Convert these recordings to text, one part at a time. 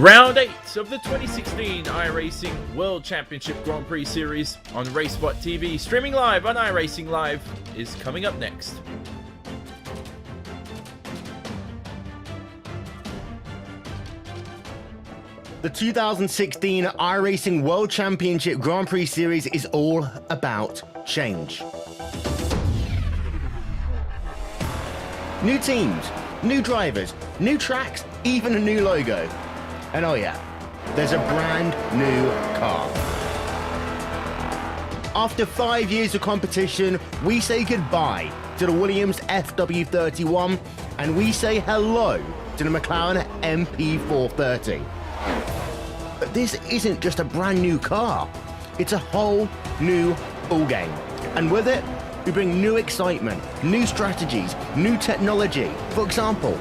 Round 8 of the 2016 iRacing World Championship Grand Prix Series on RaceSpotTV, streaming live on iRacingLive, is coming up next. The 2016 iRacing World Championship Grand Prix Series is all about change. New teams, new drivers, new tracks, even a new logo. And oh yeah, there's a brand new car. After 5 years of competition, we say goodbye to the Williams FW31 and we say hello to the McLaren MP430. But this isn't just a brand new car, it's a whole new ballgame. And with it, we bring new excitement, new strategies, new technology. For example,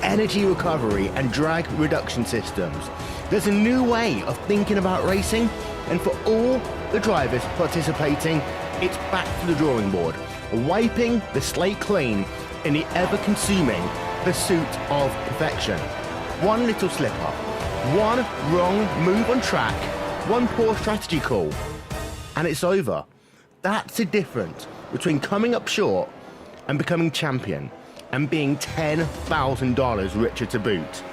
energy recovery and drag reduction systems. There's a new way of thinking about racing, and for all the drivers participating, it's back to the drawing board, wiping the slate clean in the ever-consuming pursuit of perfection. One little slip-up, one wrong move on track, one poor strategy call, and it's over. That's the difference between coming up short and becoming champion, and being $10,000 richer to boot.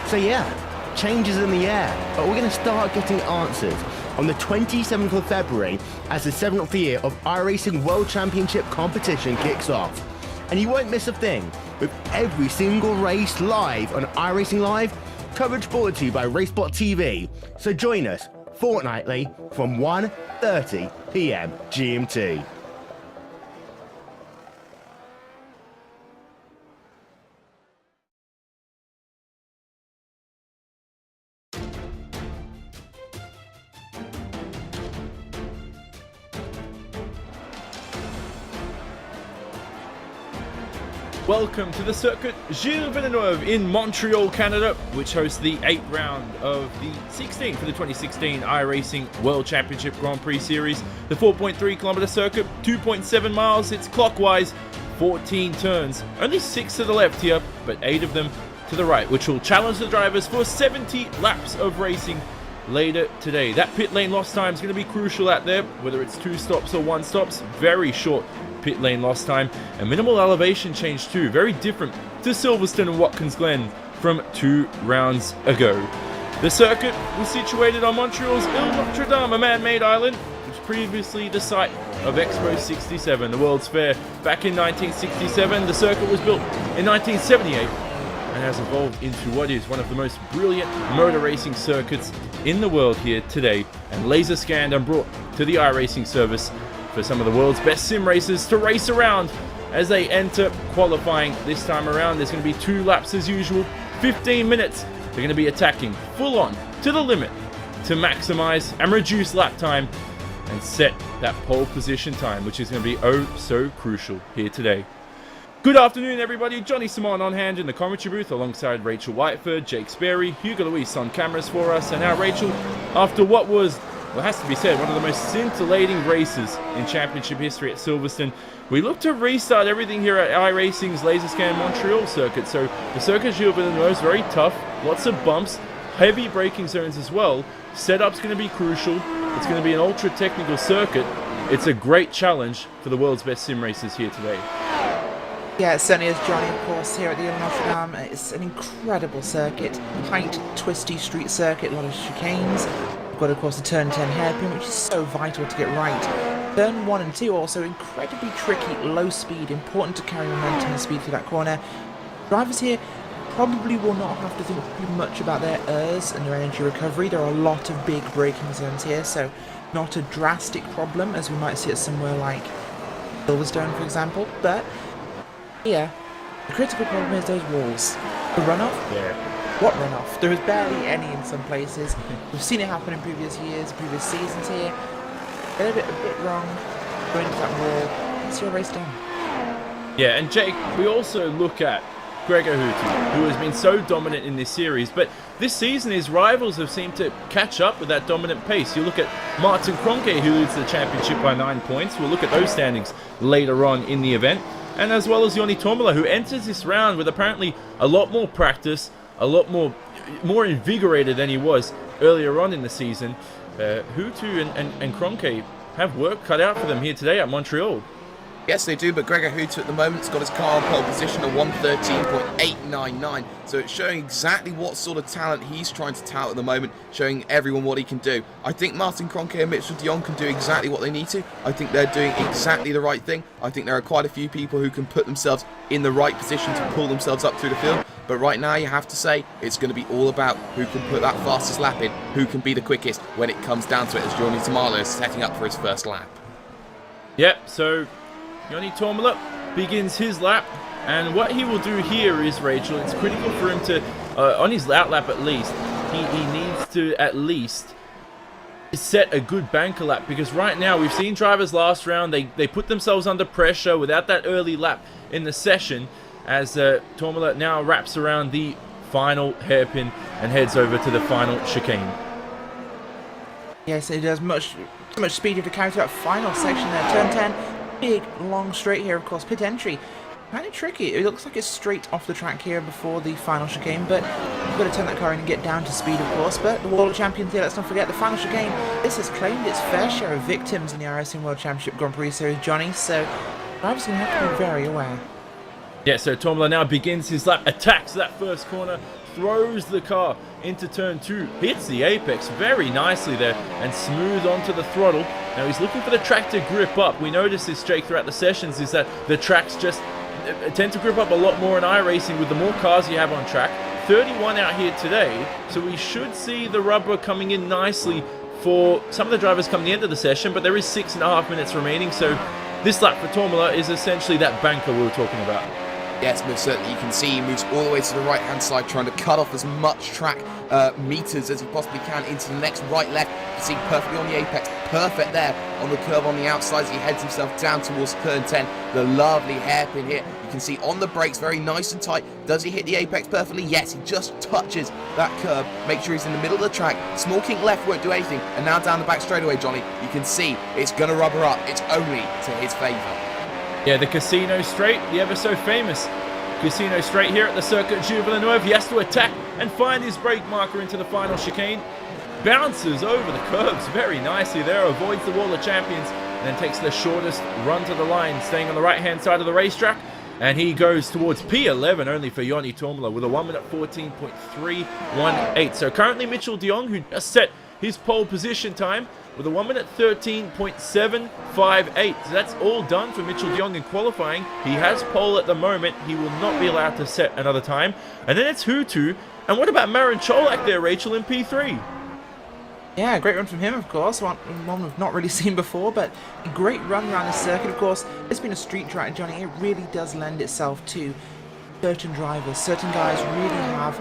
So yeah, change is in the air, but we're going to start getting answers on the 27th of February as the 7th year of iRacing World Championship competition kicks off. And you won't miss a thing, with every single race live on iRacingLive, coverage brought to you by RaceSpotTV. So join us fortnightly from 1:30 PM GMT. Welcome to the Circuit Gilles Villeneuve in Montreal, Canada, which hosts the 8th round of the 2016 iRacing World Championship Grand Prix Series. The 4.3 kilometer circuit, 2.7 miles, it's clockwise, 14 turns, only 6 to the left here, but 8 of them to the right, which will challenge the drivers for 70 laps of racing later today. That pit lane loss time is going to be crucial out there, whether it's 2 stops or 1 stops, very short pit lane loss time, and minimal elevation change too, very different to Silverstone and Watkins Glen from 2 rounds ago. The circuit was situated on Montreal's Ile Notre Dame, a man-made island, which was previously the site of Expo 67, the World's Fair. Back in 1967, the circuit was built in 1978 and has evolved into what is one of the most brilliant motor racing circuits in the world here today, and laser scanned and brought to the iRacing service for some of the world's best sim racers to race around as they enter qualifying this time around. There's going to be 2 laps as usual, 15 minutes. They're going to be attacking full on to the limit to maximize and reduce lap time and set that pole position time, which is going to be oh so crucial here today. Good afternoon, everybody. Johnny Simon on hand in the commentary booth alongside Rachel Whiteford, Jake Sperry, Hugo Luis on cameras for us. And now, Rachel, after what was, well, has to be said, one of the most scintillating races in championship history at Silverstone, we look to restart everything here at iRacing's Laser Scan Montreal circuit. So the circuit Gilles Villeneuve is very tough, lots of bumps, heavy braking zones as well. Setup's going to be crucial. It's going to be an ultra technical circuit. It's a great challenge for the world's best sim racers here today. Yeah, it certainly is, Johnny, of course, here at the Ile Notre Dame. It's an incredible circuit, tight, twisty street circuit, a lot of chicanes. We've got, of course, the turn 10 hairpin, which is so vital to get right. Turn 1 and 2 also incredibly tricky, low speed, important to carry momentum and speed through that corner. Drivers here probably will not have to think too much about their ERS and their energy recovery. There are a lot of big braking zones here, so not a drastic problem as we might see it somewhere like Silverstone, for example, but here, the critical problem is those walls. The runoff? Yeah. What runoff? There is barely any in some places. We've seen it happen in previous years, previous seasons here. Get a bit wrong, go into that wall, it's your race done. Yeah, and Jake, we also look at Gregor Houty, who has been so dominant in this series, but this season his rivals have seemed to catch up with that dominant pace. You look at Martin Kroenke, who leads the championship by 9 points. We'll look at those standings later on in the event. And as well as Joni Tomala, who enters this round with apparently a lot more practice, a lot more invigorated than he was earlier on in the season. Hutu and Kroenke have work cut out for them here today at Montreal. Yes, they do, but Gregor Hutu at the moment's got his car on pole position at 1:13.899, so it's showing exactly what sort of talent he's trying to tout at the moment, showing everyone what he can do. I think Martin Kroenke and Mitchell de Jong can do exactly what they need to. I think they're doing exactly the right thing. I think there are quite a few people who can put themselves in the right position to pull themselves up through the field, but right now you have to say it's going to be all about who can put that fastest lap in, who can be the quickest when it comes down to it, as Johnny Tamalo is setting up for his first lap. Yep, so Joni Tomala begins his lap, and what he will do here is, Rachel, it's critical for him to, on his out lap at least, he needs to at least set a good banker lap, because right now we've seen drivers last round, they put themselves under pressure without that early lap in the session, as Tomala now wraps around the final hairpin and heads over to the final chicane. Yes, it does too much speed to carry to that final section there. Turn 10, big long straight here, of course. Pit entry, kind of tricky. It looks like it's straight off the track here before the final chicane, but you've got to turn that car in and get down to speed, of course. But the World Champions here, let's not forget, the final chicane, this has claimed its fair share of victims in the iRacing World Championship Grand Prix Series, Johnny, so drivers are going to have to be very aware. Yeah, so Tomala now begins his lap, attacks that first corner, throws the car into turn 2, hits the apex very nicely there, and smooth onto the throttle. Now he's looking for the track to grip up. We noticed this, Jake, throughout the sessions, is that the tracks just tend to grip up a lot more in iRacing with the more cars you have on track. 31 out here today, so we should see the rubber coming in nicely for some of the drivers come the end of the session, but there is 6.5 minutes remaining, so this lap for Tomala is essentially that banker we were talking about. Yes, most certainly you can see he moves all the way to the right-hand side, trying to cut off as much track meters as he possibly can into the next right-left. You can see perfectly on the apex, perfect there on the curve on the outside as he heads himself down towards turn 10. The lovely hairpin here. You can see on the brakes, very nice and tight. Does he hit the apex perfectly? Yes, he just touches that curve. Make sure he's in the middle of the track. Small kink left won't do anything. And now down the back straightaway, Johnny, you can see it's going to rubber up. It's only to his favour. Yeah, the Casino Straight, the ever so famous Casino Straight here at the Circuit Gilles Villeneuve. He has to attack and find his brake marker into the final chicane. Bounces over the curbs very nicely there, avoids the wall of champions, and then takes the shortest run to the line, staying on the right-hand side of the racetrack. And he goes towards P11 only for Joni Tomala with a 1:14.318. So currently Mitchell de Jong, who just set his pole position time with a 1:13.758. So that's all done for Mitchell de Jong in qualifying. He has pole at the moment. He will not be allowed to set another time. And then it's Hutu. And what about Marin Cholak there, Rachel, in P3? Yeah, great run from him, of course. One we've not really seen before, but a great run around the circuit, of course. It's been a street track, Johnny. It really does lend itself to certain drivers. Certain guys really have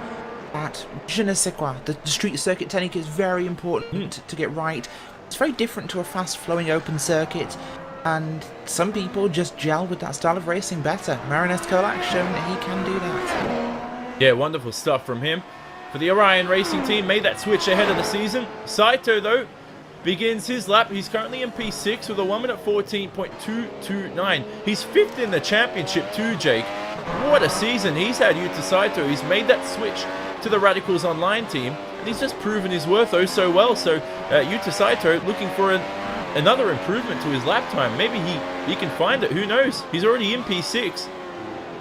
that je ne sais quoi. The street circuit technique is very important to get right. It's very different to a fast-flowing open circuit, and some people just gel with that style of racing better. Marin Cholak shown that he can do that. Yeah, wonderful stuff from him. For the Orion Racing team, made that switch ahead of the season. Saito, though, begins his lap. He's currently in P6 with a 1:14.229. He's 5th in the championship too, Jake. What a season he's had, Yuta Saito. He's made that switch to the Radicals Online team, and he's just proven his worth oh so well. So Yuta Saito looking for another improvement to his lap time. Maybe he can find it, who knows? He's already in P6.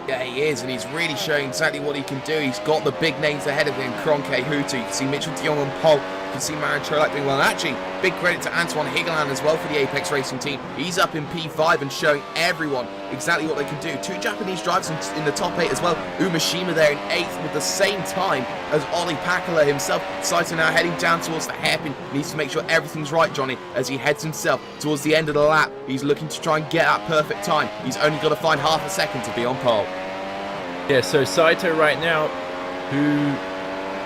Yeah, he is, and he's really showing exactly what he can do. He's got the big names ahead of him, Kroenke, Hutu. You can see Mitchell de Jong on pole. You can see Marin Cholak doing well. And actually, big credit to Antoine Higeland as well for the Apex Racing team. He's up in P5 and showing everyone exactly what they can do. 2 Japanese drivers in the top 8 as well. Umeshima there in 8th with the same time as Olli Pakala himself. Saito now heading down towards the hairpin. Needs to make sure everything's right, Johnny, as he heads himself towards the end of the lap. He's looking to try and get that perfect time. He's only got to find half a second to be on pole. Yeah, so Saito right now, who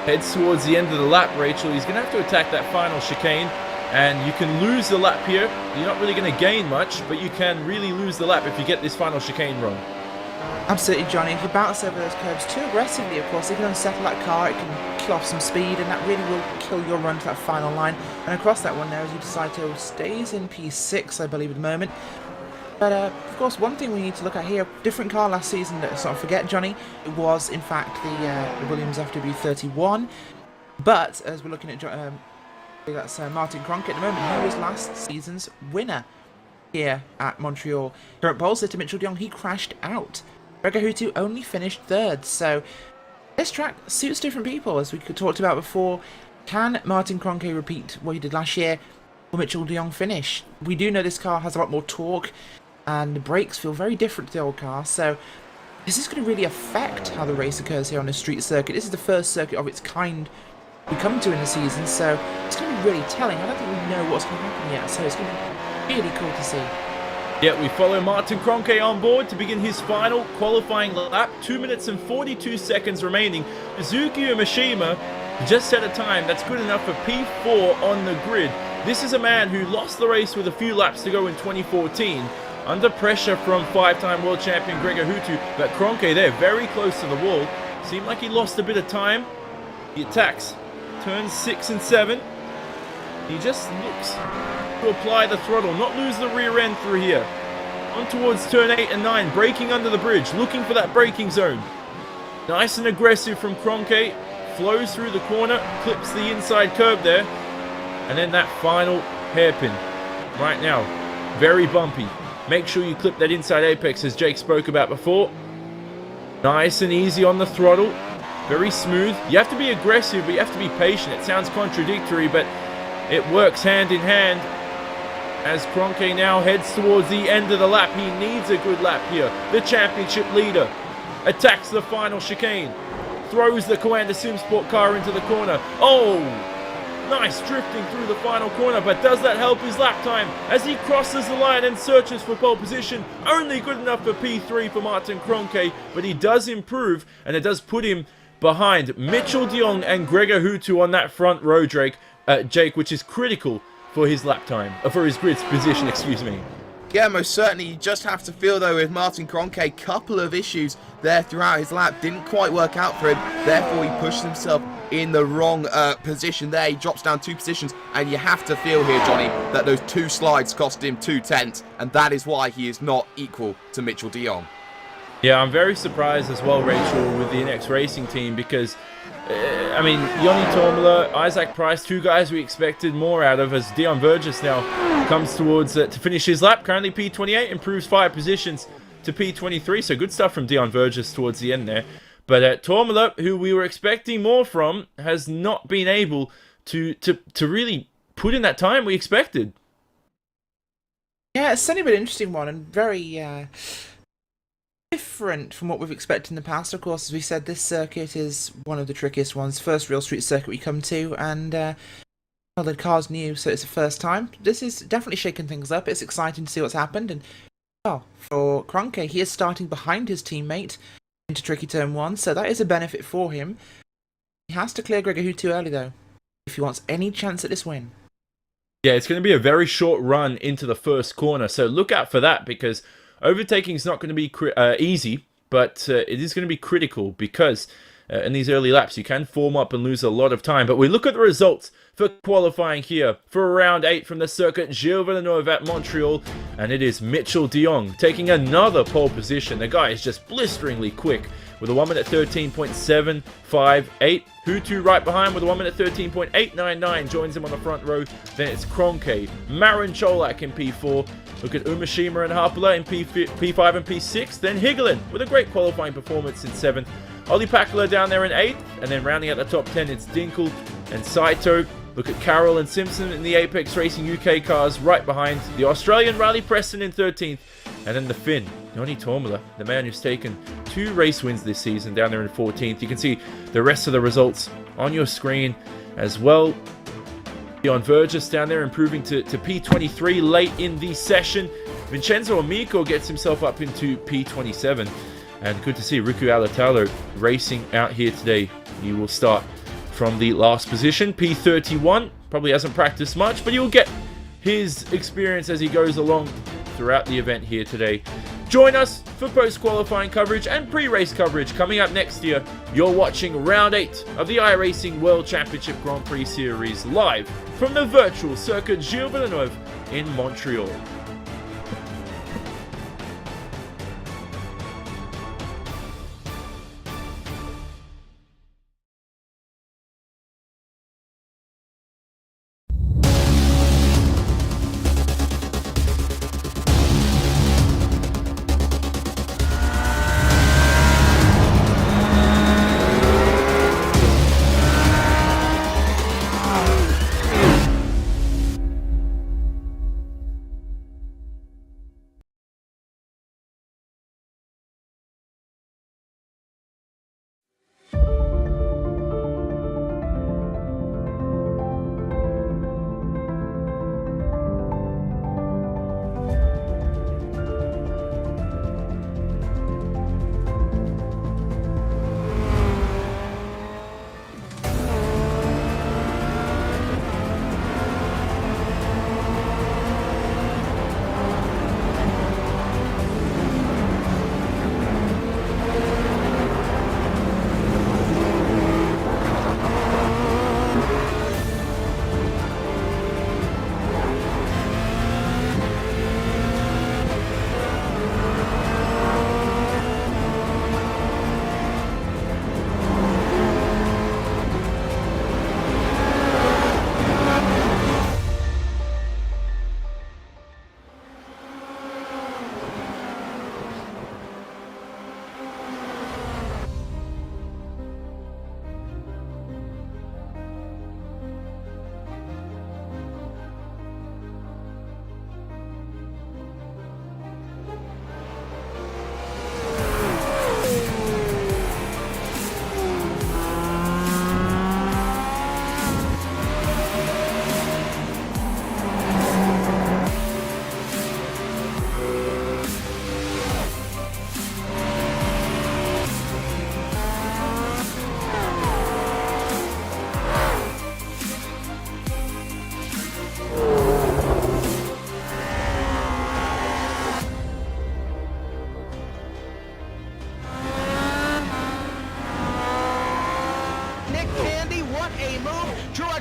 heads towards the end of the lap, Rachel, he's going to have to attack that final chicane, and you can lose the lap here. You're not really going to gain much, but you can really lose the lap if you get this final chicane wrong. Absolutely, Johnny. If you bounce over those curves too aggressively, of course, it can unsettle that car, it can kill off some speed, and that really will kill your run to that final line. And across that one there, as Yuta Saito stays in P6, I believe, at the moment. But of course, one thing we need to look at here, different car last season, let's not forget, Johnny, it was in fact the Williams FW31. But as we're looking at that's Martin Cronk at the moment, he was last season's winner here at Montreal. Current pole sitter Mitchell de Jong, he crashed out. Gregor Hutu only finished third, so this track suits different people, as we talked about before. Can Martin Cronk repeat what he did last year? Will Mitchell de Jong finish? We do know this car has a lot more torque, and the brakes feel very different to the old car, so this is going to really affect how the race occurs here on the street circuit. This is the first circuit of its kind we come to in the season, so it's going to be really telling. I don't think we know what's going to happen yet, so it's going to be really cool to see. Yeah, we follow Martin Cronk on board to begin his final qualifying lap. 2 minutes and 42 seconds remaining. Suzuki Umeshima just set a time that's good enough for P4 on the grid. This is a man who lost the race with a few laps to go in 2014. Under pressure from 5-time world champion Gregor Hutu, but Cronk there very close to the wall. Seemed like he lost a bit of time. He attacks turns 6 and 7. He just looks to apply the throttle, not lose the rear end through here. On towards turn 8 and 9, braking under the bridge, looking for that braking zone. Nice and aggressive from Cronk, flows through the corner, clips the inside curb there, and then that final hairpin. Right now, very bumpy. Make sure you clip that inside apex as Jake spoke about before. Nice and easy on the throttle, very smooth. You have to be aggressive, but you have to be patient. It sounds contradictory, but it works hand in hand. As Cronk now heads towards the end of the lap, he needs a good lap here. The championship leader attacks the final chicane, throws the Coanda SimSport car into the corner. Oh, nice drifting through the final corner, but does that help his lap time as he crosses the line and searches for pole position? Only good enough for P3 for Martin Cronk, but he does improve, and it does put him behind Mitchell de Jong and Gregor Hutu on that front row, Jake, which is critical for his lap time, for his grid position, excuse me. Yeah, most certainly. You just have to feel, though, with Martin Cronk, a couple of issues there throughout his lap. Didn't quite work out for him. Therefore, he pushed himself in the wrong position there. He drops down 2 positions, and you have to feel here, Johnny, that those 2 slides cost him 2 tenths, and that is why he is not equal to Mitchell de Jong. Yeah, I'm very surprised as well, Rachel, with the NX Racing team, because I mean, Yoni Tormula, Isaac Price, 2 guys we expected more out of, as Dion Burgess now comes towards to finish his lap. Currently P28, improves 5 positions to P23, so good stuff from Dion Burgess towards the end there. But Tormula, who we were expecting more from, has not been able to really put in that time we expected. Yeah, it's certainly been an interesting one, and very different from what we've expected in the past. Of course, as we said, this circuit is one of the trickiest ones. First real street circuit we come to, and well, the car's new, so it's the first time. This is definitely shaking things up. It's exciting to see what's happened, and well, for Cronk, he is starting behind his teammate into tricky turn 1, so that is a benefit for him. He has to clear Gregor Hutu early, though, if he wants any chance at this win. Yeah, it's going to be a very short run into the first corner, so look out for that, because overtaking is not going to be easy, but it is going to be critical, because in these early laps you can form up and lose a lot of time. But we look at the results for qualifying here for round 8 from the circuit Gilles Villeneuve at Montreal, and it is Mitchell de Jong taking another pole position. The guy is just blisteringly quick with a 1 minute 13.758. Hutu right behind with a 1 minute 13.899, joins him on the front row. Then it's Cronk, Marin Cholak in P4. Look at Umeshima and Harpala in P5 and P6. Then Higelin with a great qualifying performance in 7th. Olli Pakala down there in 8th. And then rounding out the top 10, it's Dinkel and Saito. Look at Carroll and Simpson in the Apex Racing UK cars right behind. The Australian Riley Preston in 13th. And then the Finn, Yoni Tormula, the man who's taken 2 race wins this season, down there in 14th. You can see the rest of the results on your screen as well. Dion Burgess down there improving to P23 late in the session. Vincenzo Amico gets himself up into P27. And good to see Riku Alatalo racing out here today. He will start from the last position, P31. Probably hasn't practiced much, but he'll get his experience as he goes along throughout the event here today. Join us for post-qualifying coverage and pre-race coverage coming up next year. You're watching round 8 of the iRacing World Championship Grand Prix Series live from the virtual circuit Gilles Villeneuve in Montreal.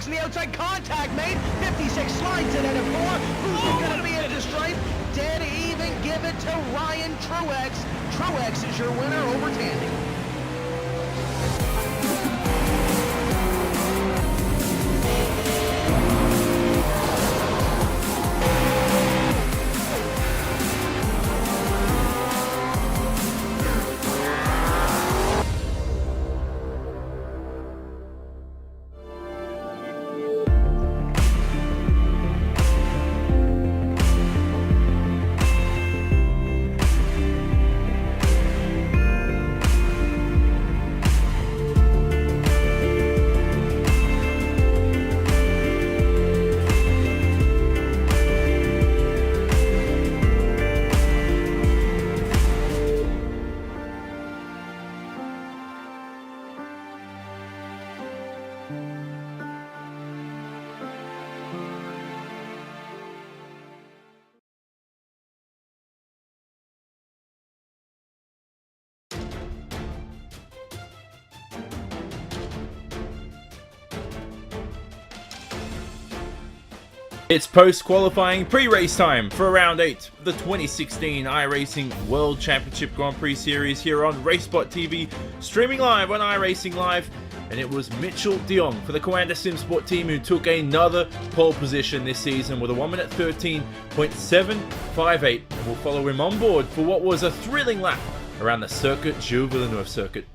to the outside, contact made. 56 slides in at a 4. Who's going to be at the stripe? Dead even, give it to Ryan Truex. Truex is your winner over Tandy. It's post-qualifying pre-race time for round 8 of the 2016 iRacing World Championship Grand Prix Series here on RaceSpotTV, streaming live on iRacingLive, and it was Mitchell de Jong for the Coanda Sim Sport team who took another pole position this season with a 1 minute 13.758. We'll follow him on board for what was a thrilling lap around the circuit, Gilles Villeneuve circuit.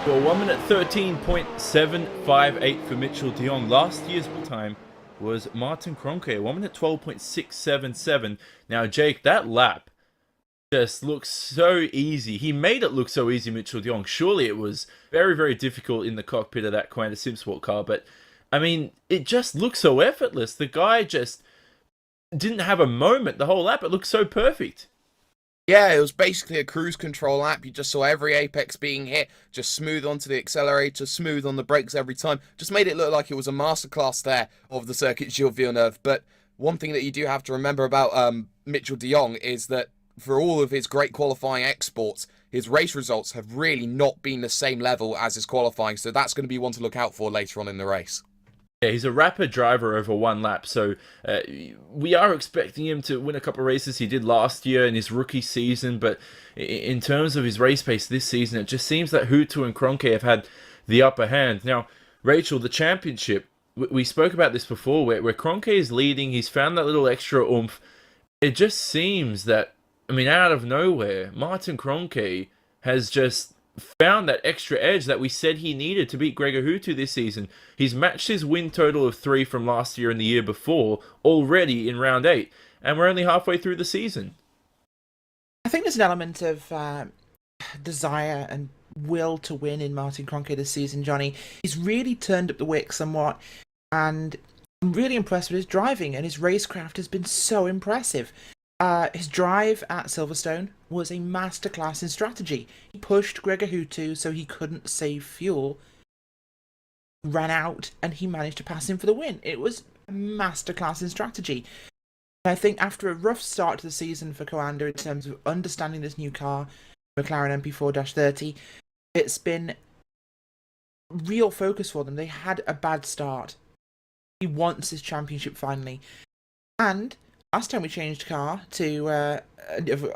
Well, 1 minute 13.758 for Mitchell de Jong. Last year's time was Martin Kroenke, 1 minute 12.677. Now, Jake, that lap just looks so easy. He made it look so easy, Mitchell de Jong. Surely it was very, very difficult in the cockpit of that Coanda SimSport car, but I mean, it just looks so effortless. The guy just didn't have a moment the whole lap. It looked so perfect. Yeah, it was basically a cruise control lap. You just saw every apex being hit, just smooth onto the accelerator, smooth on the brakes every time. Just made it look like it was a masterclass there of the circuit Gilles Villeneuve. But one thing that you do have to remember about Mitchell de Jong is that for all of his great qualifying exports, his race results have really not been the same level as his qualifying. So that's going to be one to look out for later on in the race. Yeah, he's a rapid driver over one lap, so we are expecting him to win a couple of races he did last year in his rookie season, but in terms of his race pace this season, it just seems that Hutu and Kroenke have had the upper hand. Now, Rachel, the championship, we spoke about this before, where Kroenke is leading, he's found that little extra oomph. It just seems that, I mean, out of nowhere, Martin Kroenke has just found that extra edge that we said he needed to beat Gregor Hutu this season. He's matched his win total of 3 from last year and the year before already in round 8, and we're only halfway through the season. I think there's an element of desire and will to win in Martin Kroenke this season, Johnny. He's really turned up the wick somewhat, and I'm really impressed with his driving, and his racecraft has been so impressive. His drive at Silverstone was a masterclass in strategy. He pushed Gregor Hutu so he couldn't save fuel, ran out, and he managed to pass him for the win. It was a masterclass in strategy. I think after a rough start to the season for Coanda in terms of understanding this new car, McLaren MP4-30, it's been real focus for them. They had a bad start. He wants his championship finally. And last time we changed car to,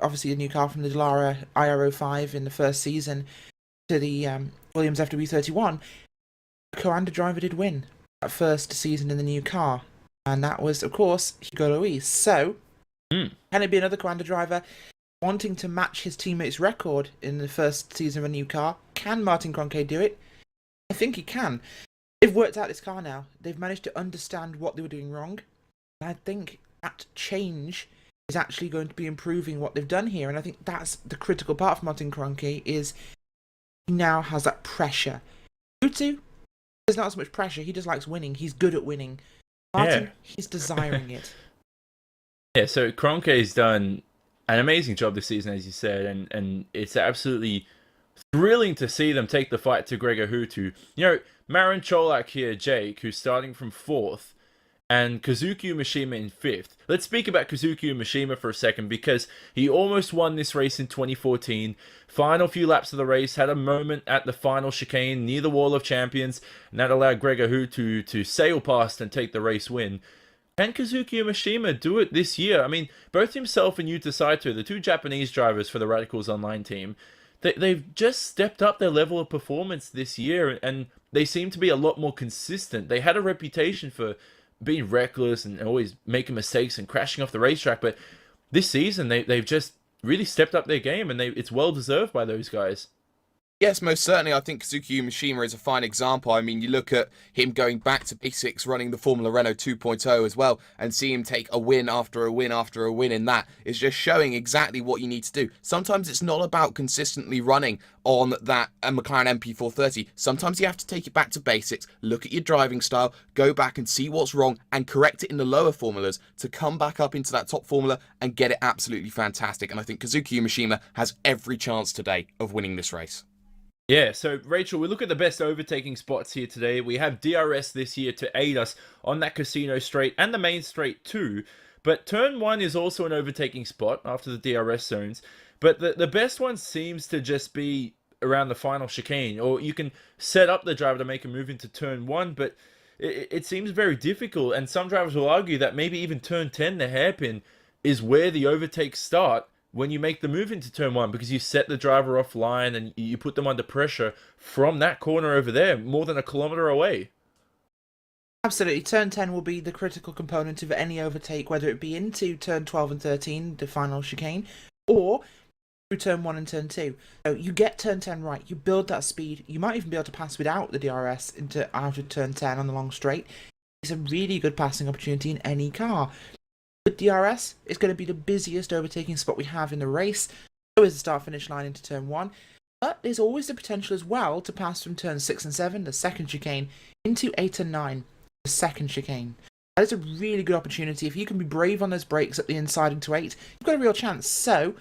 obviously a new car from the Dallara IRO5 in the first season to the Williams FW31, Coanda driver did win that first season in the new car. And that was, of course, Hugo Luis. So, can it be another Coanda driver wanting to match his teammate's record in the first season of a new car? Can Martin Cronke do it? I think he can. They've worked out this car now. They've managed to understand what they were doing wrong. And I think that change is actually going to be improving what they've done here. And I think that's the critical part for Martin Cronke, is he now has that pressure. Utu, there's not so much pressure. He just likes winning. He's good at winning. Martin, he's desiring it. Yeah, so Cronke's done an amazing job this season, as you said, and it's absolutely thrilling to see them take the fight to Gregor Hutu. You know, Marin Cholak here, Jake, who's starting from 4th, and Kazuki Mishima in 5th. Let's speak about Kazuki Mishima for a second, because he almost won this race in 2014. Final few laps of the race, had a moment at the final chicane near the Wall of Champions, and that allowed Gregor Hutu to sail past and take the race win. Can Kazuki Mishima do it this year? I mean, both himself and Yuta Saito, the 2 Japanese drivers for the Radicals Online team, they've just stepped up their level of performance this year, and they seem to be a lot more consistent. They had a reputation for being reckless and always making mistakes and crashing off the racetrack, but this season they've just really stepped up their game, and it's well deserved by those guys. Yes, most certainly. I think Kazuki Mishima is a fine example. I mean, you look at him going back to basics, running the Formula Renault 2.0 as well, and see him take a win after a win after a win in that. It's just showing exactly what you need to do. Sometimes it's not about consistently running on that McLaren MP430. Sometimes you have to take it back to basics, look at your driving style, go back and see what's wrong, and correct it in the lower formulas to come back up into that top formula and get it absolutely fantastic. And I think Kazuki Mishima has every chance today of winning this race. Yeah, so Rachel, we look at the best overtaking spots here today. We have DRS this year to aid us on that casino straight and the main straight too. But turn 1 is also an overtaking spot after the DRS zones. But the best one seems to just be around the final chicane. Or you can set up the driver to make a move into turn 1, but it seems very difficult. And some drivers will argue that maybe even turn 10, the hairpin, is where the overtakes start when you make the move into turn 1, because you set the driver offline and you put them under pressure from that corner over there, more than a kilometer away. Absolutely. Turn 10 will be the critical component of any overtake, whether it be into turn 12 and 13, the final chicane, or through turn 1 and turn 2. So you get turn 10 right, you build that speed, you might even be able to pass without the DRS out of turn 10 on the long straight. It's a really good passing opportunity in any car. With DRS, it's going to be the busiest overtaking spot we have in the race. So is the start-finish line into turn 1. But there's always the potential as well to pass from turn 6 and 7, the second chicane, into 8 and 9, the second chicane. That is a really good opportunity. If you can be brave on those brakes at the inside into 8, you've got a real chance. So,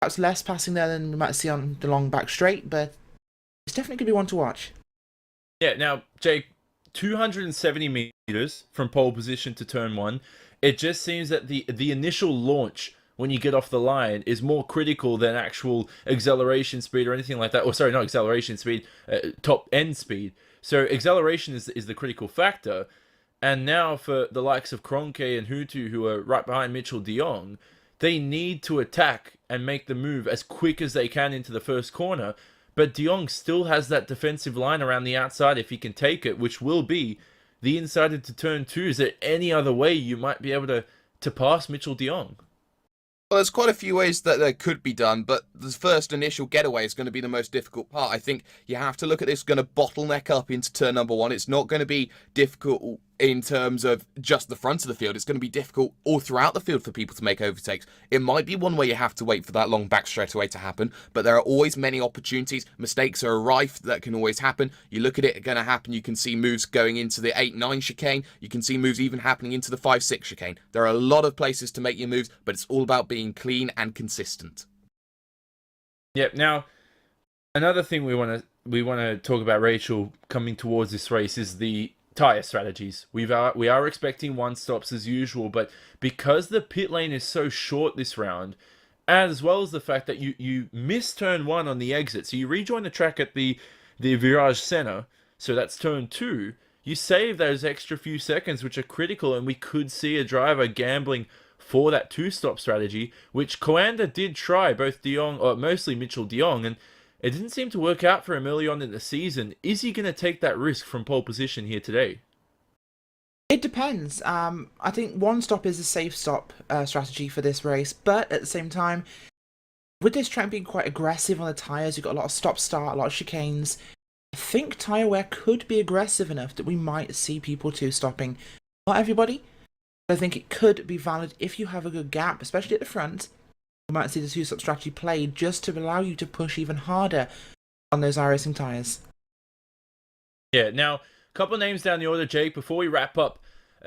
that's less passing there than we might see on the long back straight, but it's definitely going to be one to watch. Yeah, now, Jake, 270 meters from pole position to turn 1. It just seems that the initial launch when you get off the line is more critical than actual acceleration speed or anything like that. Or sorry, not acceleration speed, top end speed. So acceleration is the critical factor. And now for the likes of Cronke and Hutu, who are right behind Mitchell de Jong, they need to attack and make the move as quick as they can into the first corner. But de Jong still has that defensive line around the outside if he can take it, which will be the inside into turn 2. Is there any other way you might be able to pass Mitchell de Jong? Well, there's quite a few ways that there could be done, but the first initial getaway is going to be the most difficult part. I think you have to look at this going to bottleneck up into turn number 1. It's not going to be difficult in terms of just the front of the field. It's going to be difficult all throughout the field for people to make overtakes. It might be one where you have to wait for that long back straightaway to happen, but there are always many opportunities. Mistakes are rife. That can always happen. You look at it, going to happen. You can see moves going into the 8-9 chicane. You can see moves even happening into the 5-6 chicane. There are a lot of places to make your moves, but it's all about being clean and consistent. Yep. Now, another thing we want to talk about, Rachel, coming towards this race is the tyre strategies. We are expecting one stops as usual, but because the pit lane is so short this round, as well as the fact that you miss turn 1 on the exit, so you rejoin the track at the virage center, so that's turn 2, you save those extra few seconds, which are critical, and we could see a driver gambling for that 2-stop strategy, which Coanda did try, both De Jong, or mostly Mitchell De Jong, and it didn't seem to work out for him early on in the season. Is he going to take that risk from pole position here today? It depends. I think one stop is a safe stop strategy for this race, but at the same time, with this track being quite aggressive on the tyres, you've got a lot of stop-start, a lot of chicanes. I think tyre wear could be aggressive enough that we might see people 2-stopping. Not everybody, but I think it could be valid if you have a good gap, especially at the front. You might see the 2-stop strategy played just to allow you to push even harder on those iRacing tyres. Yeah, now, a couple of names down the order, Jake, before we wrap up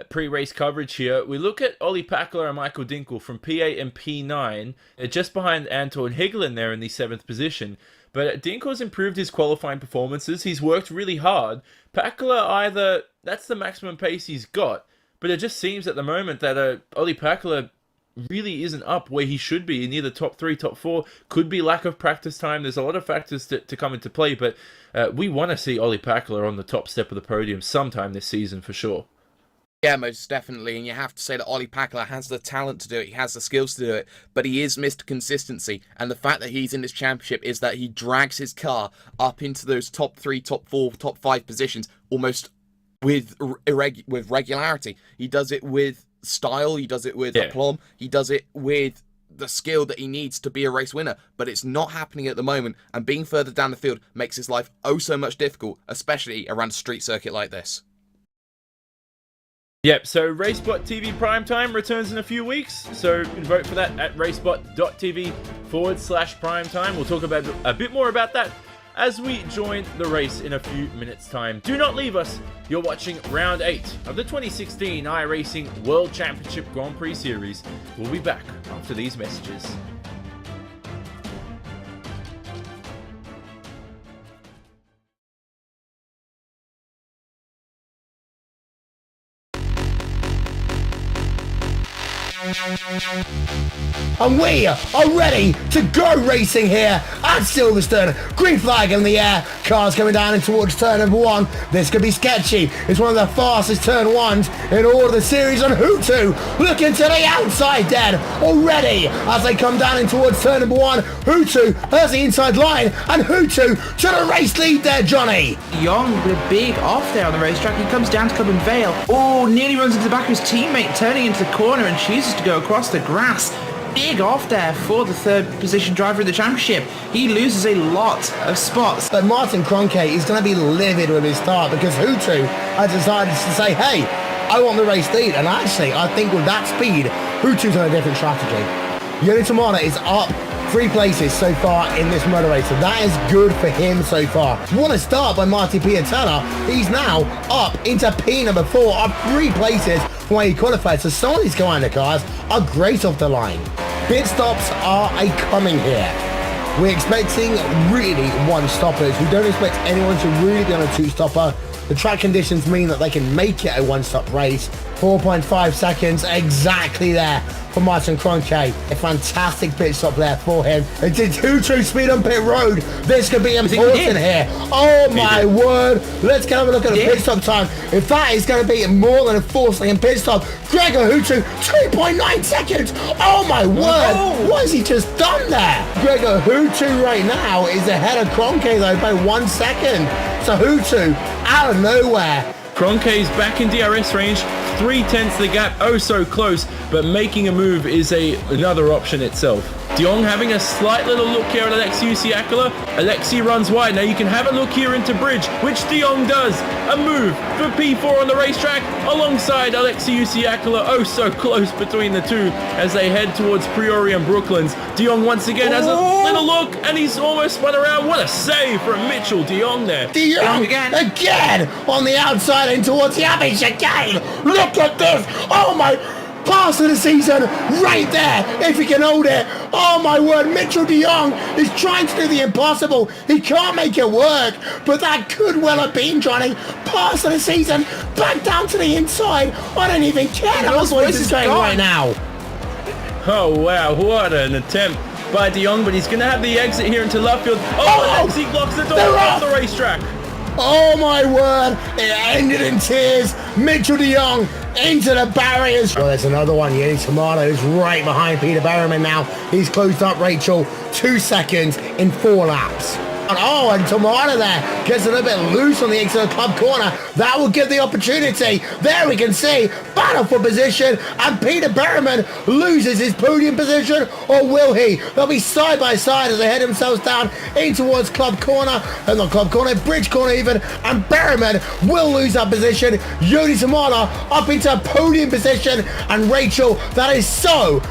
pre-race coverage here. We look at Ollie Packler and Michael Dinkel from P8 and P9, just behind Anton Higgelin there in the 7th position. But Dinkel's improved his qualifying performances. He's worked really hard. Packler, that's the maximum pace he's got, but it just seems at the moment that Ollie Packler really isn't up where he should be in either top 3, top 4. Could be lack of practice time. There's a lot of factors to come into play, but we want to see Ollie Packler on the top step of the podium sometime this season for sure. Yeah, most definitely, and you have to say that Ollie Packler has the talent to do it, he has the skills to do it, but he is missed consistency, and the fact that he's in this championship is that he drags his car up into those top 3, top 4, top 5 positions almost with regularity. He does it with style, he does it with aplomb, he does it with the skill that he needs to be a race winner, but it's not happening at the moment, and being further down the field makes his life oh so much difficult, especially around a street circuit like this. Yep, so RaceSpotTV Primetime returns in a few weeks, so you can vote for that at racespot.tv/primetime. We'll talk about a bit more about that as we join the race in a few minutes' time. Do not leave us. You're watching Round 8 of the 2016 iRacing World Championship Grand Prix Series. We'll be back after these messages. And we are ready to go racing here at Silverstone. Green flag in the air. Cars coming down in towards turn number 1. This could be sketchy. It's one of the fastest turn 1s in all of the series on Hutu. Looking to the outside then already as they come down in towards turn number 1. Hutu has the inside line and Hutu to the race lead there, Johnny. Young with a big off there on the racetrack. He comes down to Club and Vale. Oh, nearly runs into the back of his teammate, turning into the corner and chooses to go across the grass. Big off there for the 3rd position driver of the championship. He loses a lot of spots. But Martin Kroenke is going to be livid with his start because Hutu has decided to say, hey, I want the race lead. And actually, I think with that speed, Hutu's on a different strategy. Yoni Tamana is up 3 places so far in this motor race, so that is good for him so far. What a start by Marty Piatella. He's now up into P number 4, up 3 places from where he qualified. So some of these Coanda cars are great off the line. Pit stops are a coming here. We're expecting really 1-stoppers. We don't expect anyone to really be on a 2-stopper. The track conditions mean that they can make it a 1-stop race. 4.5 seconds exactly there for Martin Kroenke. A fantastic pit stop there for him. It did 2 true speed on pit road. This could be important here. Oh my word. Let's go have a look at the pit stop time. If that is going to be more than a 4-second pit stop, Gregor Hutu, 2.9 seconds. Oh my word. What has he just done there? Gregor Hutu right now is ahead of Kroenke though by 1 second. So Hutu out of nowhere. Kroenke's back in DRS range, 3/10 the gap, oh so close, but making a move is another option itself. De Jong having a slight little look here at Alexei Usiakala. Alexei runs wide. Now you can have a look here into Bridge, which De Jong does. A move for P4 on the racetrack alongside Alexei Usiakala. Oh, so close between the two as they head towards Priori and Brooklands. De Jong once again has a little look and he's almost spun around. What a save from Mitchell De Jong there. De Jong again on the outside and towards the chicane. Look at this. Oh my. pass of the season right there, if he can hold it. Oh my word, Mitchell de Jong is trying to do the impossible. He can't make it work, but that could well have been Johnny. Pass of the season, back down to the inside. I don't even care how this is going right now. Oh wow, what an attempt by de Jong, but he's going to have the exit here into left field. Oh, and he blocks the door off the racetrack. Oh my word, it ended in tears. Mitchell de Jong into the barriers. Well, there's another one. Yeni Tomato is right behind Peter Berriman now. He's closed up Rachel 2 seconds in 4 laps. Oh, and Tomato there gets a little bit loose on the exit of the club corner. That will give the opportunity. There we can see battle for position, and Peter Berriman loses his podium position, or will he? They'll be side by side as they head themselves down in towards club corner, and not club corner, bridge corner even, and Berriman will lose that position. Yoni Tomato up into podium position, and Rachel, that is so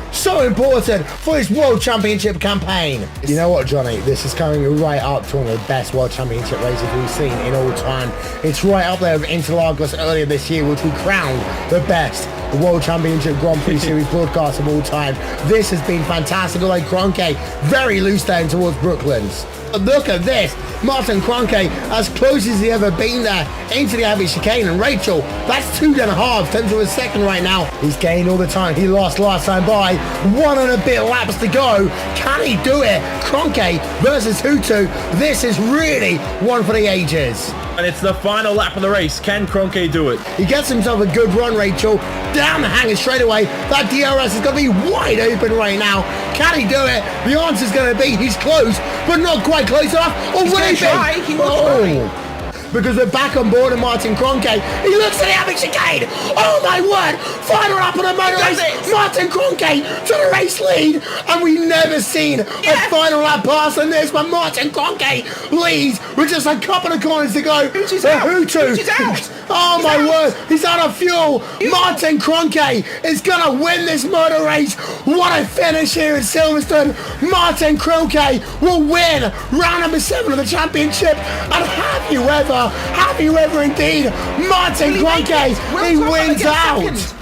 important for his World Championship campaign. You know what, Johnny? This is coming right up to one of the best World Championship races we've seen in all time. It's right up there with Interlagos earlier this year, which we crowned the best World Championship Grand Prix Series broadcast of all time. This has been fantastic. Like Kroenke, very loose down towards Brooklands. Look at this. Martin Kroenke, as close as he ever been there, into the average chicane, and Rachel, that's 2.5 tenths of a second right now. He's gained all the time. He lost last time by 1 and a bit laps to go. Can he do it? Kroenke versus Hutu. This is really one for the ages. And it's the final lap of the race. Can Kroenke do it? He gets himself a good run, Rachel. Down the hanger straight away. That DRS is going to be wide open right now. Can he do it? The answer's going to be he's close, but not quite close enough. Or will he be? He will try. Because we're back on board of Martin Kroenke. He looks at the average chicane. Oh my word! Final lap of the motor race. Martin Kroenke to the race lead. And we've never seen a final lap pass than this, but Martin Kroenke leads with just a couple of corners to go. Hutu's out. Hutu's out. Oh my word, he's out of fuel. Martin Kroenke is gonna win this motor race. What a finish here in Silverstone. Martin Kroenke will win round number 7 of the championship. And have you ever indeed, Martin Kroenke, he wins out.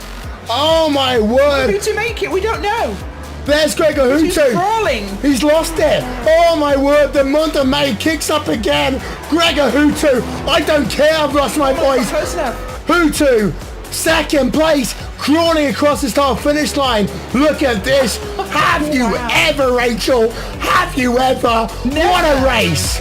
Oh my word. Who to make it? We don't know. There's Gregor He's Hutu. crawling. He's lost it. Oh my word, the month of May kicks up again. Gregor Hutu. I don't care, I've lost my voice. Close enough. Hutu, second place, crawling across the start finish line. Look at this. Have you ever, Rachel? Have you ever? Never. What a race.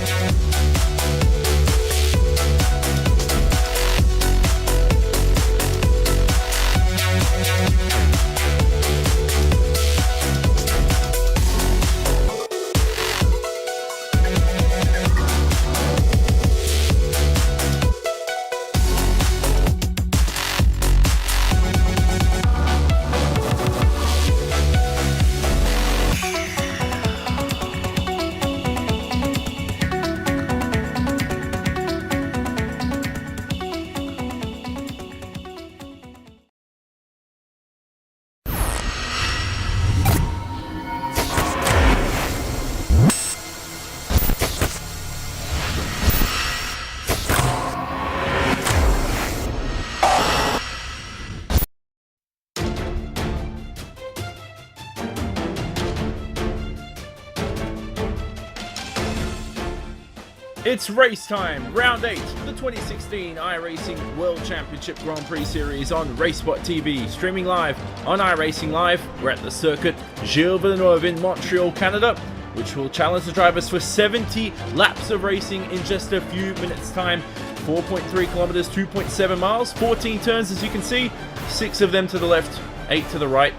It's race time, round 8 of the 2016 iRacing World Championship Grand Prix Series on RaceSpotTV, streaming live on iRacingLive. We're at the circuit Gilles Villeneuve in Montreal, Canada, which will challenge the drivers for 70 laps of racing in just a few minutes' time. 4.3 kilometers, 2.7 miles, 14 turns as you can see, 6 of them to the left, 8 to the right.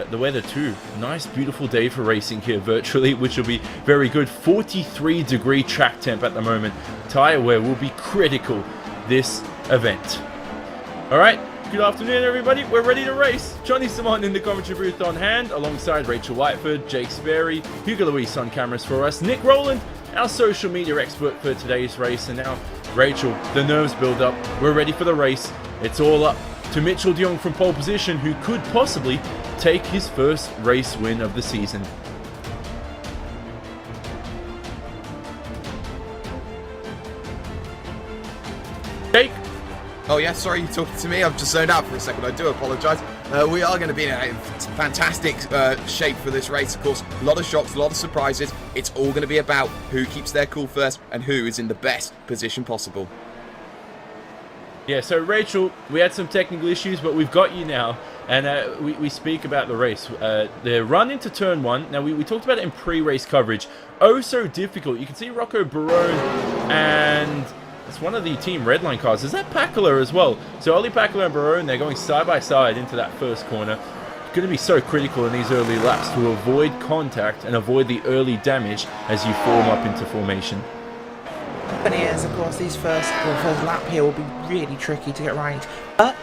The weather too, nice beautiful day for racing here virtually, which will be very good. 43-degree track temp at the moment. Tire wear will be critical this event. Alright, good afternoon everybody, we're ready to race. Johnny Simon in the commentary booth on hand, alongside Rachel Whiteford, Jake Sperry, Hugo Luis on cameras for us, Nick Rowland, our social media expert for today's race, and now Rachel, the nerves build up, we're ready for the race. It's all up to Mitchell de Jong from pole position, who could possibly take his first race win of the season. Jake? Oh yeah, sorry, you're talking to me. I've just zoned out for a second. I do apologise. We are going to be in a fantastic shape for this race. Of course, a lot of shocks, a lot of surprises. It's all going to be about who keeps their cool first and who is in the best position possible. Yeah, so Rachel, we had some technical issues, but we've got you now. And we speak about the race. The run into turn 1. Now, we talked about it in pre-race coverage. Oh, so difficult. You can see Rocco Barone, and it's one of the Team Redline cars. Is that Pakula as well? So Ollie Pakula and Barone, they're going side by side into that first corner. It's going to be so critical in these early laps to avoid contact and avoid the early damage as you form up into formation. And is, of course, these first lap here will be really tricky to get right. But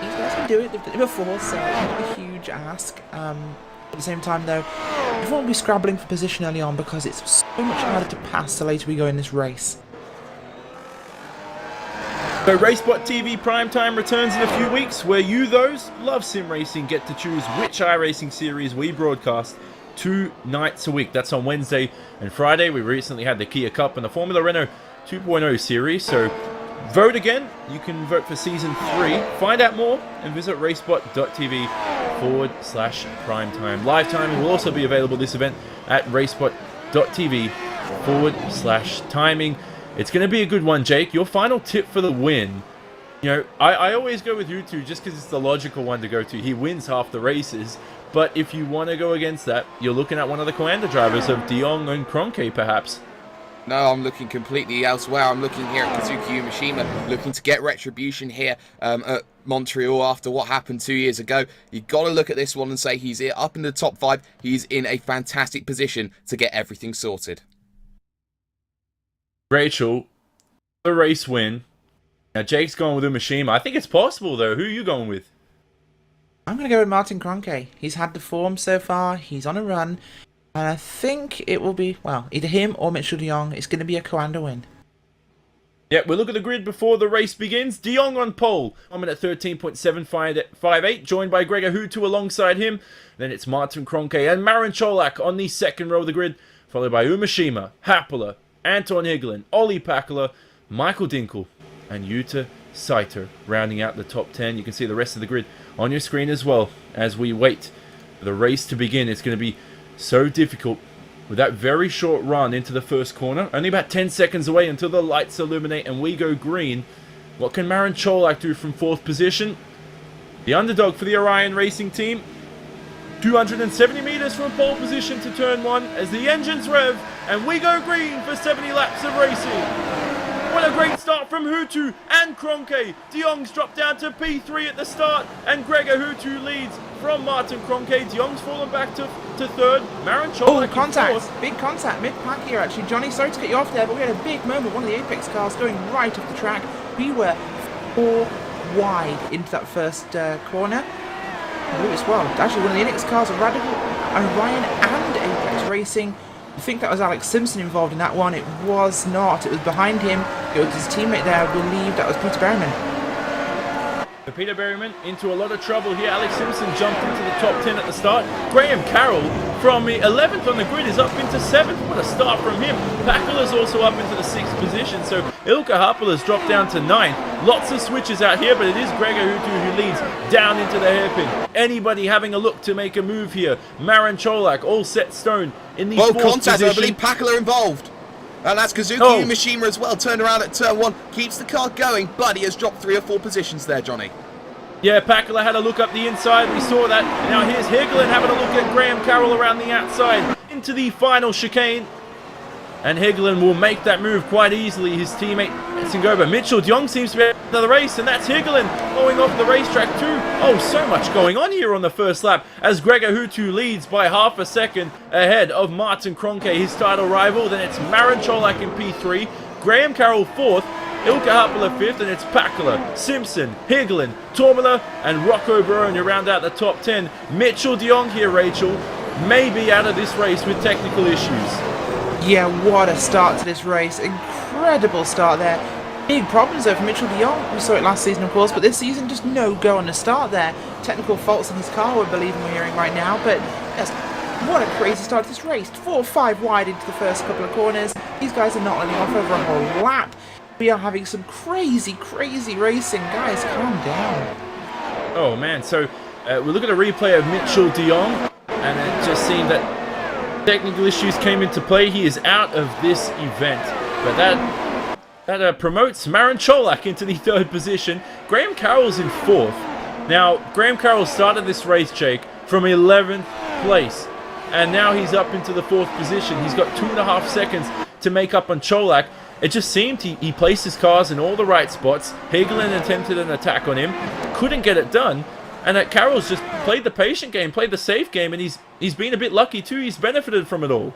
these guys can do it. They've done it before, so not a huge ask. At the same time, though, everyone will be scrabbling for position early on because it's so much harder to pass the later we go in this race. So RaceSpotTV Primetime returns in a few weeks, where you, those love sim racing, get to choose which iRacing series we broadcast 2 nights a week. That's on Wednesday and Friday. We recently had the Kia Cup and the Formula Renault 2.0 series, so vote again. You can vote for Season 3. Find out more and visit racespot.tv/primetime. Live timing will also be available this event at racespot.tv/timing. It's going to be a good one, Jake. Your final tip for the win. You know, I always go with Hutu just because it's the logical one to go to. He wins half the races. But if you want to go against that, you're looking at one of the Coanda drivers of De Jong and Kroenke, perhaps. No, I'm looking completely elsewhere. I'm looking here at Kazuki Umeshima, looking to get retribution here at Montreal after what happened 2 years ago. You've got to look at this one and say he's here up in the top 5. He's in a fantastic position to get everything sorted. Rachel, the race win. Now, Jake's going with Umeshima. I think it's possible, though. Who are you going with? I'm going to go with Martin Kroenke. He's had the form so far. He's on a run. And I think it will be, well, either him or Mitchell de Jong. It's going to be a Coanda win. Yeah, we'll look at the grid before the race begins. De Jong on pole. I'm at 13.758, joined by Gregor Hutu alongside him. Then it's Martin Kroenke and Marin Cholak on the second row of the grid, followed by Umeshima, Happela, Anton Higelin, Ollie Pakula, Michael Dinkel, and Yuta Saito rounding out the top 10. You can see the rest of the grid on your screen as well as we wait for the race to begin. It's going to be so difficult with that very short run into the first corner. Only about 10 seconds away until the lights illuminate and we go green. What can Marin Cholak do from 4th position? The underdog for the Orion Racing team. 270 meters from pole position to turn 1 as the engines rev and we go green for 70 laps of racing. What a great start from Hutu and Kroenke. De Jong's dropped down to P3 at the start and Gregor Hutu leads from Martin Kroenke. De Jong's fallen back to 3rd. Marin Cholak. Oh, contact. Big contact mid-pack here, actually. Johnny, sorry to get you off there, but we had a big moment. One of the Apex cars going right off the track. We were 4 wide into that first corner. I believe it's well. Actually, one of the Inix cars, a Radical, Orion and Apex Racing. I think that was Alex Simpson involved in that one. It was not. It was behind him. It was his teammate there. I believe that was Peter Berryman. For Peter Berryman into a lot of trouble here. Alex Simpson jumped into the top 10 at the start. Graham Carroll from 11th on the grid is up into 7th. What a start from him. Pakula's also up into the 6th position. So Ilkka Happela's dropped down to 9th. Lots of switches out here, but it is Gregor Hutu who leads down into the hairpin. Anybody having a look to make a move here? Marin Cholak, all set stone in the 4th contact, position. I believe Pakula involved. And that's Kazuki Umeshima as well, turned around at turn 1, keeps the car going, but he has dropped 3 or 4 positions there, Johnny. Yeah, Pakula had a look up the inside, we saw that. Now here's Higelin having a look at Graham Carroll around the outside into the final chicane. And Higelin will make that move quite easily. His teammate Singoba. Mitchell de Jong seems to be out of the race, and that's Higelin going off the racetrack too. Oh, so much going on here on the first lap as Gregor Hutu leads by half a second ahead of Martin Kroenke, his title rival. Then it's Marin Cholak in P3, Graham Carroll 4th, Ilkka Happela 5th, and it's Pakula, Simpson, Higelin, Tormula, and Rocco Barone who round out the top 10. Mitchell de Jong here, Rachel, may be out of this race with technical issues. Yeah, what a start to this race. Incredible start there. Big problems though for Mitchell de Jong. We saw it last season, of course, but this season just no go on the start there. Technical faults in his car, we're hearing right now, but yes, what a crazy start to this race. 4 or 5 wide into the first couple of corners. These guys are not letting off over a whole lap. We are having some crazy, crazy racing. Guys, calm down. Oh man, so We look at a replay of Mitchell de Jong, and it just seemed that technical issues came into play. He is out of this event, but that promotes Marin Cholak into the 3rd position. Graham Carroll's in 4th. Now, Graham Carroll started this race, Jake, from 11th place, and now he's up into the 4th position. He's got 2.5 seconds to make up on Cholak. It just seemed he placed his cars in all the right spots. Hagelin attempted an attack on him, couldn't get it done, and that Carroll's just played the patient game, played the safe game, and he's been a bit lucky too. He's benefited from it all.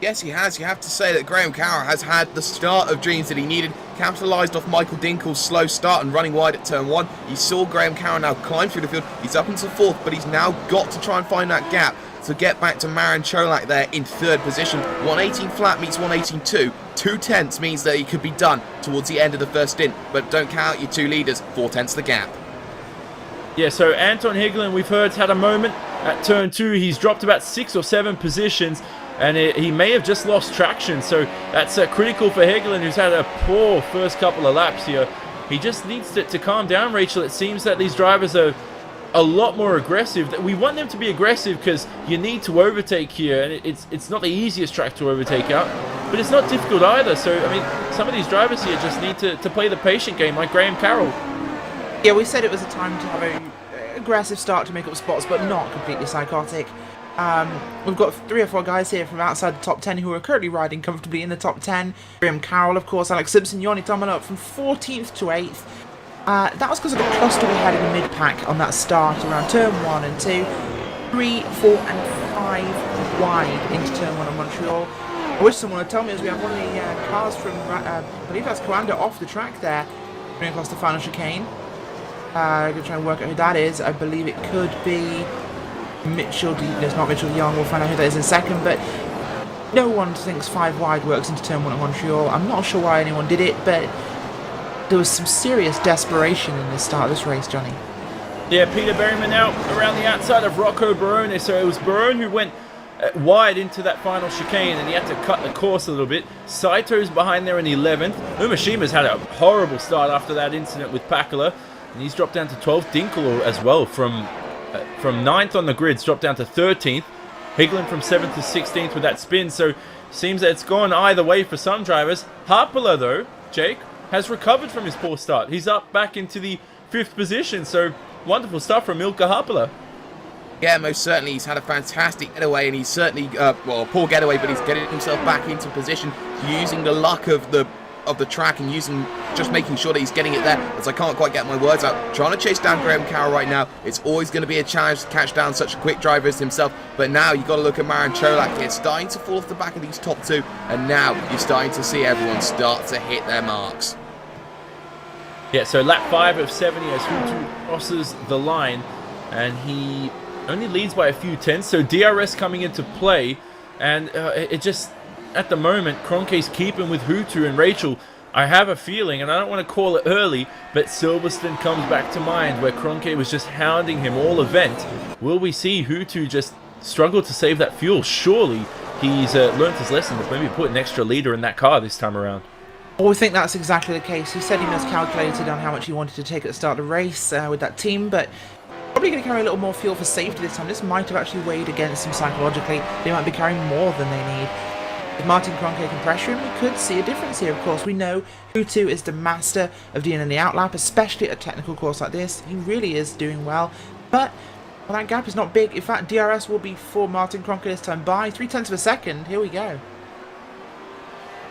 Yes, he has. You have to say that Graham Carroll has had the start of dreams that he needed. Capitalised off Michael Dinkel's slow start and running wide at turn 1. You saw Graham Carroll now climb through the field. He's up into 4th, but he's now got to try and find that gap to get back to Marin Cholak there in 3rd position. 118 flat meets 118.2. 2/10 means that he could be done towards the end of the first stint, but don't count your 2 leaders. 4/10 the gap. Yeah, so Anton Hagelin, we've heard, had a moment at turn 2. He's dropped about 6 or 7 positions, and he may have just lost traction. So that's critical for Hagelin, who's had a poor first couple of laps here. He just needs to calm down, Rachel. It seems that these drivers are a lot more aggressive. We want them to be aggressive because you need to overtake here, and it's not the easiest track to overtake out, but it's not difficult either. So, I mean, some of these drivers here just need to play the patient game like Graham Carroll. Yeah, we said it was a time to have an aggressive start to make up spots, but not completely psychotic. We've got 3 or 4 guys here from outside the top 10 who are currently riding comfortably in the top 10. Graham Carroll, of course, Alex Simpson, Yoni Tomanov from 14th to 8th. That was because of the cluster we had in the mid-pack on that start around turn 1 and 2. 3, 4 and 5 wide into turn 1 of Montreal. I wish someone would tell me, as we have one of the cars from, I believe that's Coanda, off the track there, going across the final chicane. I'm going to try and work out who that is. I believe it could be Mitchell. It's not Mitchell Young. We'll find out who that is in a second. But no one thinks 5 wide works into turn 1 at Montreal. I'm not sure why anyone did it, but there was some serious desperation in the start of this race, Johnny. Yeah, Peter Berryman out around the outside of Rocco Barone. So it was Barone who went wide into that final chicane, and he had to cut the course a little bit. Saito's behind there in 11th. Umashima's had a horrible start after that incident with Pakula, and he's dropped down to 12th. Dinkel as well from 9th on the grids, dropped down to 13th. Hagelin from 7th to 16th with that spin, so seems that it's gone either way for some drivers. Harpala, though, Jake, has recovered from his poor start. He's up back into the 5th position, so wonderful stuff from Ilkka Harpala. Yeah, most certainly. He's had a fantastic getaway, and he's certainly, well, a poor getaway, but he's getting himself back into position, using the luck of the track and just making sure that he's getting it there, as I can't quite get my words out. Trying to chase down Graham Carroll right now. It's always going to be a challenge to catch down such a quick driver as himself, but now you've got to look at Marin Cholak here, starting to fall off the back of these top 2, and now you're starting to see everyone start to hit their marks. Yeah, so lap 5 of 70 as Hutu crosses the line, and he only leads by a few tenths, so DRS coming into play, and it just, at the moment, Kroenke's keeping with Hutu and Rachel. I have a feeling, and I don't want to call it early, but Silverstone comes back to mind, where Kroenke was just hounding him all event. Will we see Hutu just struggle to save that fuel? Surely he's learned his lesson to maybe put an extra litre in that car this time around. Well, we think that's exactly the case. He said he miscalculated on how much he wanted to take at the start of the race with that team, but probably going to carry a little more fuel for safety this time. This might have actually weighed against them psychologically. They might be carrying more than they need. If Martin Kroenke can pressure him, we could see a difference here, of course. We know Hutu is the master of dealing in the outlap, especially at a technical course like this. He really is doing well, but well, that gap is not big. In fact, DRS will be for Martin Kroenke this time by 0.3 of a second. Here we go.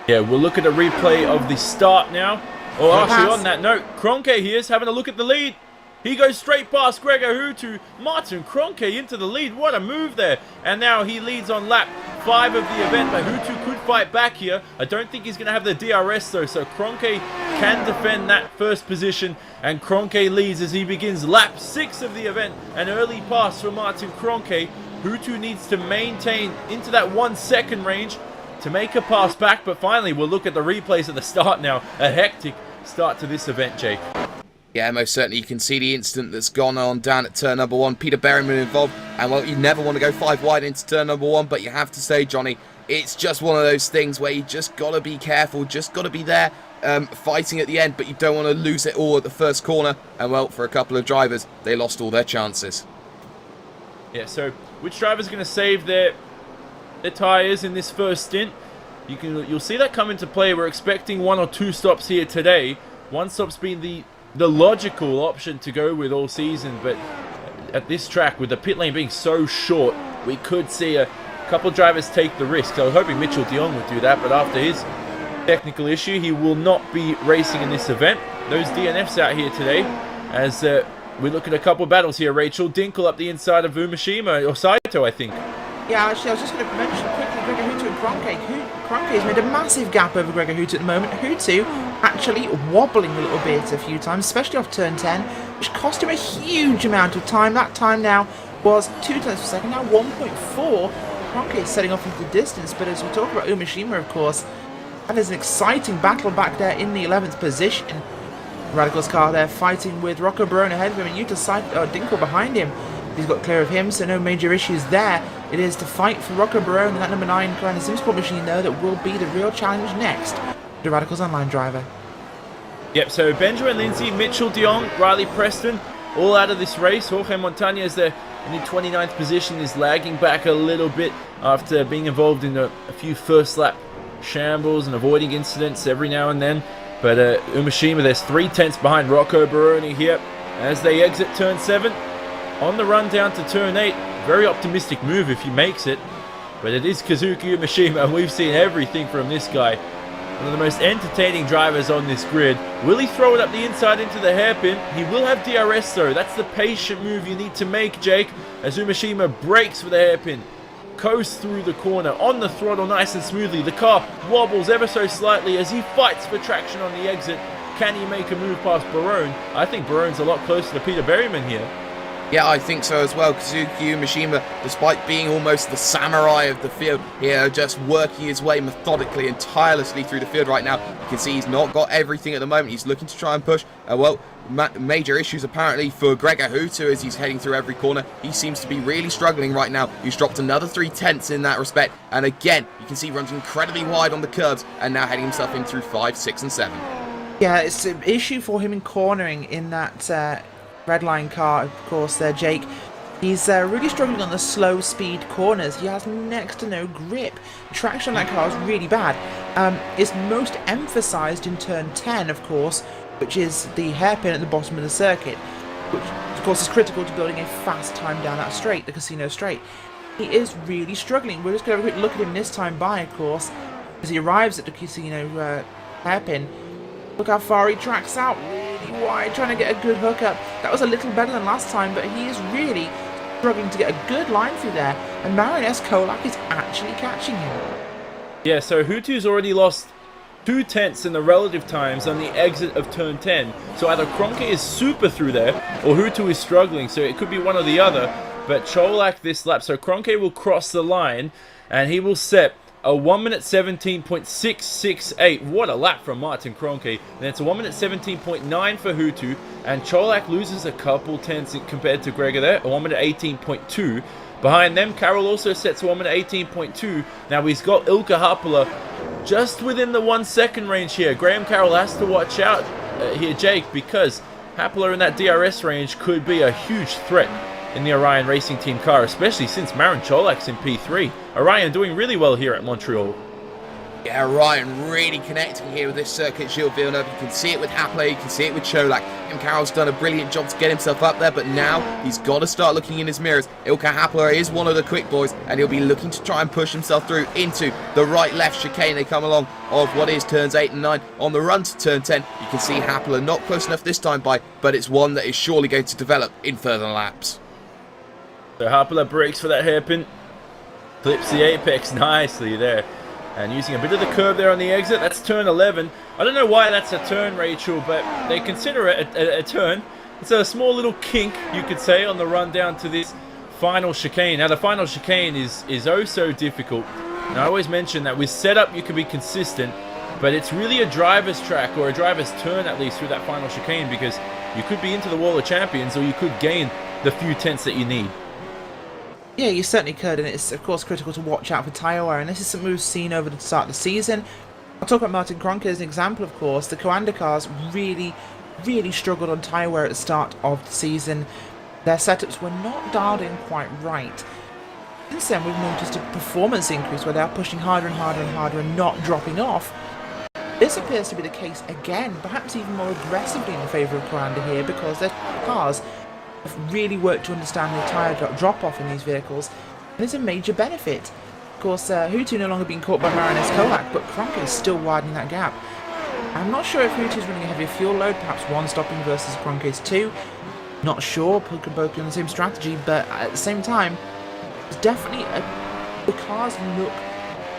Yeah, we'll look at a replay of the start now. Oh, actually, on that note, Kroenke here is having a look at the lead. He goes straight past Gregor Hutu. Martin Kroenke into the lead. What a move there. And now he leads on lap 5 of the event, but Hutu could fight back here. I don't think he's going to have the DRS though, so Kroenke can defend that first position, and Kroenke leads as he begins lap 6 of the event. An early pass for Martin Kroenke. Hutu needs to maintain into that 1 second range to make a pass back, but finally we'll look at the replays at the start now. A hectic start to this event, Jake. Yeah, most certainly. You can see the incident that's gone on down at turn number 1. Peter Berryman involved, and well, you never want to go 5 wide into turn number 1, but you have to say, Johnny, it's just one of those things where you just got to be careful, just got to be there fighting at the end, but you don't want to lose it all at the first corner. And well, for a couple of drivers, they lost all their chances. Yeah, so which driver's going to save their tyres in this first stint? You'll see that come into play. We're expecting 1 or 2 stops here today. One stop's been the logical option to go with all season, but at this track, with the pit lane being so short, we could see a couple drivers take the risk. So I was hoping Mitchell de Jong would do that, but after his technical issue, he will not be racing in this event. Those DNFs out here today, as we look at a couple of battles here. Rachel Dinkel up the inside of Umeshima, or Saito, I think. Yeah, actually, I was just going to mention quickly Gregor Hutu and Kroenke. Kroenke has made a massive gap over Gregor Hutu at the moment. Hutu actually wobbling a little bit a few times, especially off turn 10, which cost him a huge amount of time. That time now was 2 tenths per second, now 1.4. Kroenke is setting off into the distance, but as we talk about Umeshima, of course, that is an exciting battle back there in the 11th position. Radical's car there fighting with Rocco Barone ahead of him and Dinkel behind him. He's got clear of him, so no major issues there. It is to fight for Rocco Barone and that number 9 Grand SimSport machine, though, that will be the real challenge next. The Radical's online driver. Yep, so Benjamin Lindsay, Mitchell de Jong, Riley Preston, all out of this race. Jorge Montañez is there in the 29th position, is lagging back a little bit after being involved in a few first lap shambles and avoiding incidents every now and then. But Umeshima, there's 3 tenths behind Rocco Barone here as they exit turn 7. On the run down to turn 8, very optimistic move if he makes it. But it is Kazuki Umeshima, and we've seen everything from this guy. One of the most entertaining drivers on this grid. Will he throw it up the inside into the hairpin? He will have DRS though. That's the patient move you need to make, Jake, as Umeshima breaks for the hairpin. Coasts through the corner, on the throttle nice and smoothly. The car wobbles ever so slightly as he fights for traction on the exit. Can he make a move past Barone? I think Barone's a lot closer to Peter Berryman here. Yeah, I think so as well. Kazuki Umeshima, despite being almost the samurai of the field, here just working his way methodically and tirelessly through the field right now. You can see he's not got everything at the moment. He's looking to try and push. Major issues apparently for Gregor Hutu as he's heading through every corner. He seems to be really struggling right now. He's dropped another 3 tenths in that respect. And again, you can see he runs incredibly wide on the curves and now heading himself in through 5, 6 and 7. Yeah, it's an issue for him in cornering in that red line car, of course, there, Jake. He's really struggling on the slow speed corners. He has next to no grip. Traction on that car is really bad. It's most emphasised in turn 10, of course, which is the hairpin at the bottom of the circuit, which, of course, is critical to building a fast time down that straight, the casino straight. He is really struggling. We're just going to have a quick look at him this time by, of course, as he arrives at the casino hairpin. Look how far he tracks out, really wide, trying to get a good hookup. That was a little better than last time, but he is really struggling to get a good line through there, and Marian S. Kolak is actually catching him. Yeah, so Hutu's already lost 2 tenths in the relative times on the exit of turn 10. So either Kroenke is super through there, or Hutu is struggling, so it could be one or the other. But Cholak this lap, so Kroenke will cross the line, and he will set a 1 minute 17.668. What a lap from Martin Kroenke. Then it's a 1 minute 17.9 for Hutu, and Cholak loses a couple tenths compared to Gregor there, a 1 minute 18.2. Behind them, Carroll also sets a 1 minute 18.2. Now he's got Ilkka Haapala just within the 1 second range here. Graham Carroll has to watch out here, Jake, because Haapala in that DRS range could be a huge threat in the Orion Racing Team car, especially since Marin Cholak's in P3. Orion doing really well here at Montreal. Yeah, Ryan really connecting here with this circuit, Gilles Villeneuve. You can see it with Hapley, you can see it with Cholak. Tim Carroll's done a brilliant job to get himself up there, but now he's got to start looking in his mirrors. Ilkka Happler is one of the quick boys, and he'll be looking to try and push himself through into the right-left chicane. They come along of what is turns 8 and 9. On the run to turn 10, you can see Happler not close enough this time by, but it's one that is surely going to develop in further laps. So Haapala breaks for that hairpin, clips the apex nicely there, and using a bit of the curve there on the exit. That's turn 11. I don't know why that's a turn, Rachel, but they consider it a turn. It's a small little kink, you could say, on the run down to this final chicane. Now the final chicane is oh so difficult. And I always mention that with setup you can be consistent, but it's really a driver's track, or a driver's turn at least, through that final chicane, because you could be into the wall of champions, or you could gain the few tenths that you need. Yeah, you certainly could, and it's of course critical to watch out for tyre wear, and this is something we've seen over the start of the season. I'll talk about Martin Kroenke as an example, of course. The Coanda cars really struggled on tyre wear at the start of the season. their setups were not dialed in quite right. Since then, we've noticed a performance increase where they are pushing harder and harder and harder and not dropping off. This appears to be the case again, perhaps even more aggressively in favour of Coranda here, because their cars have really worked to understand the tyre drop-off in these vehicles, and it's a major benefit. Of course, Hutu no longer being caught by Marinus Kolak, but Kronke is still widening that gap. I'm not sure if Hutu is running a heavier fuel load, perhaps one stopping versus Kronke's two. Not sure, could both be on the same strategy, but at the same time, it's definitely the cars look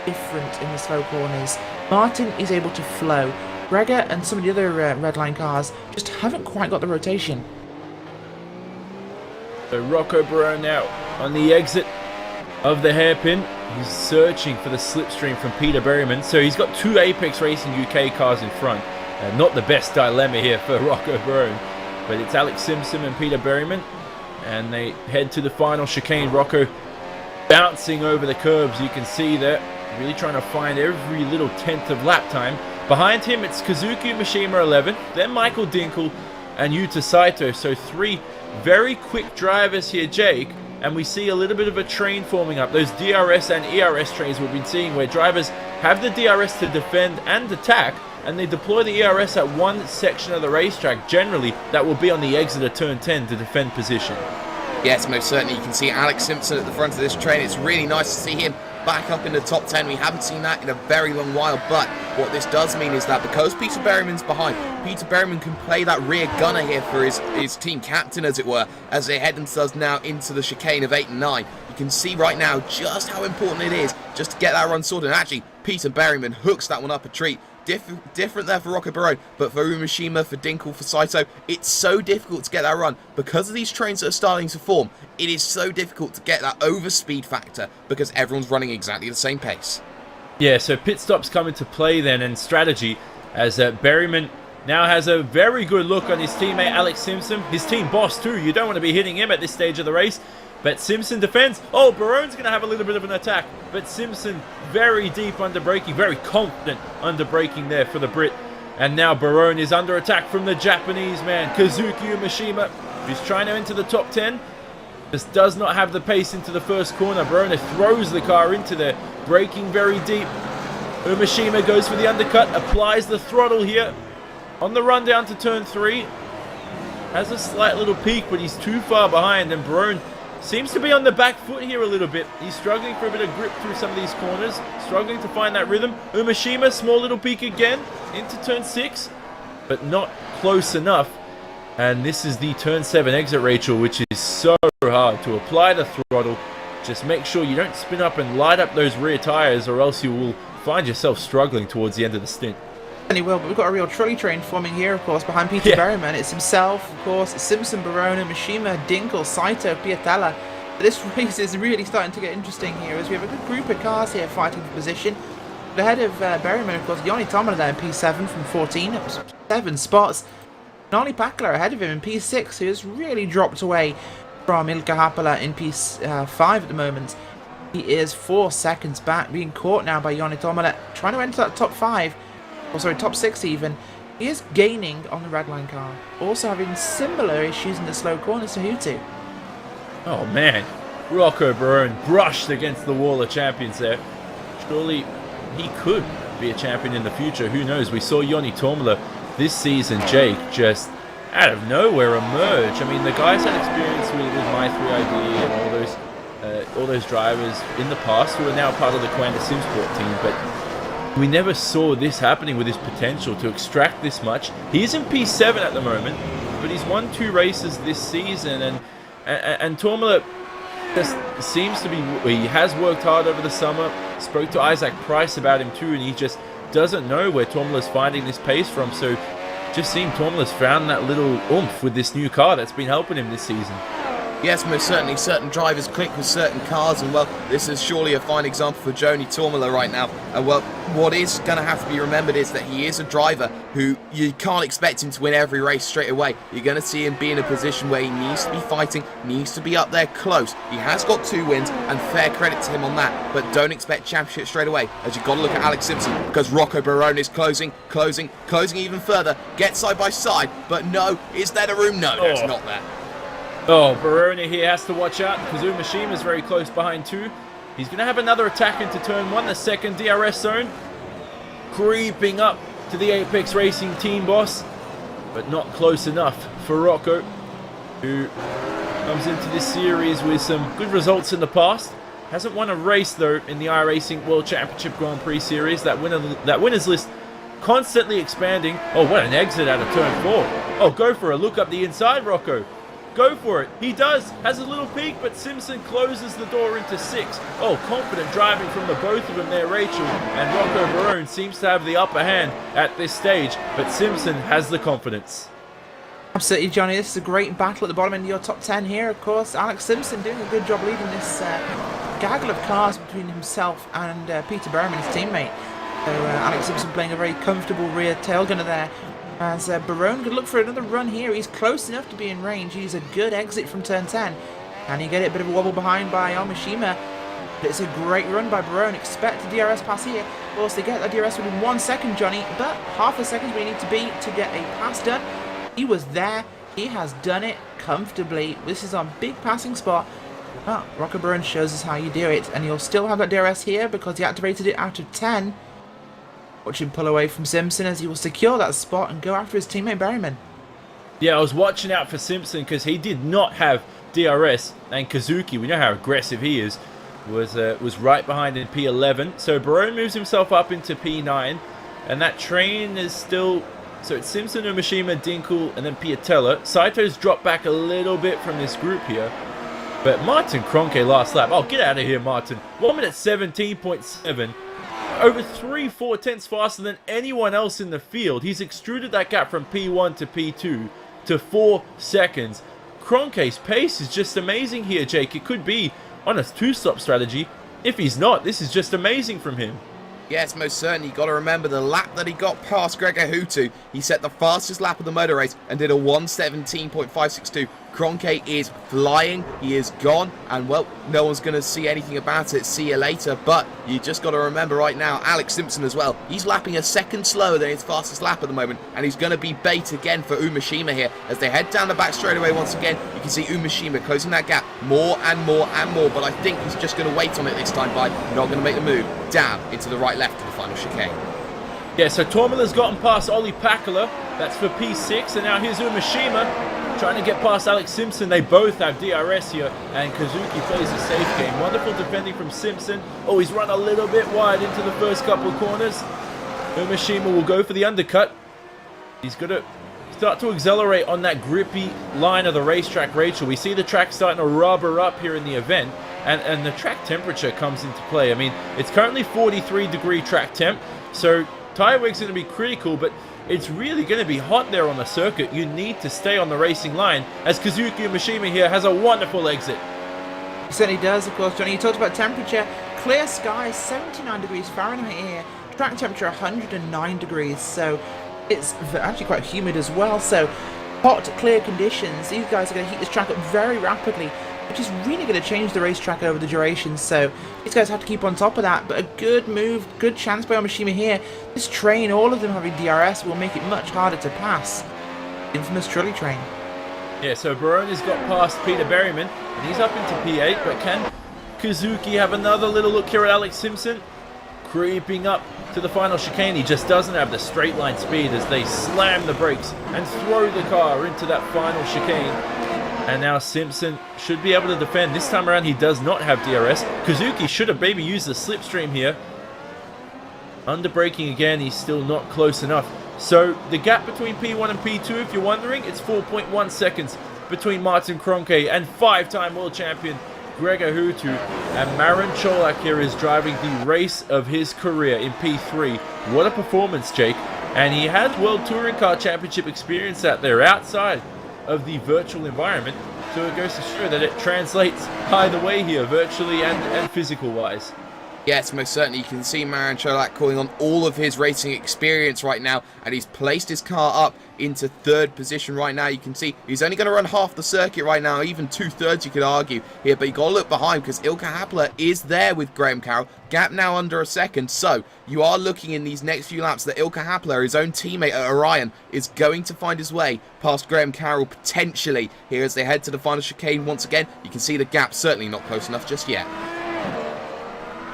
different in the slow corners. Martin is able to flow. Gregor and some of the other redline cars just haven't quite got the rotation. So Rocco Barone now on the exit of the hairpin. He's searching for the slipstream from Peter Berryman. So he's got two Apex Racing UK cars in front. Not the best dilemma here for Rocco Barone. But it's Alex Simpson and Peter Berryman. And they head to the final chicane. Rocco bouncing over the curbs. You can see there. Really trying to find every little tenth of lap time. Behind him, it's Kazuki Mishima 11. Then Michael Dinkel and Yuta Saito. So three very quick drivers here, Jake. And we see a little bit of a train forming up. Those DRS and ERS trains we've been seeing where drivers have the DRS to defend and attack, and they deploy the ERS at one section of the racetrack. Generally, that will be on the exit of turn 10 to defend position. Yes, most certainly. You can see Alex Simpson at the front of this train. It's really nice to see him back up in the top 10. We haven't seen that in a very long while, but what this does mean is that because Peter Berryman's behind, Peter Berryman can play that rear gunner here for his team captain, as it were, as they head themselves now into the chicane of 8 and 9. You can see right now just how important it is just to get that run sorted. And actually, Peter Berryman hooks that one up a treat. Different there for Rocco Barone, but for Umeshima, for Dinkel, for Saito, it's so difficult to get that run. Because of these trains that are starting to form, it is so difficult to get that overspeed factor because everyone's running exactly the same pace. Yeah, so pit stops come into play then, and strategy, as Berryman now has a very good look on his teammate Alex Simpson, his team boss too. You don't want to be hitting him at this stage of the race. But Simpson defends. Oh, Barone's going to have a little bit of an attack. But Simpson very deep under braking, very confident under braking there for the Brit. And now Barone is under attack from the Japanese man, Kazuki Umeshima, who's trying to enter the top 10. Just does not have the pace into the first corner. Barone throws the car into there, braking very deep. Umeshima goes for the undercut, applies the throttle here. On the run down to turn 3. Has a slight little peak, but he's too far behind. And Barone seems to be on the back foot here a little bit. He's struggling for a bit of grip through some of these corners. Struggling to find that rhythm. Umeshima, small little peak again into turn 6. But not close enough. And this is the turn 7 exit, Rachel, which is so hard to apply the throttle. Just make sure you don't spin up and light up those rear tires, or else you will find yourself struggling towards the end of the stint. And he will, but we've got a real trolley train forming here, of course, behind Peter Berryman. It's himself, of course, Simpson, Barone, Mishima, Dinkel, Saito, Piatella. This race is really starting to get interesting here, as we have a good group of cars here fighting for position. Ahead of Berryman, of course, Joni Tomala there in P7 from 14, up 7 spots. Nali Pakler ahead of him in P6, who has really dropped away from Ilkka Haapala in P5 at the moment. He is 4 seconds back, being caught now by Joni Tomala, trying to enter that top 5. Oh, sorry, top 6 even. He is gaining on the redline car. Also having similar issues in the slow corners to Hutu. Oh man, Rocco Barone brushed against the wall of champions there. Surely he could be a champion in the future. Who knows? We saw Joni Tomala this season, Jake, just out of nowhere emerge. I mean, the guy's had experience with My3ID and all those drivers in the past who are now part of the Coanda Simsport team, but we never saw this happening with his potential to extract this much. He's in P7 at the moment, but he's won 2 races this season, and Tomala just seems to be, he has worked hard over the summer. Spoke to Isaac Price about him too, and he just doesn't know where Tomala's finding this pace from. So just seeing Tomala's found that little oomph with this new car that's been helping him this season. Yes, most certainly. Certain drivers click with certain cars, and well, this is surely a fine example for Joni Tomala right now. And well, what is going to have to be remembered is that he is a driver who you can't expect him to win every race straight away. You're going to see him be in a position where he needs to be fighting, needs to be up there close. He has got 2 wins, and fair credit to him on that, but don't expect championship straight away, as you've got to look at Alex Simpson, because Rocco Barone is closing even further, get side by side, but no, is there the room? No, there's not there. Oh, Baroni here has to watch out because Umashima is very close behind too. He's going to have another attack into turn 1, the second DRS zone. Creeping up to the Apex Racing team boss, but not close enough for Rocco, who comes into this series with some good results in the past. Hasn't won a race though in the iRacing World Championship Grand Prix series. That winners list constantly expanding. Oh, what an exit out of turn 4. Oh, go for a look up the inside, Rocco. Go for it. He does. Has a little peek, but Simpson closes the door into 6. Oh, confident driving from the both of them there, Rachel. And Rocco Barone seems to have the upper hand at this stage, but Simpson has the confidence. Absolutely, Johnny. This is a great battle at the bottom end of your top 10 here. Of course, Alex Simpson doing a good job leading this gaggle of cars between himself and Peter Berman, his teammate. So Alex Simpson playing a very comfortable rear tail gunner there. As Barone could look for another run here. He's close enough to be in range. He's a good exit from turn 10. And you get it, a bit of a wobble behind by Omashima. But it's a great run by Barone. Expect a DRS pass here. Of course, they get that DRS within 1 second, Johnny. But half a second where you need to be to get a pass done. He was there. He has done it comfortably. This is our big passing spot. Well, Rocco Barone shows us how you do it. And you'll still have that DRS here because he activated it out of 10. Watch him pull away from Simpson as he will secure that spot and go after his teammate Berryman. Yeah, I was watching out for Simpson because he did not have DRS, and Kazuki, we know how aggressive he is, was right behind in P11. So Barone moves himself up into P9, and that train is still... So it's Simpson, Umashima, Dinkle, and then Piatella. Saito's dropped back a little bit from this group here. But Martin Kroenke last lap. Oh, get out of here, Martin. 1 minute 17.7. Over 3/4 tenths faster than anyone else in the field. He's extruded that gap from P1 to P2 to 4 seconds. Kroenke's pace is just amazing here, Jake. It could be on a 2-stop strategy. If he's not, this is just amazing from him. Yes, most certainly. You've got to remember the lap that he got past Gregor Hutu. He set the fastest lap of the motor race and did a 1:17.562. Kroenke is flying. He is gone. And, well, no one's going to see anything about it. See you later. But you just got to remember right now, Alex Simpson as well. He's lapping a second slower than his fastest lap at the moment. And he's going to be bait again for Umashima here. As they head down the back straightaway once again, you can see Umashima closing that gap more and more and more. But I think he's just going to wait on it this time by not going to make the move down into the right left to the final chicane. Yeah, so Tormola's gotten past Olli Pakala. That's for P6. And now here's Umashima trying to get past Alex Simpson. They both have DRS here, and Kazuki plays a safe game. Wonderful defending from Simpson. Oh, he's run a little bit wide into the first couple of corners. Umashima will go for the undercut. He's going to start to accelerate on that grippy line of the racetrack, Rachel. We see the track starting to rubber up here in the event, and the track temperature comes into play. I mean, it's currently 43-degree track temp, so tire weight's going to be critical, but it's really going to be hot there on the circuit. You need to stay on the racing line, as Kazuki Umashima here has a wonderful exit. He certainly does, of course, Johnny. You talked about temperature. Clear skies, 79 degrees Fahrenheit here. Track temperature 109 degrees, so it's actually quite humid as well. So hot, clear conditions. These guys are going to heat this track up very rapidly, which is really going to change the racetrack over the duration. So these guys have to keep on top of that. But a good move, good chance by Omashima here. This train, all of them having DRS, will make it much harder to pass. Infamous trolley train. Yeah, so Barone has got past Peter Berryman, and he's up into P8. But can Kazuki have another little look here at Alex Simpson? Creeping up to the final chicane. He just doesn't have the straight line speed as they slam the brakes and throw the car into that final chicane. And now Simpson should be able to defend. This time around he does not have DRS. Kazuki should have maybe used the slipstream here. Under braking again, he's still not close enough. So the gap between P1 and P2, if you're wondering, it's 4.1 seconds between Martin Kroenke and 5-time world champion Gregor Hutu. And Marin Cholak here is driving the race of his career in P3. What a performance, Jake. And he has World Touring Car Championship experience out there outside of the virtual environment. So it goes to show that it translates either way here, virtually and physical wise. Yes, most certainly. You can see Marian Cholak calling on all of his racing experience right now, and he's placed his car up into 3rd position right now. You can see he's only going to run half the circuit right now, even 2/3 you could argue here, but you got to look behind because Ilka Happler is there with Graham Carroll. Gap now under a second, so you are looking in these next few laps that Ilka Happler, his own teammate at Orion, is going to find his way past Graham Carroll potentially here as they head to the final chicane once again. You can see the gap certainly not close enough just yet.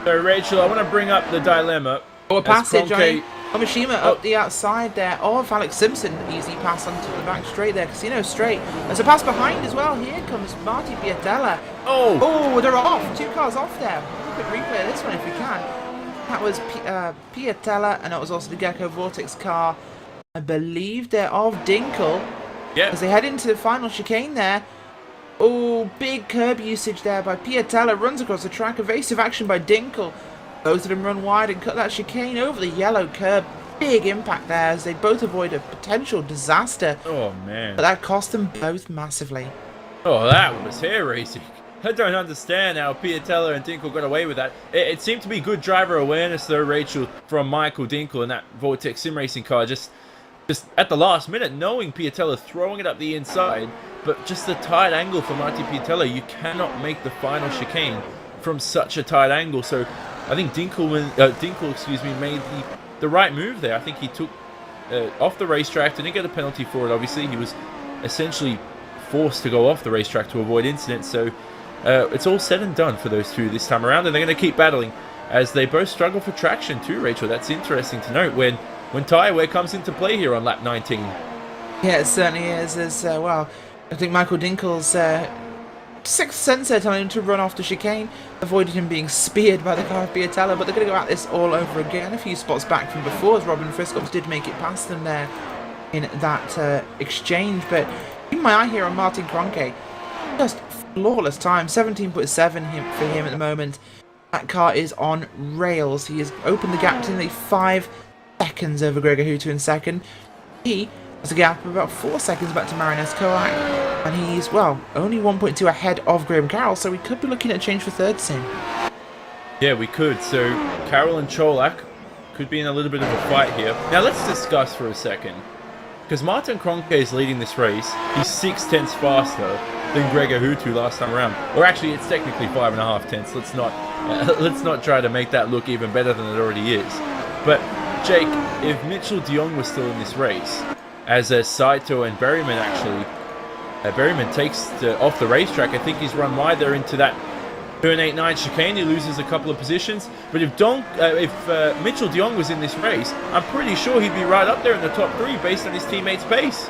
So, Rachel, I want to bring up the dilemma. Oh, a passage, Kroenke- Omashima up the outside there of Alex Simpson. Easy pass onto the back straight there. Casino straight. There's a pass behind as well. Here comes Marty Piatella. Oh, they're off. 2 cars off there. We could replay this one if we can. That was Piatella, and that was also the Gecko Vortex car. I believe they're of Dinkel. Yeah. As they head into the final chicane there. Oh, big curb usage there by Piatella. Runs across the track. Evasive action by Dinkel. Both of them run wide and cut that chicane over the yellow curb. Big impact there as they both avoid a potential disaster. Oh, man. But that cost them both massively. Oh, that was hair racing. I don't understand how Piatella and Dinkel got away with that. It seemed to be good driver awareness, though, Rachel, from Michael Dinkel in that Vortex Sim Racing car. Just at the last minute, knowing Piatella throwing it up the inside, but just the tight angle for Marty Piatella. You cannot make the final chicane from such a tight angle. So I think Dinkel made the right move there. I think he took off the racetrack, didn't get a penalty for it. Obviously, he was essentially forced to go off the racetrack to avoid incidents. So it's all said and done for those two this time around, and they're going to keep battling as they both struggle for traction too, Rachel. That's interesting to note when tyre wear comes into play here on lap 19. Yeah, it certainly is. As well, I think Michael Dinkel's sixth sense there telling him to run off the chicane, avoided him being speared by the car of Piatella, but they're going to go at this all over again. A few spots back from before as Robin Friscops did make it past them there in that exchange. But keeping my eye here on Martin Kroenke, just flawless time, 17.7 for him at the moment. That car is on rails. He has opened the gap to nearly 5 seconds over Gregor Hutu in second. He has a gap of about 4 seconds back to Marius Cholak, and he's, well, only 1.2 ahead of Graham Carroll, so we could be looking at a change for third soon. Yeah, we could. So Carroll and Cholak could be in a little bit of a fight here. Now let's discuss for a second, because Martin Kroenke is leading this race. He's 6/10 faster than Gregor Hutu last time around, or actually it's technically 5.5 tenths. Let's not try to make that look even better than it already is. But Jake, if Mitchell de Jong was still in this race, as Saito and Berryman actually, Berryman takes off the racetrack. I think he's run wide there into that turn 8-9 chicane. He loses a couple of positions. But if Mitchell de Jong was in this race, I'm pretty sure he'd be right up there in the top 3 based on his teammates' pace.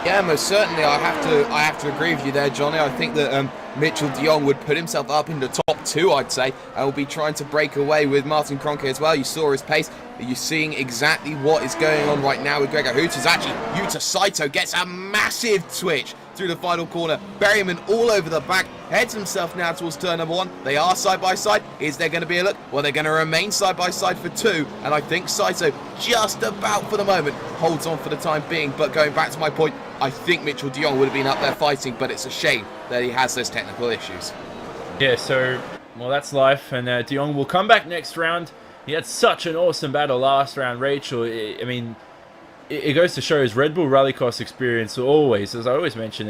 Yeah, most certainly. I have to agree with you there, Johnny. I think that Mitchell de Jong would put himself up in the top 2, I'd say, and will be trying to break away with Martin Kroenke as well. You saw his pace. You're seeing exactly what is going on right now with Gregor Hutu. Actually, Yuta Saito gets a massive twitch through the final corner. Berryman all over the back, heads himself now towards turn number 1. They are side by side. Is there going to be a look? Well, they're going to remain side by side for 2, and I think Saito just about for the moment holds on for the time being. But going back to my point, I think Mitchell de Jong would have been up there fighting, but it's a shame that he has those technical issues. Yeah, so, well, that's life, and de Jong will come back next round. He had such an awesome battle last round, Rachel. I mean, it goes to show his Red Bull Rallycross experience always, as I always mention,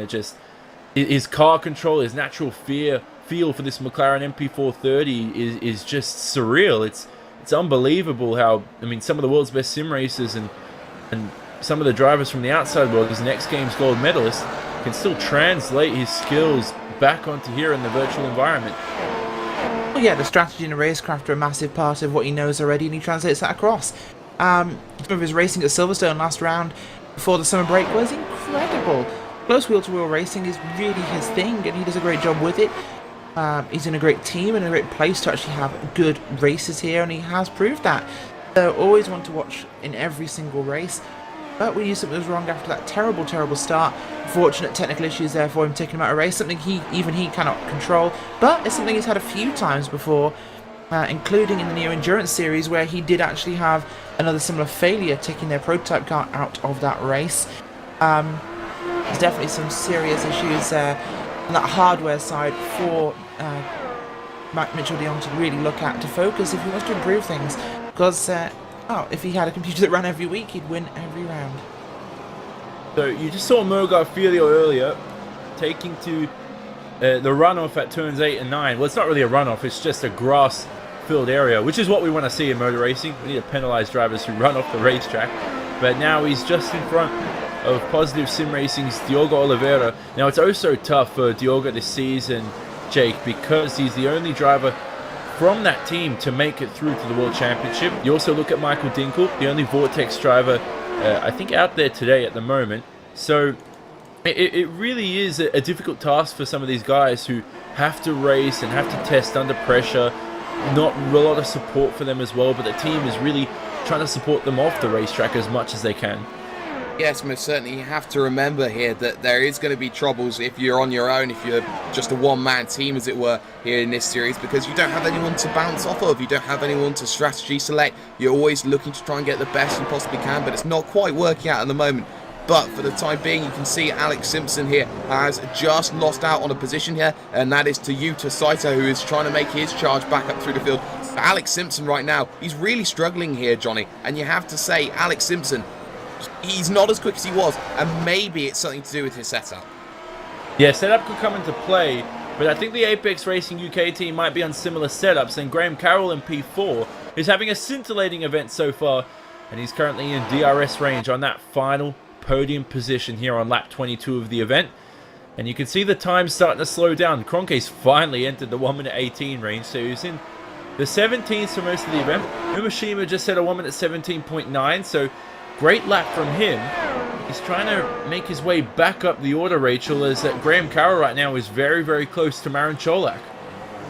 his car control, his natural feel for this McLaren MP430 is just surreal. It's unbelievable how, I mean, some of the world's best sim racers and some of the drivers from the outside world, his Next Games gold medalist, can still translate his skills back onto here in the virtual environment. Well, yeah, the strategy and the racecraft are a massive part of what he knows already, and he translates that across. Some of his racing at Silverstone last round before the summer break was incredible. Close wheel-to-wheel racing is really his thing, and he does a great job with it. He's in a great team and a great place to actually have good races here, and he has proved that. So always want to watch in every single race. But we knew something was wrong after that terrible, terrible start. Fortunate technical issues there for him taking him out of race. Something he cannot control. But it's something he's had a few times before, including in the Neo Endurance Series, where he did actually have another similar failure, taking their prototype car out of that race. There's definitely some serious issues on that hardware side for Mitchell de Jong to really look at, to focus if he wants to improve things. Because, if he had a computer that ran every week, he'd win every round. So you just saw Mo Garfilio earlier taking to the runoff at turns 8 and 9. Well, it's not really a runoff, it's just a grass-filled area, which is what we want to see in motor racing. We need to penalize drivers who run off the racetrack. But now he's just in front of Positive Sim Racing's Diogo Oliveira. Now, it's also tough for Diogo this season, Jake, because he's the only driver from that team to make it through to the World Championship. You also look at Michael Dinkel, the only Vortex driver, I think, out there today at the moment. So it really is a difficult task for some of these guys who have to race and have to test under pressure. Not a lot of support for them as well, but the team is really trying to support them off the racetrack as much as they can. Yes, most certainly. You have to remember here that there is going to be troubles if you're on your own, if you're just a one-man team, as it were, here in this series, because you don't have anyone to bounce off of. You don't have anyone to strategy select. You're always looking to try and get the best you possibly can, but it's not quite working out at the moment. But for the time being, you can see Alex Simpson here has just lost out on a position here, and that is to Yuta Saito, who is trying to make his charge back up through the field. For Alex Simpson right now, he's really struggling here, Johnny, and you have to say, Alex Simpson, he's not as quick as he was, and maybe it's something to do with his setup. Yeah, setup could come into play, but I think the Apex Racing UK team might be on similar setups, and Graham Carroll in P4 is having a scintillating event so far, and he's currently in DRS range on that final podium position here on lap 22 of the event. And you can see the time starting to slow down. Cronke's finally entered the 1 minute 18 range, so he's in the 17th for most of the event. Umashima just set a 1 minute 17.9, so great lap from him. He's trying to make his way back up the order, Rachel, as Graham Carroll right now is very, very close to Marin Cholak.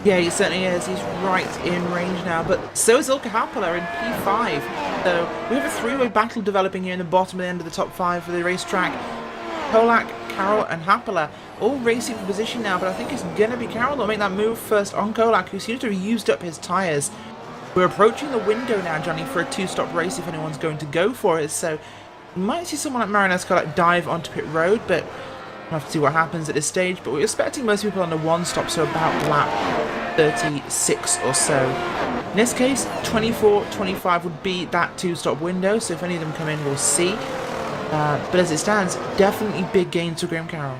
Yeah, he certainly is. He's right in range now, but so is Ilka Happala in P5. So we have a three-way battle developing here in the bottom of the end of the top 5 for the racetrack. Cholak, Carroll and Happala all racing for position now, but I think it's going to be Carroll that'll make that move first on Cholak, who seems to have used up his tyres. We're approaching the window now, Johnny, for a two-stop race if anyone's going to go for it. So you might see someone like Marinus Cholak dive onto pit road, but we'll have to see what happens at this stage. But we're expecting most people on the one-stop, so about lap 36 or so. In this case, 24-25 would be that two-stop window, so if any of them come in, we'll see. But as it stands, definitely big gains for Graham Carroll.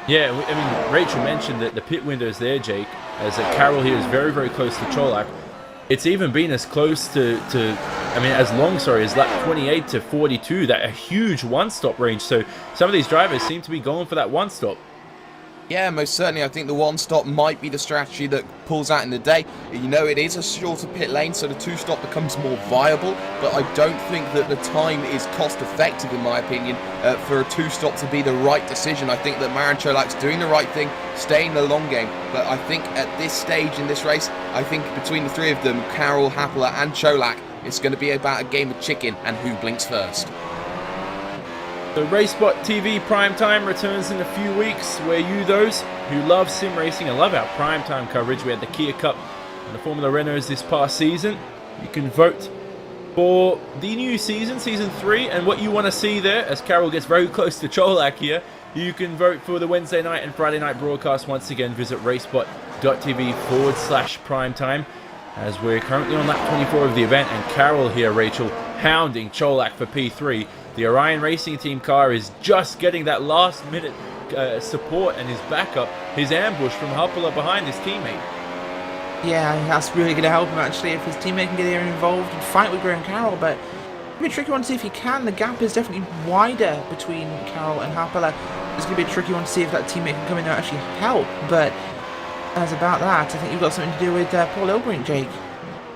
Yeah, I mean, Rachel mentioned that the pit windows there, Jake, as Carroll here is very, very close to Cholak. It's even been as close as long, as lap 28 to 42, that a huge one-stop range. So some of these drivers seem to be going for that one-stop. Yeah, most certainly. I think the one-stop might be the strategy that pulls out in the day. You know, it is a shorter pit lane, so the two-stop becomes more viable, but I don't think that the time is cost-effective, in my opinion, for a two-stop to be the right decision. I think that Marin Cholak's doing the right thing, staying the long game, but I think at this stage in this race, I think between the three of them, Carroll, Happala and Cholak, it's going to be about a game of chicken and who blinks first. So RaceSpotTV Primetime returns in a few weeks, where you, those who love sim racing and love our primetime coverage, we had the Kia Cup and the Formula Renaults this past season. You can vote for the new season, Season 3, and what you want to see there, as Carroll gets very close to Cholak here. You can vote for the Wednesday night and Friday night broadcast. Once again, visit racespot.tv/primetime, as we're currently on lap 24 of the event, and Carroll here, Rachel, hounding Cholak for P3. The Orion Racing Team car is just getting that last minute support and his backup, his ambush from Happala behind his teammate. Yeah, that's really going to help him actually if his teammate can get here involved and fight with Graham Carroll, but it's going to be a tricky one to see if he can. The gap is definitely wider between Carroll and Happala. It's going to be a tricky one to see if that teammate can come in there and actually help, but as about that, I think you've got something to do with Paul Ilbrink, Jake.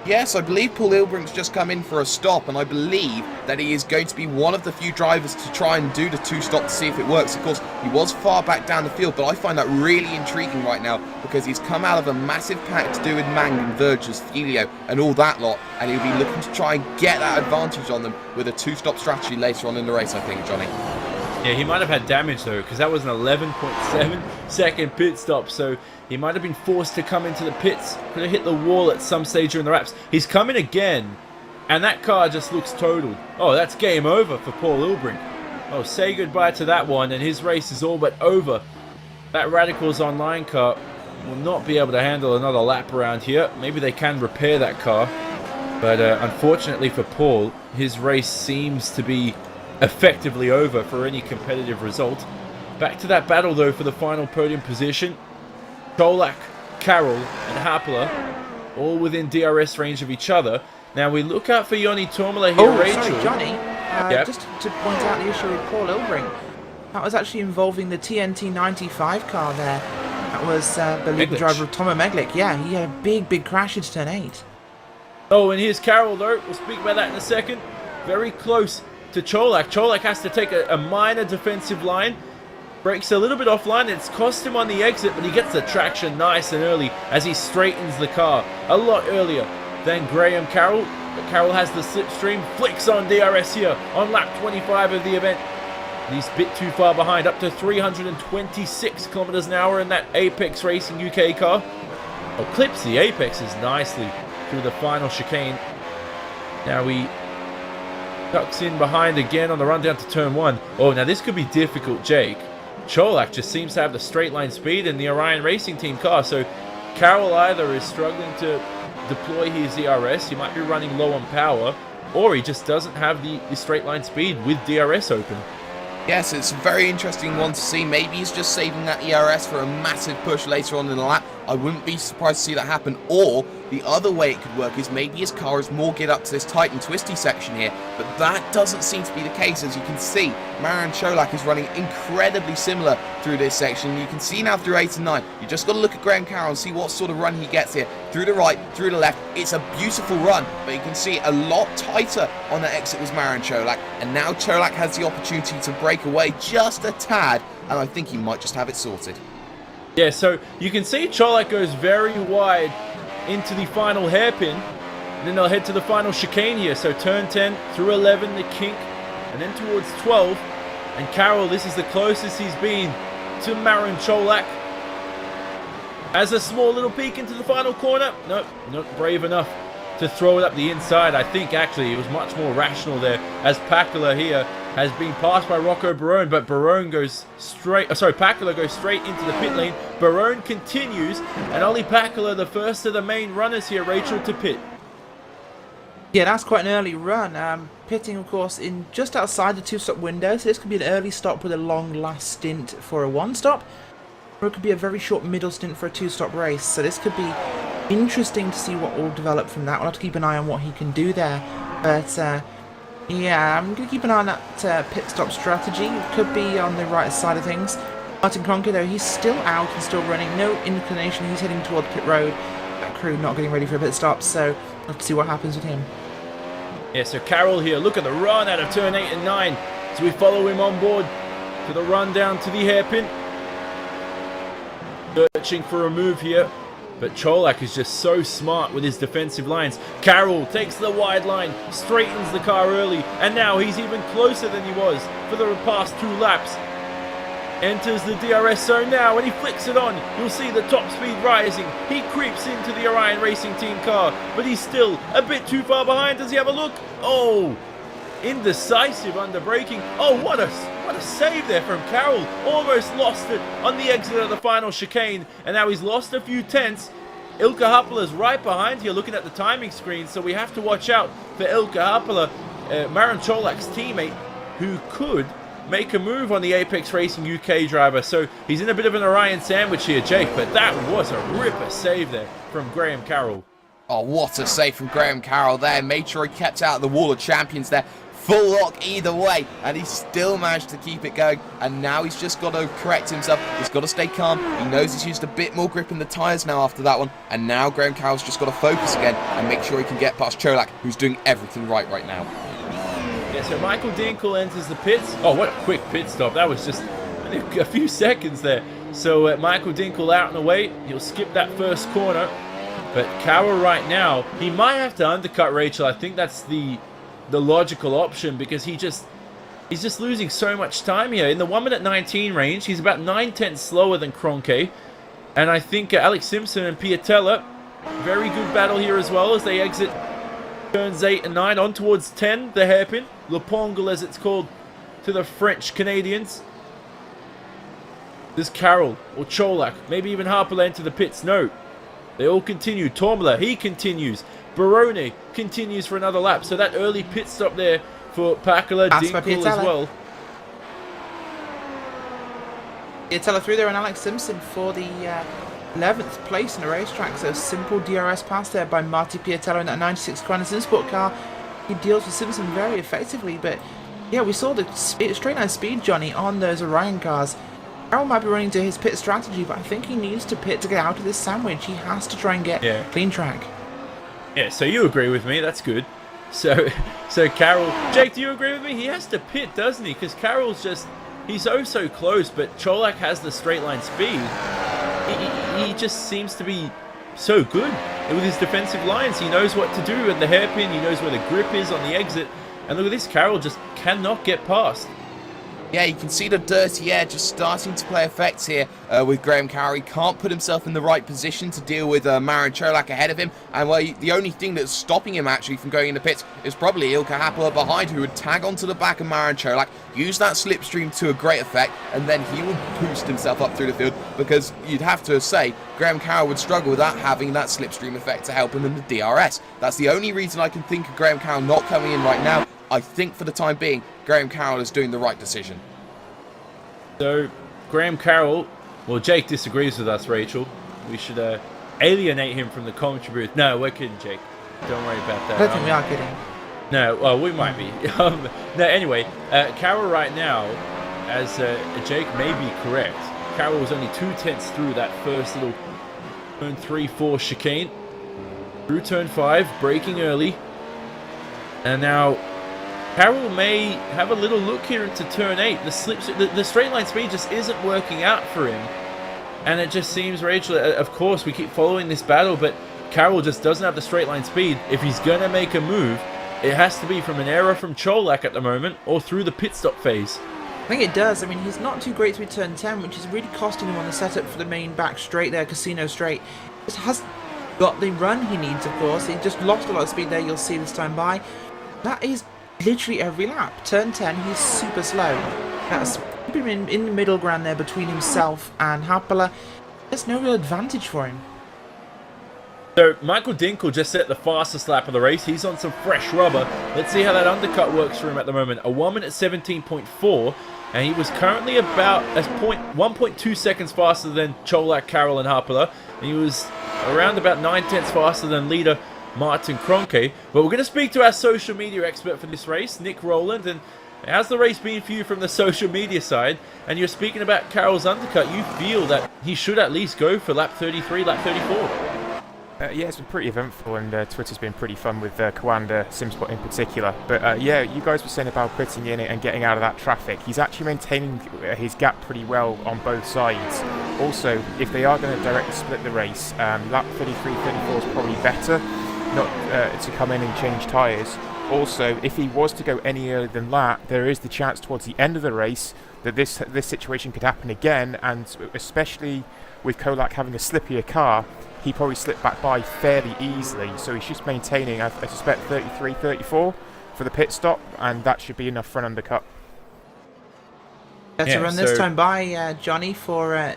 Yes, I believe Paul Ilbrink's just come in for a stop, and I believe that he is going to be one of the few drivers to try and do the two-stop to see if it works. Of course, he was far back down the field, but I find that really intriguing right now because he's come out of a massive pack to do with Mang and Verges, Thelio, and all that lot, and he'll be looking to try and get that advantage on them with a two-stop strategy later on in the race, I think, Johnny. Yeah, he might have had damage though, because that was an 11.7 second pit stop, so he might have been forced to come into the pits. Could have hit the wall at some stage during the laps. He's coming again, and that car just looks totaled. Oh, that's game over for Paul Ilbrink. Oh, say goodbye to that one, and his race is all but over. That Radicals Online car will not be able to handle another lap around here. Maybe they can repair that car. But unfortunately for Paul, his race seems to be effectively over for any competitive result. Back to that battle, though, for the final podium position. Cholak, Carroll, and Hapler, all within DRS range of each other. Now, we look out for Yoni Tormala here, Rachel. Sorry, Johnny. Yep. Just to point out the issue with Paul Ilbring. That was actually involving the TNT 95 car there. That was the lead driver of Tomo Meglic. Yeah, he had a big crash into turn 8. Oh, and here's Carroll, though. We'll speak about that in a second. Very close to Cholak. Cholak has to take a minor defensive line. Breaks a little bit offline. It's cost him on the exit, but he gets the traction nice and early as he straightens the car a lot earlier than Graham Carroll. But Carroll has the slipstream, flicks on DRS here on lap 25 of the event. He's a bit too far behind, up to 326 kilometers an hour in that Apex Racing UK car. Oh, clips the Apexes nicely through the final chicane. Now he ducks in behind again on the run down to turn 1. Oh, now this could be difficult, Jake. Cholak just seems to have the straight line speed in the Orion Racing Team car, so Carroll either is struggling to deploy his ERS, he might be running low on power, or he just doesn't have the straight line speed with DRS open. Yes, it's a very interesting one to see. Maybe he's just saving that ERS for a massive push later on in the lap. I wouldn't be surprised to see that happen. Or the other way it could work is maybe his car is more geared up to this tight and twisty section here. But that doesn't seem to be the case. As you can see, Marin Cholak is running incredibly similar through this section. You can see now through 8 and 9. You just got to look at Graham Carroll and see what sort of run he gets here. Through the right, through the left. It's a beautiful run. But you can see a lot tighter on the exit was Marin Cholak. And now Cholak has the opportunity to break away just a tad. And I think he might just have it sorted. Yeah, so you can see Cholak goes very wide into the final hairpin, and then they'll head to the final chicane here. So turn 10 through 11, the kink, and then towards 12. And Carroll, this is the closest he's been to Marin Cholak. As a small little peek into the final corner. Nope, not brave enough to throw it up the inside. I think actually it was much more rational there, as Pakula here has been passed by Rocco Barone, but Barone goes straight, Pakula goes straight into the pit lane. Barone continues, and Ollie Pakula, the first of the main runners here, Rachel, to pit. Yeah, that's quite an early run. Pitting, of course, in just outside the 2-stop window, so this could be an early stop with a long last stint for a 1-stop, or it could be a very short middle stint for a 2-stop race. So this could be interesting to see what will develop from that. We'll have to keep an eye on what he can do there. But yeah, I'm going to keep an eye on that pit stop strategy. It could be on the right side of things. Martin Kroenke, though, he's still out and still running. No inclination. He's heading towards pit road. That crew not getting ready for a pit stop, so we'll have to see what happens with him. Yeah, so Carroll here, look at the run out of turn 8 and 9. So we follow him on board to the run down to the hairpin. Searching for a move here. But Cholak is just so smart with his defensive lines. Carroll takes the wide line, straightens the car early, and now he's even closer than he was for the past 2 laps. Enters the DRS zone now, and he flicks it on. You'll see the top speed rising. He creeps into the Orion Racing Team car, but he's still a bit too far behind. Does he have a look? Oh, indecisive under braking. Oh, what a save there from Carroll. Almost lost it on the exit of the final chicane, and now he's lost a few tenths. Ilkka Happala's right behind here looking at the timing screen, so we have to watch out for Ilkka Happala, Marin Cholak's teammate, who could make a move on the Apex Racing UK driver. So he's in a bit of an Orion sandwich here, Jake, but that was a ripper save there from Graham Carroll. Oh, what a save from Graham Carroll there. Made sure he kept out of the wall of champions there. Full lock either way, and he still managed to keep it going. And now he's just got to correct himself. He's got to stay calm. He knows he's used a bit more grip in the tyres now after that one. And now Graham Carroll's just got to focus again and make sure he can get past Cholak, who's doing everything right now. Yeah, so Michael Dinkel enters the pits. Oh, what a quick pit stop. That was just a few seconds there. So Michael Dinkel out and away. He'll skip that first corner. But Carroll right now, he might have to undercut Rachel. I think that's the logical option, because he's just losing so much time here. In the 1 minute 19 range, he's about 9 tenths slower than Kroenke. And I think Alex Simpson and Piatella, very good battle here as well as they exit turns 8 and 9 on towards 10, the hairpin. Le Pongle, as it's called to the French Canadians. Does Carroll or Cholak, maybe even Harper enter the pits? No. They all continue. Tormler, he continues. Barone continues for another lap. So that early pit stop there for Pakala, Dinkle as well. Piatella through there, and Alex Simpson for the 11th place in the racetrack. So simple DRS pass there by Marty Piatella in that 96 Crown Sport car. He deals with Simpson very effectively, but yeah, we saw the straight line speed, Johnny, on those Orion cars. Carroll might be running to his pit strategy, but I think he needs to pit to get out of this sandwich. He has to try and get clean track. Yeah, so you agree with me. That's good. So Carroll, Jake, do you agree with me? He has to pit, doesn't he? Because Carroll's just, he's so close, but Cholak has the straight line speed. He just seems to be so good with his defensive lines. He knows what to do at the hairpin. He knows where the grip is on the exit. And look at this, Carroll just cannot get past. Yeah, you can see the dirty air just starting to play effects here with Graham Carroll. He can't put himself in the right position to deal with Marin Cholak ahead of him. And well, the only thing that's stopping him actually from going in the pits is probably Ilkka Happela behind, who would tag onto the back of Marin Cholak, use that slipstream to a great effect, and then he would boost himself up through the field, because you'd have to say Graham Carroll would struggle without having that slipstream effect to help him in the DRS. That's the only reason I can think of Graham Carroll not coming in right now. I think for the time being, Graham Carroll is doing the right decision. So, Graham Carroll, well, Jake disagrees with us, Rachel. We should alienate him from the commentary booth. No, we're kidding, Jake. Don't worry about that. I don't think we are kidding. No, well, we might be. No, anyway, Carroll right now, as Jake may be correct, Carroll was only 2/10 through that first little turn 3-4 chicane. Through turn 5, braking early. And now Carroll may have a little look here into turn 8. The straight line speed just isn't working out for him. And it just seems, Rachel, of course, we keep following this battle, but Carroll just doesn't have the straight line speed. If he's going to make a move, it has to be from an error from Cholak at the moment, or through the pit stop phase. I think it does. I mean, he's not too great through turn 10, which is really costing him on the setup for the main back straight there, Casino Straight. Just hasn't got the run he needs, of course. He just lost a lot of speed there, you'll see this time by. That is literally every lap. Turn 10, he's super slow. That's him in the middle ground there between himself and Happela. There's no real advantage for him. So Michael Dinkle just set the fastest lap of the race. He's on some fresh rubber. Let's see how that undercut works for him at the moment. A 1 minute 17.4, and he was currently about 1.2 seconds faster than Cholak, Carroll, and Happela. And he was around about 9/10 faster than leader Martin Kroenke. But we're going to speak to our social media expert for this race, Nick Rowland. And how's the race been for you from the social media side? And you're speaking about Carroll's undercut. You feel that he should at least go for lap 33, lap 34. Yeah, it's been pretty eventful, and Twitter's been pretty fun with Kawanda, SimSpot in particular. But yeah, you guys were saying about pitting in it and getting out of that traffic. He's actually maintaining his gap pretty well on both sides. Also, if they are going to directly split the race, lap 33, 34 is probably better, not to come in and change tyres. Also, if he was to go any earlier than that, there is the chance towards the end of the race that this situation could happen again, and especially with Cholak having a slippier car, he probably slipped back by fairly easily. So he's just maintaining, I suspect, 33, 34 for the pit stop, and that should be enough for an undercut. That's a run this time by Johnny for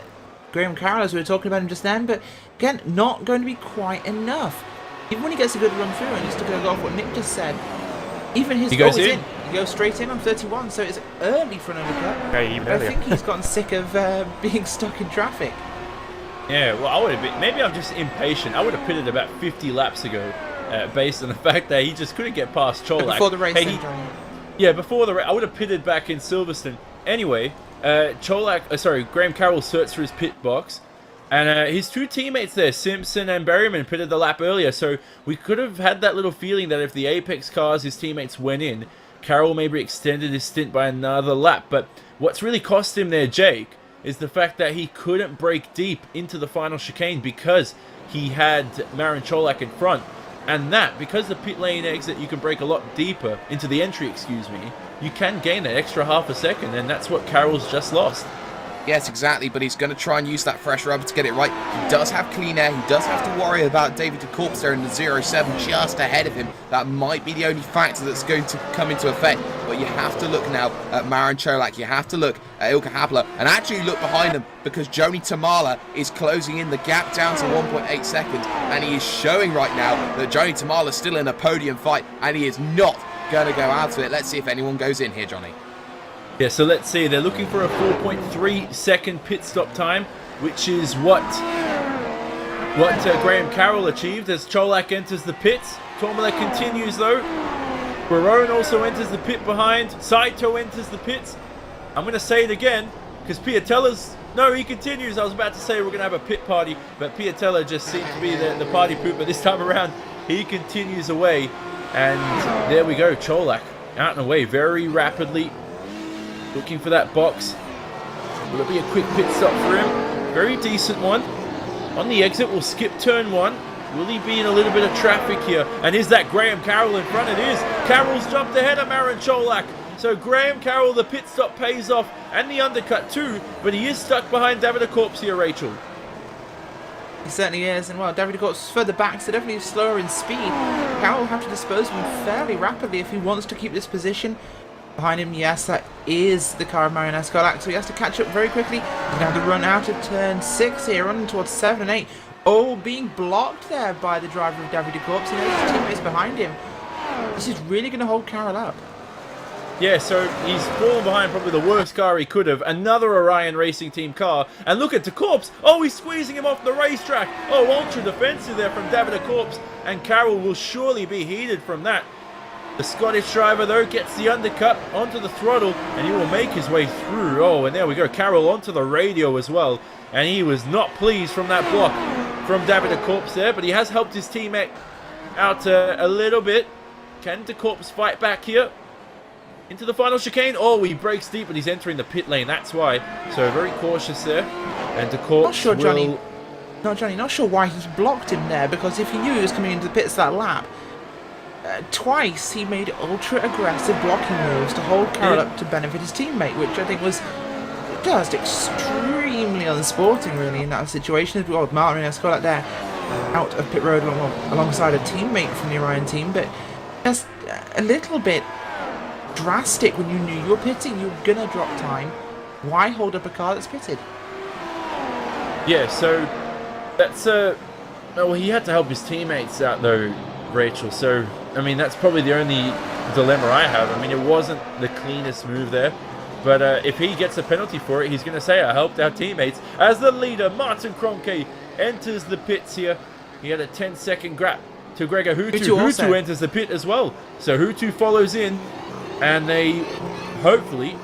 Graham Carroll, as we were talking about him just then, but again, not going to be quite enough. Even when he gets a good run through, and just to go off what Nick just said, even his goal is in. He goes straight in on 31, so it's early for an undercut. Okay, even I think he's gotten sick of being stuck in traffic. Yeah, well, I would have been, maybe I'm just impatient. I would have pitted about 50 laps ago, based on the fact that he just couldn't get past Cholak. Before the race, yeah, before the race, I would have pitted back in Silverstone. Anyway, Graham Carroll searched through his pit box, and his two teammates there, Simpson and Berryman, pitted the lap earlier. So we could have had that little feeling that if the Apex cars, his teammates, went in, Carroll maybe extended his stint by another lap. But what's really cost him there, Jake, is the fact that he couldn't break deep into the final chicane because he had Marin Cholak in front. And that, because the pit lane exit, you can break a lot deeper into the entry, you can gain that extra half a second, and that's what Carroll's just lost. Yes, exactly, but he's going to try and use that fresh rubber to get it right. He does have clean air. He does have to worry about David de Corps there in the 07 just ahead of him. That might be the only factor that's going to come into effect. but you have to look now at Marin Cholak, you have to look at Ilka Hapler, and actually look behind them, because Joni Tamala is closing in the gap down to 1.8 seconds, and he is showing right now that Joni Tamala is still in a podium fight, and he is not going to go out of it. Let's see if anyone goes in here, Johnny. Yeah, so let's see. They're looking for a 4.3 second pit stop time, which is what Graham Carroll achieved as Cholak enters the pits. Tourmalet continues though. Barone also enters the pit behind. Saito enters the pits. I'm going to say it again because Piatella's... No, he continues. I was about to say we're going to have a pit party, but Piatella just seemed to be the party pooper this time around. He continues away, and there we go. Cholak out and away very rapidly, looking for that box. Will it be a quick pit stop for him? Very decent one. On the exit, we'll skip turn 1. Will he be in a little bit of traffic here? And is that Graham Carroll in front? It is. Carroll's jumped ahead of Marin Cholak. So Graham Carroll, the pit stop pays off, and the undercut too, but he is stuck behind Davide Corps here, Rachel. He certainly is, and well, Davide Corps further back, so definitely slower in speed. Carroll will have to dispose of him fairly rapidly if he wants to keep this position. Behind him, yes, that is the car of Marian Cholak, so he has to catch up very quickly. He's going to have to run out of turn 6 here, running towards 7 and 8. All being blocked there by the driver of Davide Corps. He knows his teammates behind him. This is really going to hold Carroll up. Yeah, so he's fallen behind probably the worst car he could have. Another Orion Racing Team car. And look at the Corps. Oh, he's squeezing him off the racetrack. Oh, ultra defensive there from Davide Corps. And Carroll will surely be heated from that. The Scottish driver, though, gets the undercut onto the throttle, and he will make his way through. Oh, and there we go. Carroll onto the radio as well. And he was not pleased from that block from Davide Corps there, but he has helped his teammate out a little bit. Can De Corps fight back here? Into the final chicane. Oh, he breaks deep, but he's entering the pit lane. That's why. So very cautious there. And De Corps not sure, Johnny. No, Johnny, not sure why he blocked him there, because if he knew he was coming into the pits that lap, twice he made ultra-aggressive blocking moves to hold Carroll up to benefit his teammate, which I think was just extremely unsporting, really, in that situation. Well, Martin Cholak there out of pit road alongside a teammate from the Orion team, but just a little bit drastic when you knew you were pitting, you were gonna drop time. Why hold up a car that's pitted? Yeah, so that's well, he had to help his teammates out though, Rachel. So I mean, that's probably the only dilemma I have. I mean, it wasn't the cleanest move there, but if he gets a penalty for it, he's going to say, I helped our teammates. As the leader, Martin Kroenke enters the pits here. He had a 10-second gap to Gregor Hutu. Hutu enters the pit as well. So Hutu follows in, and they hopefully,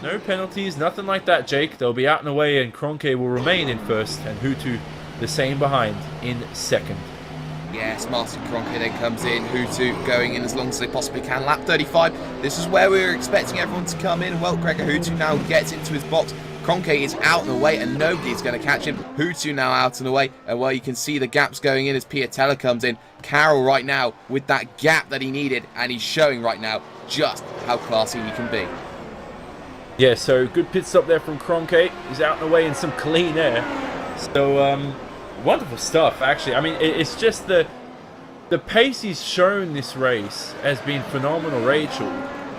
no penalties, nothing like that, Jake. They'll be out and away, and Kroenke will remain in first, and Hutu the same behind in second. Yes, Martin Kroenke then comes in, Hutu going in as long as they possibly can. Lap 35, this is where we were expecting everyone to come in. Well, Gregor Hutu now gets into his box. Kroenke is out and away, and nobody's going to catch him. Hutu now out and away, and well, you can see the gaps going in as Piatella comes in. Carroll right now with that gap that he needed, and he's showing right now just how classy he can be. Yeah, so good pit stop there from Kroenke. He's out and away in some clean air. So, wonderful stuff, actually. I mean, it's just the pace he's shown this race has been phenomenal, Rachel.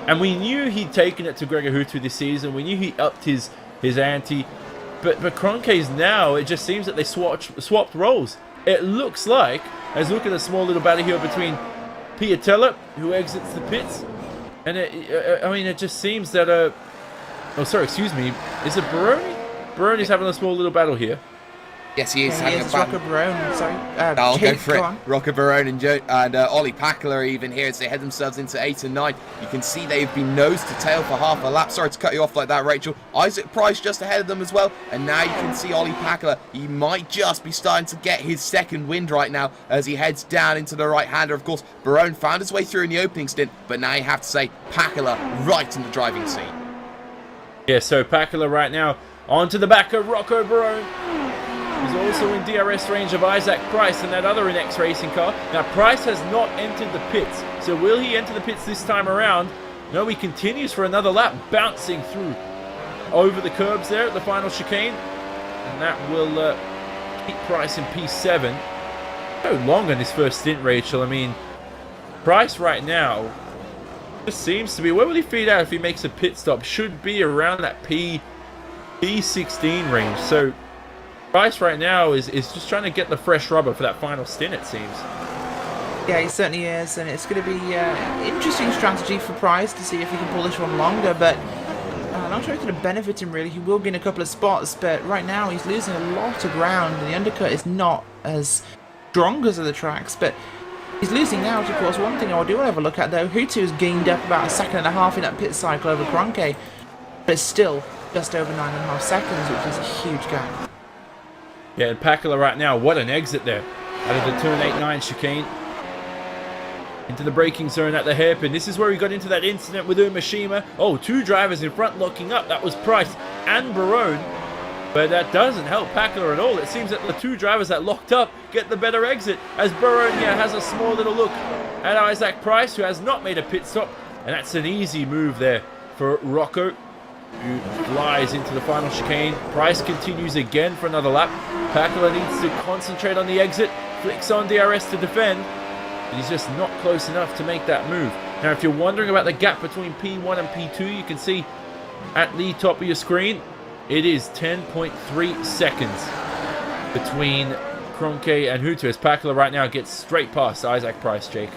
And we knew he'd taken it to Gregor Hutu this season. We knew he upped his ante. But Kroenke's now, it just seems that they swapped roles. It looks like, as look at a small little battle here between Piatella, who exits the pits. And, I mean, it just seems that... oh, sorry, excuse me. Is it Barone? Barone's having a small little battle here. Yes, he is having a battle. Rocco Barone, sorry. I'll go for it. Rocco Barone and Ollie Packler are even here as they head themselves into 8 and 9. You can see they've been nose to tail for half a lap. Sorry to cut you off like that, Rachel. Isaac Price just ahead of them as well. And now you can see Ollie Packler. He might just be starting to get his second wind right now as he heads down into the right-hander. Of course, Barone found his way through in the opening stint, but now you have to say Packler right in the driving seat. Yeah, so Packler right now onto the back of Rocco Barone. He's also in DRS range of Isaac Price and that other NX racing car. Now, Price has not entered the pits. So will he enter the pits this time around? No, he continues for another lap, bouncing through over the curbs there at the final chicane. And that will keep Price in P7. So long on his first stint, Rachel. I mean, Price right now Just seems to be. Where will he feed out if he makes a pit stop? Should be around that P16 range. So Price right now is just trying to get the fresh rubber for that final stint, it seems. Yeah, he certainly is, and it's going to be interesting strategy for Price to see if he can pull this one longer, but I'm not sure it's going to benefit him really. He will gain a couple of spots, but right now he's losing a lot of ground, and the undercut is not as strong as other tracks, but he's losing out, of course. One thing I do want to have a look at, though, Hutu has gained up about 1.5 seconds in that pit cycle over Kroenke, but it's still just over 9.5 seconds, which is a huge gap. Yeah, and Pakula right now, what an exit there out of the turn 8-9 chicane into the braking zone at the hairpin. This is where we got into that incident with Umashima. Oh, 2 drivers in front locking up. That was Price and Barone. But that doesn't help Pakula at all. It seems that the 2 drivers that locked up get the better exit, as Barone here has a small little look at Isaac Price, who has not made a pit stop. And that's an easy move there for Rocco, who flies into the final chicane. Price continues again for another lap. Pakula needs to concentrate on the exit. Flicks on DRS to defend. But he's just not close enough to make that move. Now, if you're wondering about the gap between P1 and P2, you can see at the top of your screen, it is 10.3 seconds between Kroenke and Hutu, as Pakula right now gets straight past Isaac Price, Jake.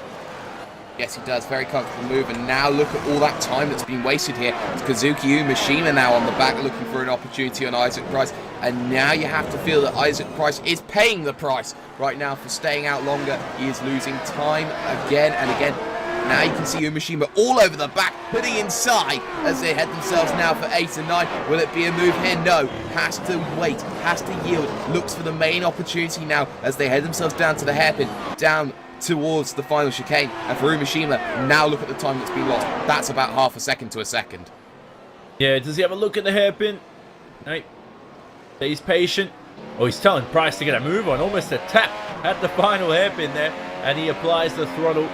Yes, he does. Very comfortable move. And now look at all that time that's been wasted here. It's Kazuki Umashima now on the back looking for an opportunity on Isaac Price. And now you have to feel that Isaac Price is paying the price right now for staying out longer. He is losing time again and again. Now you can see Umashima all over the back, putting inside as they head themselves now for 8 and 9. Will it be a move here? No. Has to wait, has to yield. Looks for the main opportunity now as they head themselves down to the hairpin, down towards the final chicane. And for Umashima, now look at the time that's been lost. That's about 0.5 second to a second. Yeah, does he have a look at the hairpin? No. He's patient. Oh, he's telling Price to get a move on. Almost a tap at the final hairpin there. And he applies the throttle.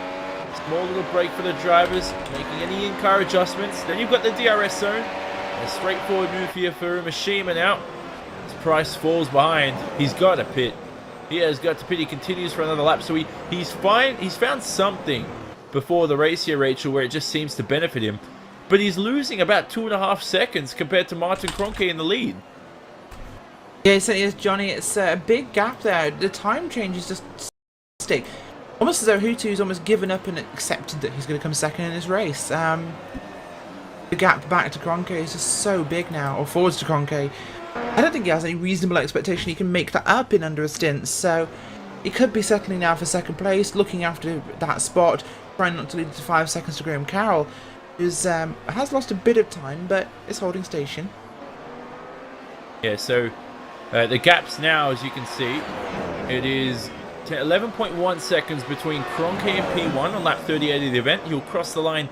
Small little break for the drivers, making any in-car adjustments. Then you've got the DRS zone. A straightforward move here for Umashima now. As Price falls behind, he's got to pit. He has got to pit. He continues for another lap. So he's fine. He's found something before the race here, Rachel, where it just seems to benefit him. But he's losing about 2.5 seconds compared to Martin Kroenke in the lead. Yeah, it certainly is, Johnny. It's a big gap there. The time change is just stick. Almost as though Hutu's almost given up and accepted that he's going to come second in this race. The gap back to Kroenke is just so big now, or forwards to Kroenke. I don't think he has any reasonable expectation he can make that up in under a stint, so he could be settling now for second place, looking after that spot, trying not to lead to 5 seconds to Graham Carroll, who has lost a bit of time, but is holding station. Yeah, so the gaps now, as you can see, it is 11.1 seconds between Kroenke and P1 on lap 38 of the event. He'll cross the line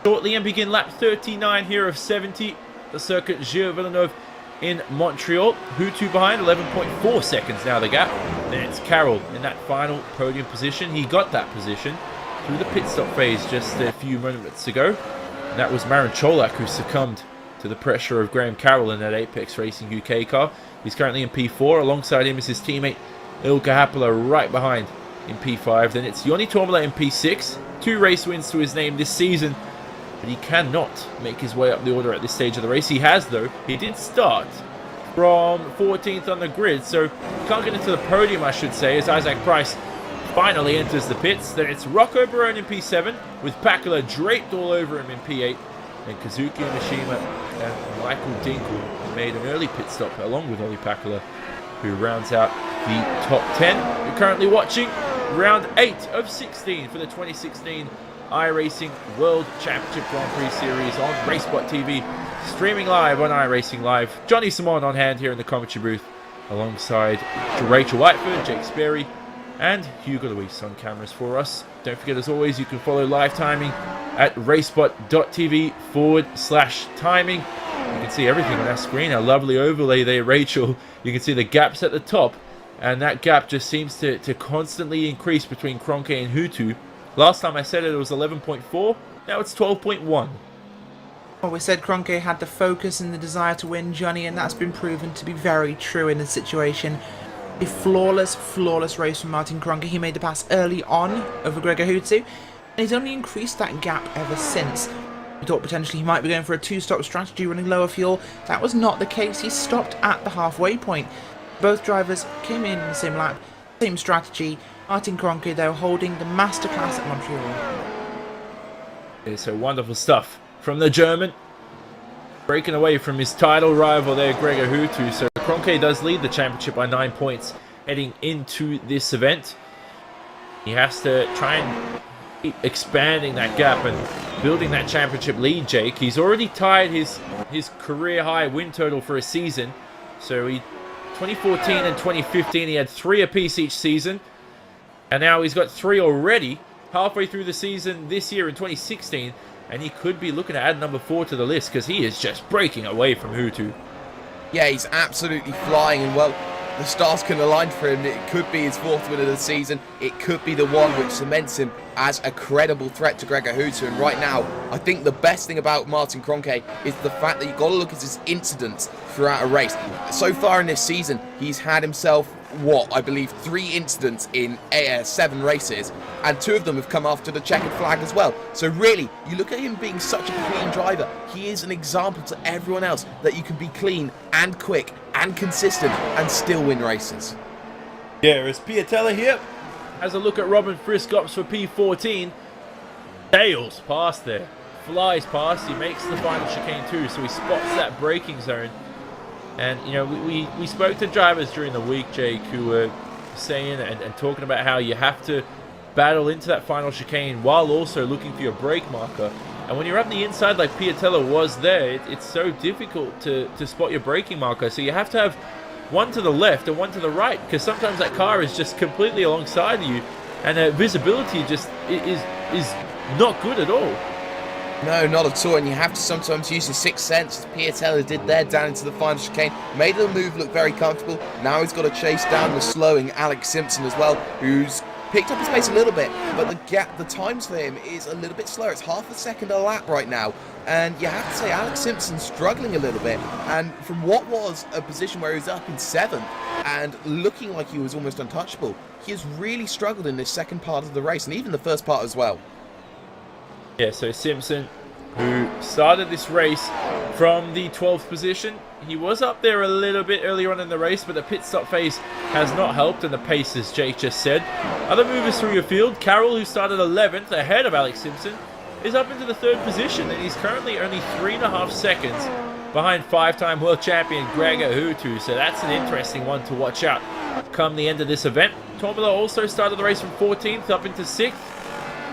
shortly and begin lap 39 here of 70, the circuit Gilles Villeneuve in Montreal. Hutu behind, 11.4 seconds now the gap. Then it's Carroll in that final podium position. He got that position through the pit stop phase just a few moments ago. And that was Marin Cholak who succumbed to the pressure of Graham Carroll in that Apex Racing UK car. He's currently in P4. Alongside him is his teammate Ilkka Happila right behind in P5. Then it's Joni Tommala in P6. 2 race wins to his name this season, but he cannot make his way up the order at this stage of the race. He has, though. He did start from 14th on the grid, so can't get into the podium, I should say, as Isaac Price finally enters the pits. Then it's Rocco Barone in P7, with Pakula draped all over him in P8. And Kazuki Umashima and Michael Dinkel made an early pit stop along with Olli Pakula, who rounds out the top 10. You're currently watching round 8 of 16 for the 2016 iRacing World Championship Grand Prix Series on RaceSpotTV, streaming live on iRacingLive. Johnny Simon on hand here in the commentary booth, alongside Rachel Whiteford, Jake Sperry, and Hugo Luis on cameras for us. Don't forget, as always, you can follow live timing at RaceSpot.tv/timing. You can see everything on that screen. A lovely overlay there, Rachel. You can see the gaps at the top, and that gap just seems to constantly increase between Kroenke and Hutu. Last time I said it was 11.4. Now it's 12.1. Well, we said Kroenke had the focus and the desire to win, Johnny, and that's been proven to be very true in this situation. A flawless race from Martin Kroenke. He made the pass early on over Gregor Hutu. And he's only increased that gap ever since. We thought potentially he might be going for a two-stop strategy running lower fuel. That was not the case. He stopped at the halfway point. Both drivers came in the same lap, same strategy. Martin Kroenke, though, holding the masterclass at Montreal. Yeah, so wonderful stuff from the German. Breaking away from his title rival there, Gregor Hutu. So Kroenke does lead the championship by 9 points heading into this event. He has to try and keep expanding that gap and building that championship lead, Jake. He's already tied his career high win total for a season. So 2014 and 2015, he had 3 apiece each season. And now he's got 3 already halfway through the season this year in 2016. And he could be looking to add number 4 to the list because he is just breaking away from Hutu. Yeah, he's absolutely flying, and well, the stars can align for him. It could be his 4th win of the season. It could be the one which cements him as a credible threat to Gregor Hutu. And right now, I think the best thing about Martin Kroenke is the fact that you've got to look at his incidents throughout a race. So far in this season, he's had himself, I believe 3 incidents in 7 races, and 2 of them have come after the checkered flag as well. So really, you look at him being such a clean driver. He is an example to everyone else that you can be clean and quick and consistent and still win races. Yeah, as Piatella here has a look at Robin Friskops for P14. Sails past there, flies past, he makes the final chicane too, so he spots that braking zone. And, you know, we spoke to drivers during the week, Jake, who were saying and talking about how you have to battle into that final chicane while also looking for your brake marker. And when you're up the inside like Piatella was there, it's so difficult to spot your braking marker. So you have to have one to the left and one to the right, because sometimes that car is just completely alongside you, and visibility just is not good at all. No, not at all, and you have to sometimes use your sixth sense, as Piatella did there down into the final chicane. Made the move look very comfortable. Now he's got to chase down the slowing Alex Simpson as well, who's picked up his pace a little bit, but the times for him is a little bit slower. It's half a second a lap right now, and you have to say Alex Simpson's struggling a little bit, and from what was a position where he was up in 7th and looking like he was almost untouchable, he has really struggled in this second part of the race, and even the first part as well. Yeah, so Simpson, who started this race from the 12th position, he was up there a little bit earlier on in the race, but the pit stop phase has not helped, and the pace, as Jake just said. Other movers through your field, Carroll, who started 11th ahead of Alex Simpson, is up into the 3rd position, and he's currently only 3.5 seconds behind 5-time world champion Gregor Hutu, so that's an interesting one to watch out come the end of this event. Tombola also started the race from 14th up into 6th.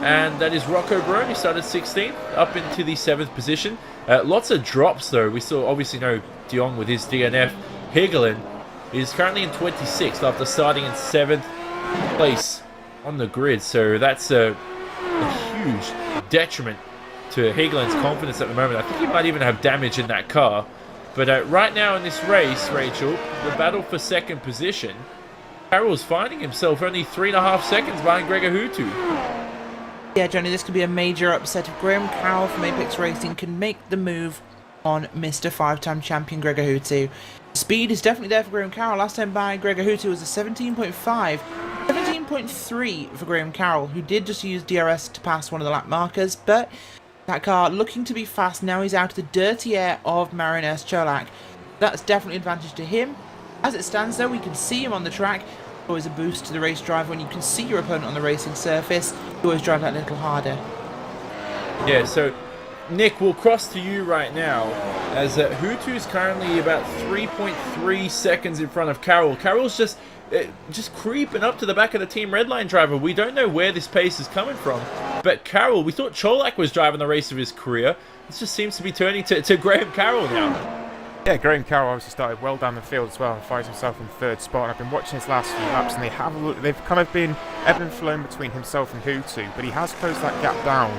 And that is Rocco Brune, who started 16th, up into the 7th position. Lots of drops, though. We still obviously know De Jong with his DNF. Higelin is currently in 26th after starting in 7th place on the grid. So that's a huge detriment to Higelin's confidence at the moment. I think he might even have damage in that car. But right now in this race, Rachel, the battle for 2nd position, Carroll's finding himself only 3.5 seconds behind Gregor Hutu. Yeah, Johnny, this could be a major upset if Graham Carroll from Apex Racing can make the move on Mr. 5-time champion Gregor Hutu. Speed is definitely there for Graham Carroll. Last time by Gregor Hutu was a 17.5. 17.3 for Graham Carroll, who did just use DRS to pass one of the lap markers, but that car looking to be fast. Now he's out of the dirty air of Marian Cholak. That's definitely an advantage to him. As it stands, though, we can see him on the track. Always a boost to the race driver when you can see your opponent on the racing surface. You always drive that a little harder. Yeah, so Nick, we'll cross to you right now, as Hutu's currently about 3.3 seconds in front of Carroll. Carroll's just creeping up to the back of the Team Redline driver. We don't know where this pace is coming from, but Carroll, we thought Cholak was driving the race of his career. This just seems to be turning to Graham Carroll now. Yeah, Graham Carroll obviously started well down the field as well and finds himself in 3rd spot. And I've been watching his last few laps, and they've kind of been ebb and flown between himself and Hutu, but he has closed that gap down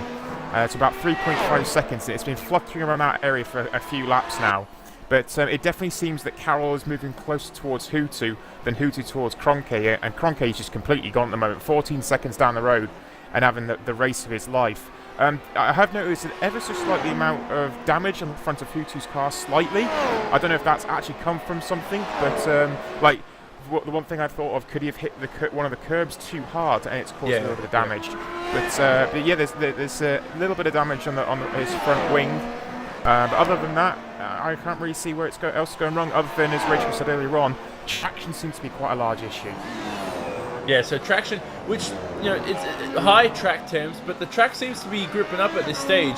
to about 3.5 seconds. It's been fluttering around that area for a few laps now. But it definitely seems that Carroll is moving closer towards Hutu than Hutu towards Kroenke, and Kroenke is just completely gone at the moment, 14 seconds down the road and having the race of his life. I have noticed an ever so slightly amount of damage on the front of Hutu's car, slightly. I don't know if that's actually come from something, but like the one thing I thought of, could he have hit one of the curbs too hard and it's caused a little bit of damage? But yeah, there's a little bit of damage on his front wing. But other than that, I can't really see where else going wrong. Other than, as Rachel said earlier on, traction seems to be quite a large issue. Yeah, so traction, which, you know, it's high track temps, but the track seems to be gripping up at this stage,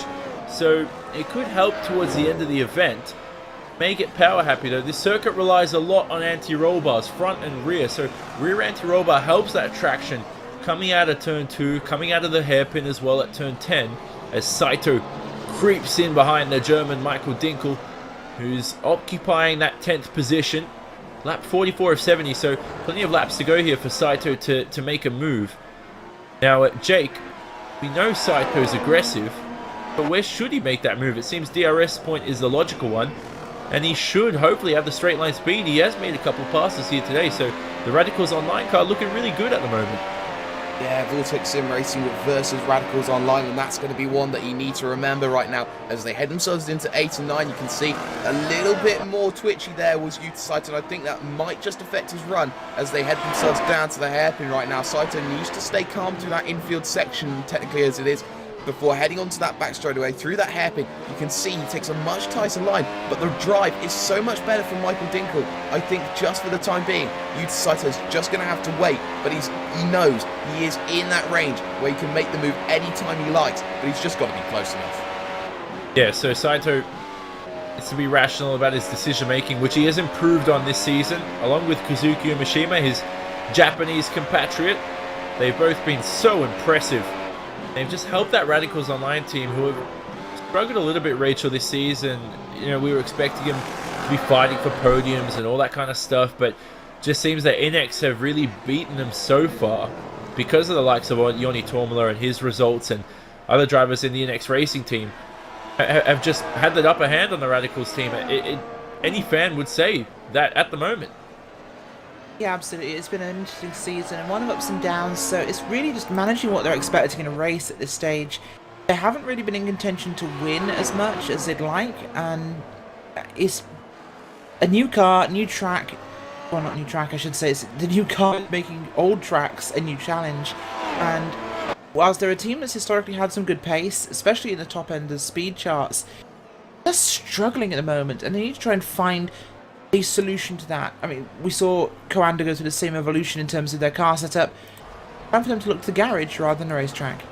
so it could help towards the end of the event. May get power happy though. This circuit relies a lot on anti-roll bars, front and rear, so rear anti-roll bar helps that traction coming out of turn 2, coming out of the hairpin as well at turn 10, as Saito creeps in behind the German Michael Dinkel, who's occupying that 10th position. Lap 44 of 70, so plenty of laps to go here for Saito to make a move. Now, Jake, we know Saito's aggressive, but where should he make that move? It seems DRS point is the logical one, and he should hopefully have the straight line speed. He has made a couple of passes here today, so the Radicals Online car looking really good at the moment. Yeah, Vortex Sim Racing versus Radicals Online, and that's going to be one that you need to remember right now as they head themselves into 8 and 9. You can see a little bit more twitchy there was Yuta Saito, and I think that might just affect his run as they head themselves down to the hairpin right now. Saito needs to stay calm through that infield section, technically as it is, before heading onto that back straightaway through that hairpin. You can see he takes a much tighter line, but the drive is so much better from Michael Dinkel. I think just for the time being, Yuta Saito's just going to have to wait, but he knows he is in that range where he can make the move anytime he likes, but he's just got to be close enough. Yeah, so Saito is to be rational about his decision making, which he has improved on this season, along with Kazuki Umeshima, his Japanese compatriot. They've both been so impressive. They've just helped that Radicals Online team, who have struggled a little bit, Rachel, this season. You know, we were expecting him to be fighting for podiums and all that kind of stuff, but just seems that NX have really beaten them so far because of the likes of Yoni Tormula and his results, and other drivers in the NX Racing team have just had the upper hand on the Radicals team. Any fan would say that at the moment. Yeah, absolutely. It's been an interesting season and one of ups and downs, so it's really just managing what they're expecting in a race at this stage. They haven't really been in contention to win as much as they'd like, and it's a new car, new track. Well, not new track, I should say. It's the new car making old tracks a new challenge. And whilst they're a team that's historically had some good pace, especially in the top end of the speed charts, they're struggling at the moment, and they need to try and find a solution to that. I mean, we saw Coanda go through the same evolution in terms of their car setup. Time for them to look to the garage rather than the racetrack.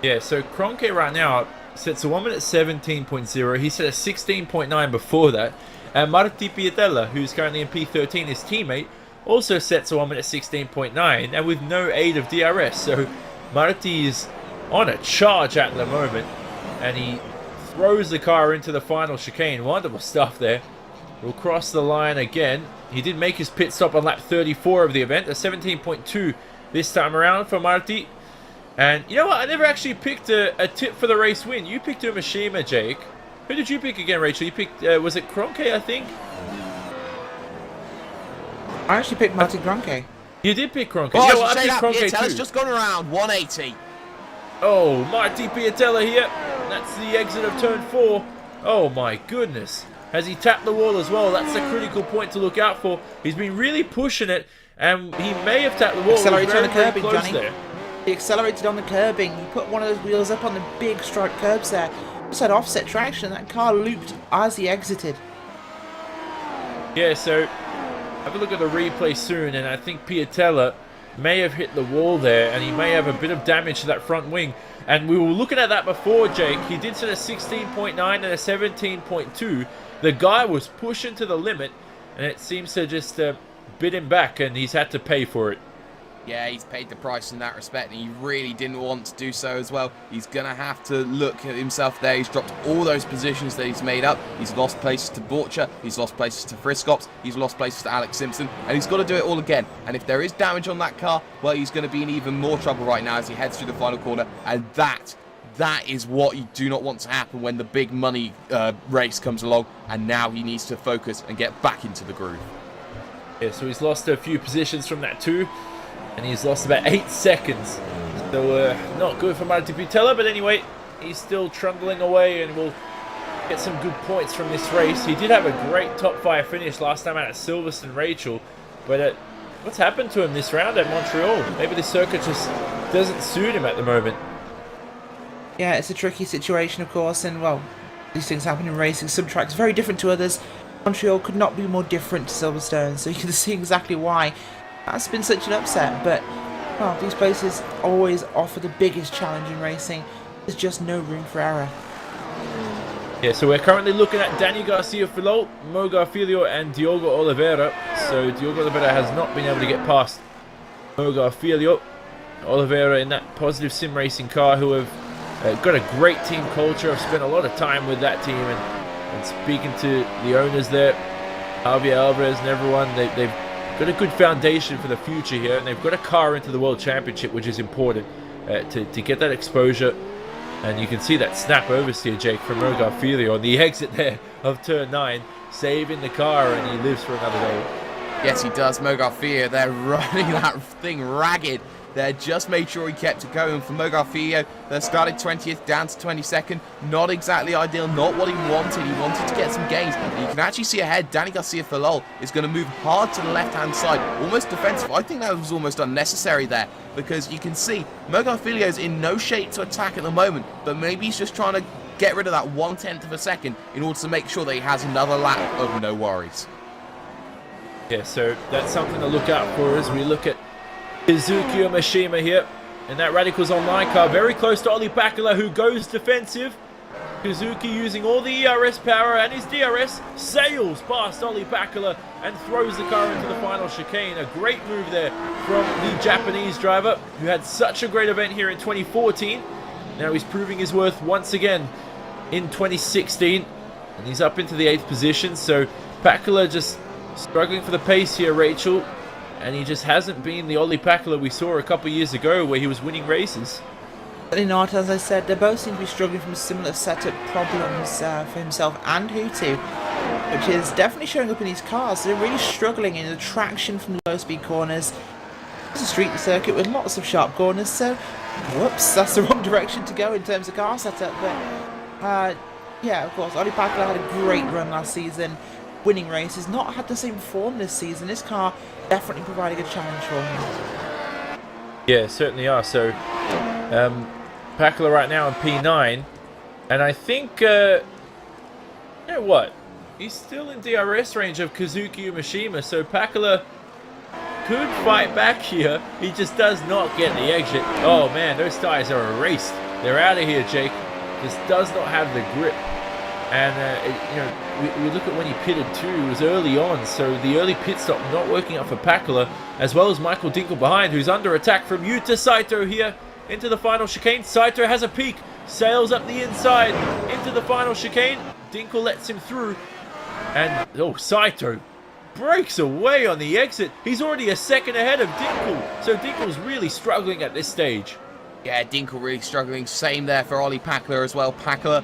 Yeah, so Cronke right now sets a 1 minute 17.0. He set a 16.9 before that. And Marti Piatella, who's currently in P13, his teammate, also sets a 1 minute 16.9, and with no aid of DRS. So Marti is on a charge at the moment, and he throws the car into the final chicane. Wonderful stuff there. Will cross the line again. He did make his pit stop on lap 34 of the event, a 17.2 this time around for Marti. And you know what? I never actually picked a tip for the race win. You picked Umeshima, Jake. Who did you pick again, Rachel? You picked, was it Cronke, I think? I actually picked Martin Cronke. You did pick Cronke. Oh, Yeah, I should say that. Cronke Piatella's too. just gone around 180. Oh, Marti Piatella here. That's the exit of turn 4. Oh my goodness. Has he tapped the wall as well? That's a critical point to look out for. He's been really pushing it, and he may have tapped the wall. Accelerated on the Very curbing, close Johnny. there. He accelerated on the curbing. He put one of those wheels up on the big stripe curbs there. Just had offset traction. That car looped as he exited. Yeah, so have a look at the replay soon, and I think Piatella may have hit the wall there, and he may have a bit of damage to that front wing. And we were looking at that before, Jake. He did set a 16.9 and a 17.2. The guy was pushing to the limit, and it seems to just bid him back, and he's had to pay for it. Yeah, he's paid the price in that respect, and he really didn't want to do so as well. He's going to have to look at himself there. He's dropped all those positions that he's made up. He's lost places to Borcher. He's lost places to Friskops. He's lost places to Alex Simpson, and he's got to do it all again. And if there is damage on that car, well, he's going to be in even more trouble right now as he heads through the final corner, and that is what you do not want to happen when the big money race comes along, and now he needs to focus and get back into the groove. Yeah, so he's lost a few positions from that too, and he's lost about 8 seconds. So not good for Marti Piatella, but anyway, he's still trundling away and will get some good points from this race. He did have a great top 5 finish last time out at Silverstone, Rachel, but what's happened to him this round at Montreal? Maybe the circuit just doesn't suit him at the moment. Yeah, it's a tricky situation, of course, and well, these things happen in racing. Some tracks very different to others. Montreal could not be more different to Silverstone, so you can see exactly why that's been such an upset. But well, these places always offer the biggest challenge in racing. There's just no room for error. Yeah, so we're currently looking at Dani Garcia-Filol, Mo Garfilio, and Diogo Oliveira. So Diogo Oliveira has not been able to get past Mo Garfilio. Oliveira in that positive sim racing car, who have got a great team culture. I've spent a lot of time with that team and speaking to the owners there, Javier Alvarez and everyone. They've got a good foundation for the future here, and they've got a car into the World Championship, which is important to get that exposure. And you can see that snap oversteer, Jake, from Mo Garfilio on the exit there of turn 9, saving the car, and he lives for another day. Yes, he does. Mo Garfilio, they're running that thing ragged. They just made sure he kept it going. For Mo Garfilio, they started 20th down to 22nd. Not exactly ideal, not what he wanted. He wanted to get some gains. And you can actually see ahead, Dani Garcia-Filol is going to move hard to the left-hand side, almost defensive. I think that was almost unnecessary there, because you can see Mo Garfilio is in no shape to attack at the moment, but maybe he's just trying to get rid of that 1/10 of a second in order to make sure that he has another lap of no worries. Yeah, so that's something to look out for as we look at Kazuki Omashima here in that Radicals Online car, very close to Olli Pakala, who goes defensive. Kazuki, using all the ERS power and his DRS, sails past Olli Pakala and throws the car into the final chicane. A great move there from the Japanese driver, who had such a great event here in 2014. Now he's proving his worth once again in 2016, and he's up into the 8th position. So Pakala just struggling for the pace here, Rachel. And he just hasn't been the Olli Pakala we saw a couple of years ago, where he was winning races. Certainly not, as I said. They both seem to be struggling from similar setup problems for himself and Hutu, which is definitely showing up in these cars. They're really struggling in the traction from low speed corners. It's a street circuit with lots of sharp corners, so whoops, that's the wrong direction to go in terms of car setup. But yeah, of course, Olli Pakala had a great run last season, winning races. Not had the same form this season. This car definitely providing a challenge for him. Yeah, certainly are. So Pakala right now in P9, and I think you know what, he's still in DRS range of Kazuki Umeshima, so Pakala could fight back here. He just does not get the exit. Oh man, those tires are erased. They're out of here, Jake. Just does not have the grip. And you know, we look at when he pitted too. It was early on, so the early pit stop not working out for Pakala, as well as Michael Dinkel behind, who's under attack from Yuta Saito here into the final chicane. Saito has a peak, sails up the inside into the final chicane. Dinkel lets him through, and oh, Saito breaks away on the exit. He's already a second ahead of Dinkel, so Dinkel's really struggling at this stage. Yeah, Dinkel really struggling. Same there for Olli Pakala as well. Pakala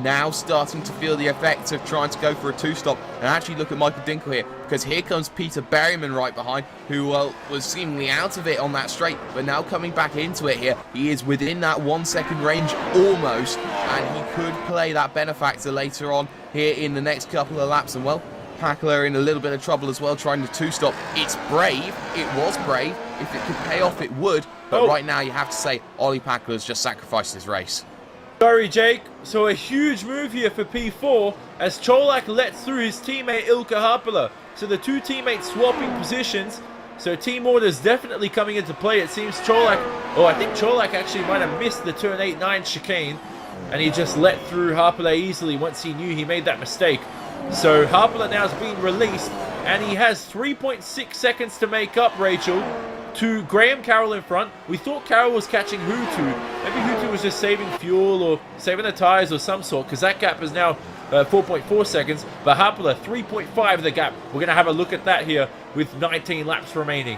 now starting to feel the effects of trying to go for a two-stop. And actually look at Michael Dinkel here, because here comes Peter Berryman right behind, who was seemingly out of it on that straight, but now coming back into it here. He is within that 1 second range almost, and he could play that benefactor later on here in the next couple of laps. And well, Pakala in a little bit of trouble as well, trying to two-stop. It's brave. It was brave. If it could pay off, it would. But right now, you have to say, Olli Pakala's just sacrificed his race. Sorry, Jake. So a huge move here for P4 as Cholak lets through his teammate Ilkka Haapala. So the two teammates swapping positions. So team orders definitely coming into play. It seems Cholak, I think Cholak actually might have missed the turn 8-9 chicane, and he just let through Haapala easily once he knew he made that mistake. So Haapala now is being released, and he has 3.6 seconds to make up, Rachel, to Graham Carroll in front. We thought Carroll was catching Hutu. Maybe Hutu was just saving fuel or saving the tires or some sort, because that gap is now 4.4 seconds. But Haapala, 3.5 the gap. We're going to have a look at that here with 19 laps remaining.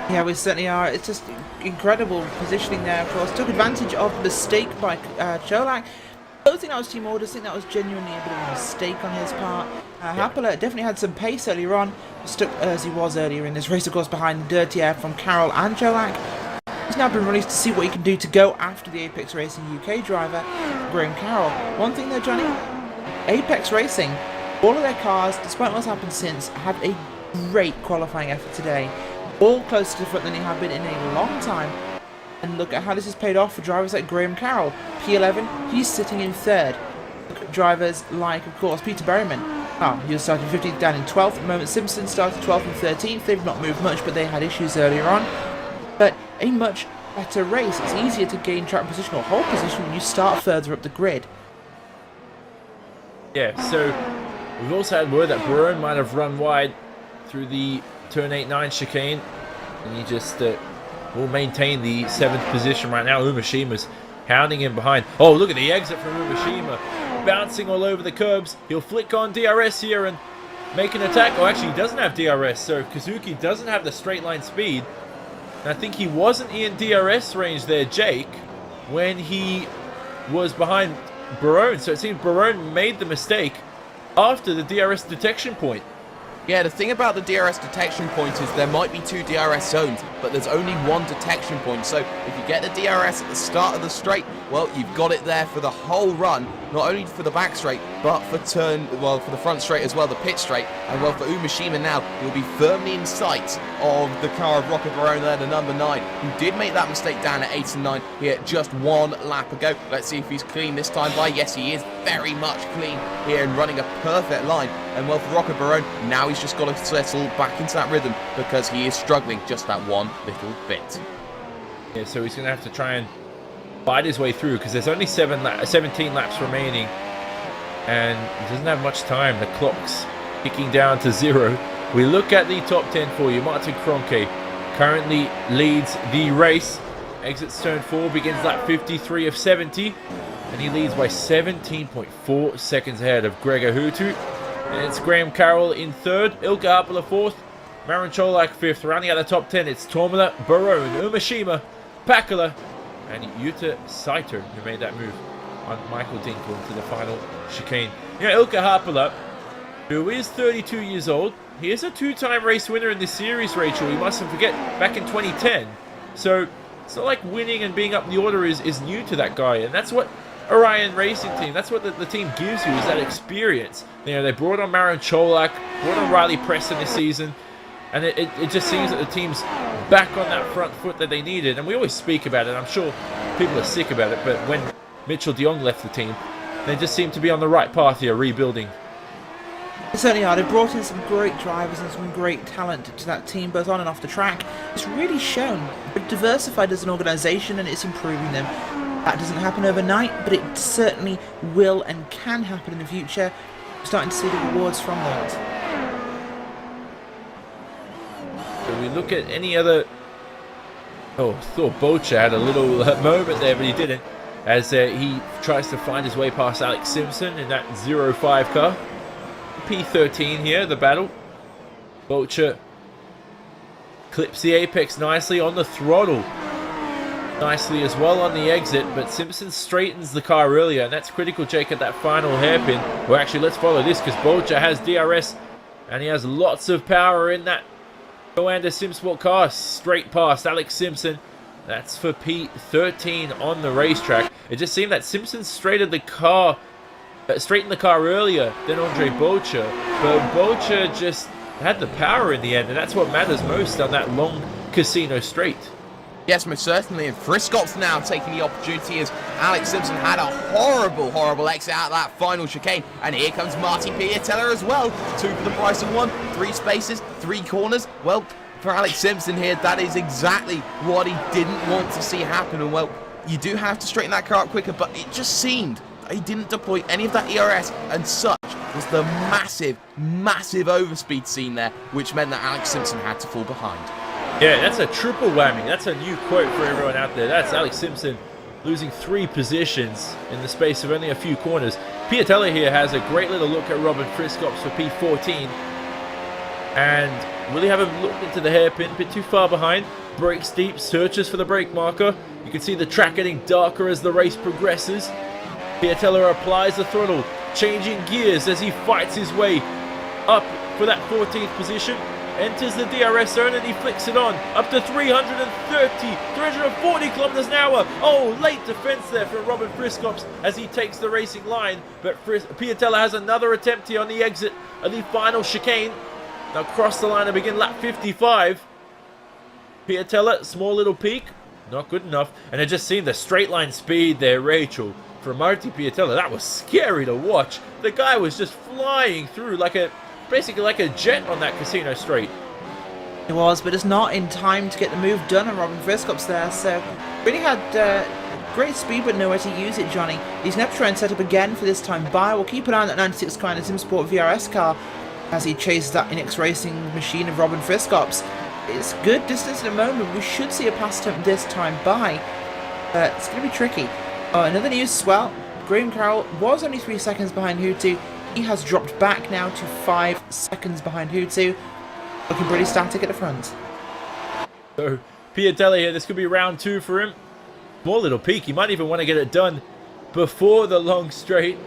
Yeah, we certainly are. It's just incredible positioning there, of course. Took advantage of the mistake by Cholak. I don't think that was team orders. I think that was genuinely a bit of a mistake on his part. Haapala definitely had some pace earlier on, stuck as he was earlier in this race, of course, behind the dirty air from Carroll and Cholak. He's now been released to see what he can do to go after the Apex Racing UK driver, Graham Carroll. One thing though, Johnny, Apex Racing, all of their cars, despite what's happened since, had a great qualifying effort today. All closer to the front than they have been in a long time. And look at how this has paid off for drivers like Graham Carroll. P11, he's sitting in 3rd. Look at drivers like, of course, Peter Berryman. He was starting 15th down in 12th. At the moment, Simpson started 12th and 13th. They've not moved much, but they had issues earlier on. But a much better race. It's easier to gain track position or hold position when you start further up the grid. Yeah, so we've also had word that Barone might have run wide through the turn 8-9 chicane, and he just will maintain the 7th position right now. Umashima's hounding him behind. Oh, look at the exit from Umashima, bouncing all over the curbs. He'll flick on DRS here and make an attack. Oh, actually, he doesn't have DRS, so Kazuki doesn't have the straight line speed. And I think he wasn't in DRS range there, Jake, when he was behind Barone. So it seems Barone made the mistake after the DRS detection point. Yeah, the thing about the DRS detection point is there might be 2 DRS zones, but there's only 1 detection point. So if you get the DRS at the start of the straight, well, you've got it there for the whole run, not only for the back straight, but for for the front straight as well, the pit straight. And well, for Umashima now, he'll be firmly in sight of the car of Rocket Barone there, the number 9, who did make that mistake down at 8 and 9 here just 1 lap ago. Let's see if he's clean this time by. Yes, he is very much clean here and running a perfect line. And well, for Rocket Barone, now he's just got to settle back into that rhythm because he is struggling just that one little bit. Yeah, so he's going to have to try and fight his way through because there's only 17 laps remaining and he doesn't have much time. The clock's ticking down to 0. We look at the top 10 for you. Martin Kroenke currently leads the race. Exits turn 4, begins lap 53 of 70, and he leads by 17.4 seconds ahead of Gregor Hutu. And it's Graham Carroll in 3rd, Ilka Haapala 4th, Marin Cholak 5th. Rounding out the top 10, it's Tomila, Barone, Umashima, Pakala, and Yuta Saito, who made that move on Michael Dinkel into the final chicane. Yeah, Ilka Haapala, who is 32 years old. He is a 2-time race winner in this series, Rachel. We mustn't forget, back in 2010. So it's not like winning and being up the order is new to that guy. And that's what Orion Racing Team, that's what the team gives you, is that experience. You know, they brought on Marin Cholak, brought on Riley Preston this season. And it just seems that the team's back on that front foot that they needed. And we always speak about it. I'm sure people are sick about it. But when Mitchell de Jong left the team, they just seem to be on the right path here, rebuilding. They certainly are. They brought in some great drivers and some great talent to that team, both on and off the track. It's really shown. They're diversified as an organisation and it's improving them. That doesn't happen overnight, but it certainly will and can happen in the future. We're starting to see the rewards from that. So we look at any other... Oh, I thought Bocha had a little moment there, but he didn't. As he tries to find his way past Alex Simpson in that 0-5 car. P13 here, the battle. Bocha clips the apex nicely on the throttle. Nicely as well on the exit, but Simpson straightens the car earlier, and that's critical, Jake, at that final hairpin. Well, actually, let's follow this, because Bocha has DRS, and he has lots of power in that Coanda Simsport car. Straight past Alex Simpson. That's for P13 on the racetrack. It just seemed that Simpson straightened the car earlier than Andre Bocha, but Bocha just had the power in the end, and that's what matters most on that long casino straight. Yes, most certainly, and Friscott's now taking the opportunity as Alex Simpson had a horrible exit out of that final chicane, and here comes Marty Piatella as well. 2 for the price of 1, 3 spaces, 3 corners. Well, for Alex Simpson here, that is exactly what he didn't want to see happen, and well, you do have to straighten that car up quicker, but it just seemed he didn't deploy any of that ERS, and such was the massive overspeed scene there, which meant that Alex Simpson had to fall behind. Yeah, that's a triple whammy. That's a new quote for everyone out there. That's Alex Simpson losing 3 positions in the space of only a few corners. Piatella here has a great little look at Robin Friscops for P14. And really haven't looked into the hairpin, a bit too far behind. Brakes deep, searches for the brake marker. You can see the track getting darker as the race progresses. Piatella applies the throttle, changing gears as he fights his way up for that 14th position. enters the DRS zone and he flicks it on up to 340 kilometers an hour. Oh, late defense there from Robin Friskops as he takes the racing line. But Piatella has another attempt here on the exit of the final chicane. Now cross the line to begin lap 55. Piatella, small little peak, not good enough. And I just seen the straight line speed there, Rachel, from Marty Piatella. That was scary to watch. The guy was just flying through basically like a jet on that casino straight. It was, but it's not in time to get the move done on Robin Friskops there. So really had great speed but nowhere to use it, Johnny. He's going to try and set up again for this time by. We'll keep an eye on that 96 kind of SimSport VRS car as he chases that Inex Racing machine of Robin Friskops. It's good distance at the moment. We should see a pass attempt this time by. It's going to be tricky. Another news as well. Graham Carroll was only 3 seconds behind Hutu. He has dropped back now to 5 seconds behind Hutu. Looking pretty static at the front. So Piatella here, this could be round 2 for him. More little peak. He might even want to get it done before the long straight.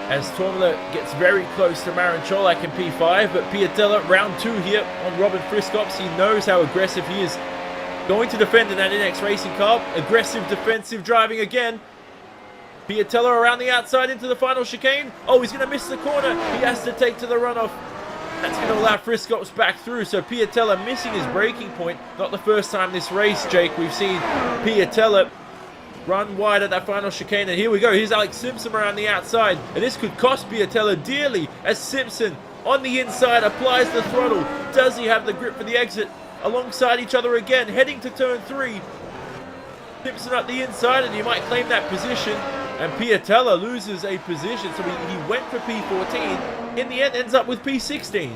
As Tormula gets very close to Marin Cholak in P5, but Piatella, round 2 here on Robin Friskops. He knows how aggressive he is. Going to defend in that Inex Racing car. Aggressive defensive driving again. Piatella around the outside into the final chicane. Oh, he's going to miss the corner. He has to take to the runoff. That's going to allow Friskops back through. So Piatella missing his braking point. Not the first time this race, Jake, we've seen Piatella run wide at that final chicane. And here we go. Here's Alex Simpson around the outside. And this could cost Piatella dearly as Simpson on the inside applies the throttle. Does he have the grip for the exit? Alongside each other again, heading to turn 3. Simpson up the inside and he might claim that position. And Piatella loses a position, so he went for P14. In the end, ends up with P16.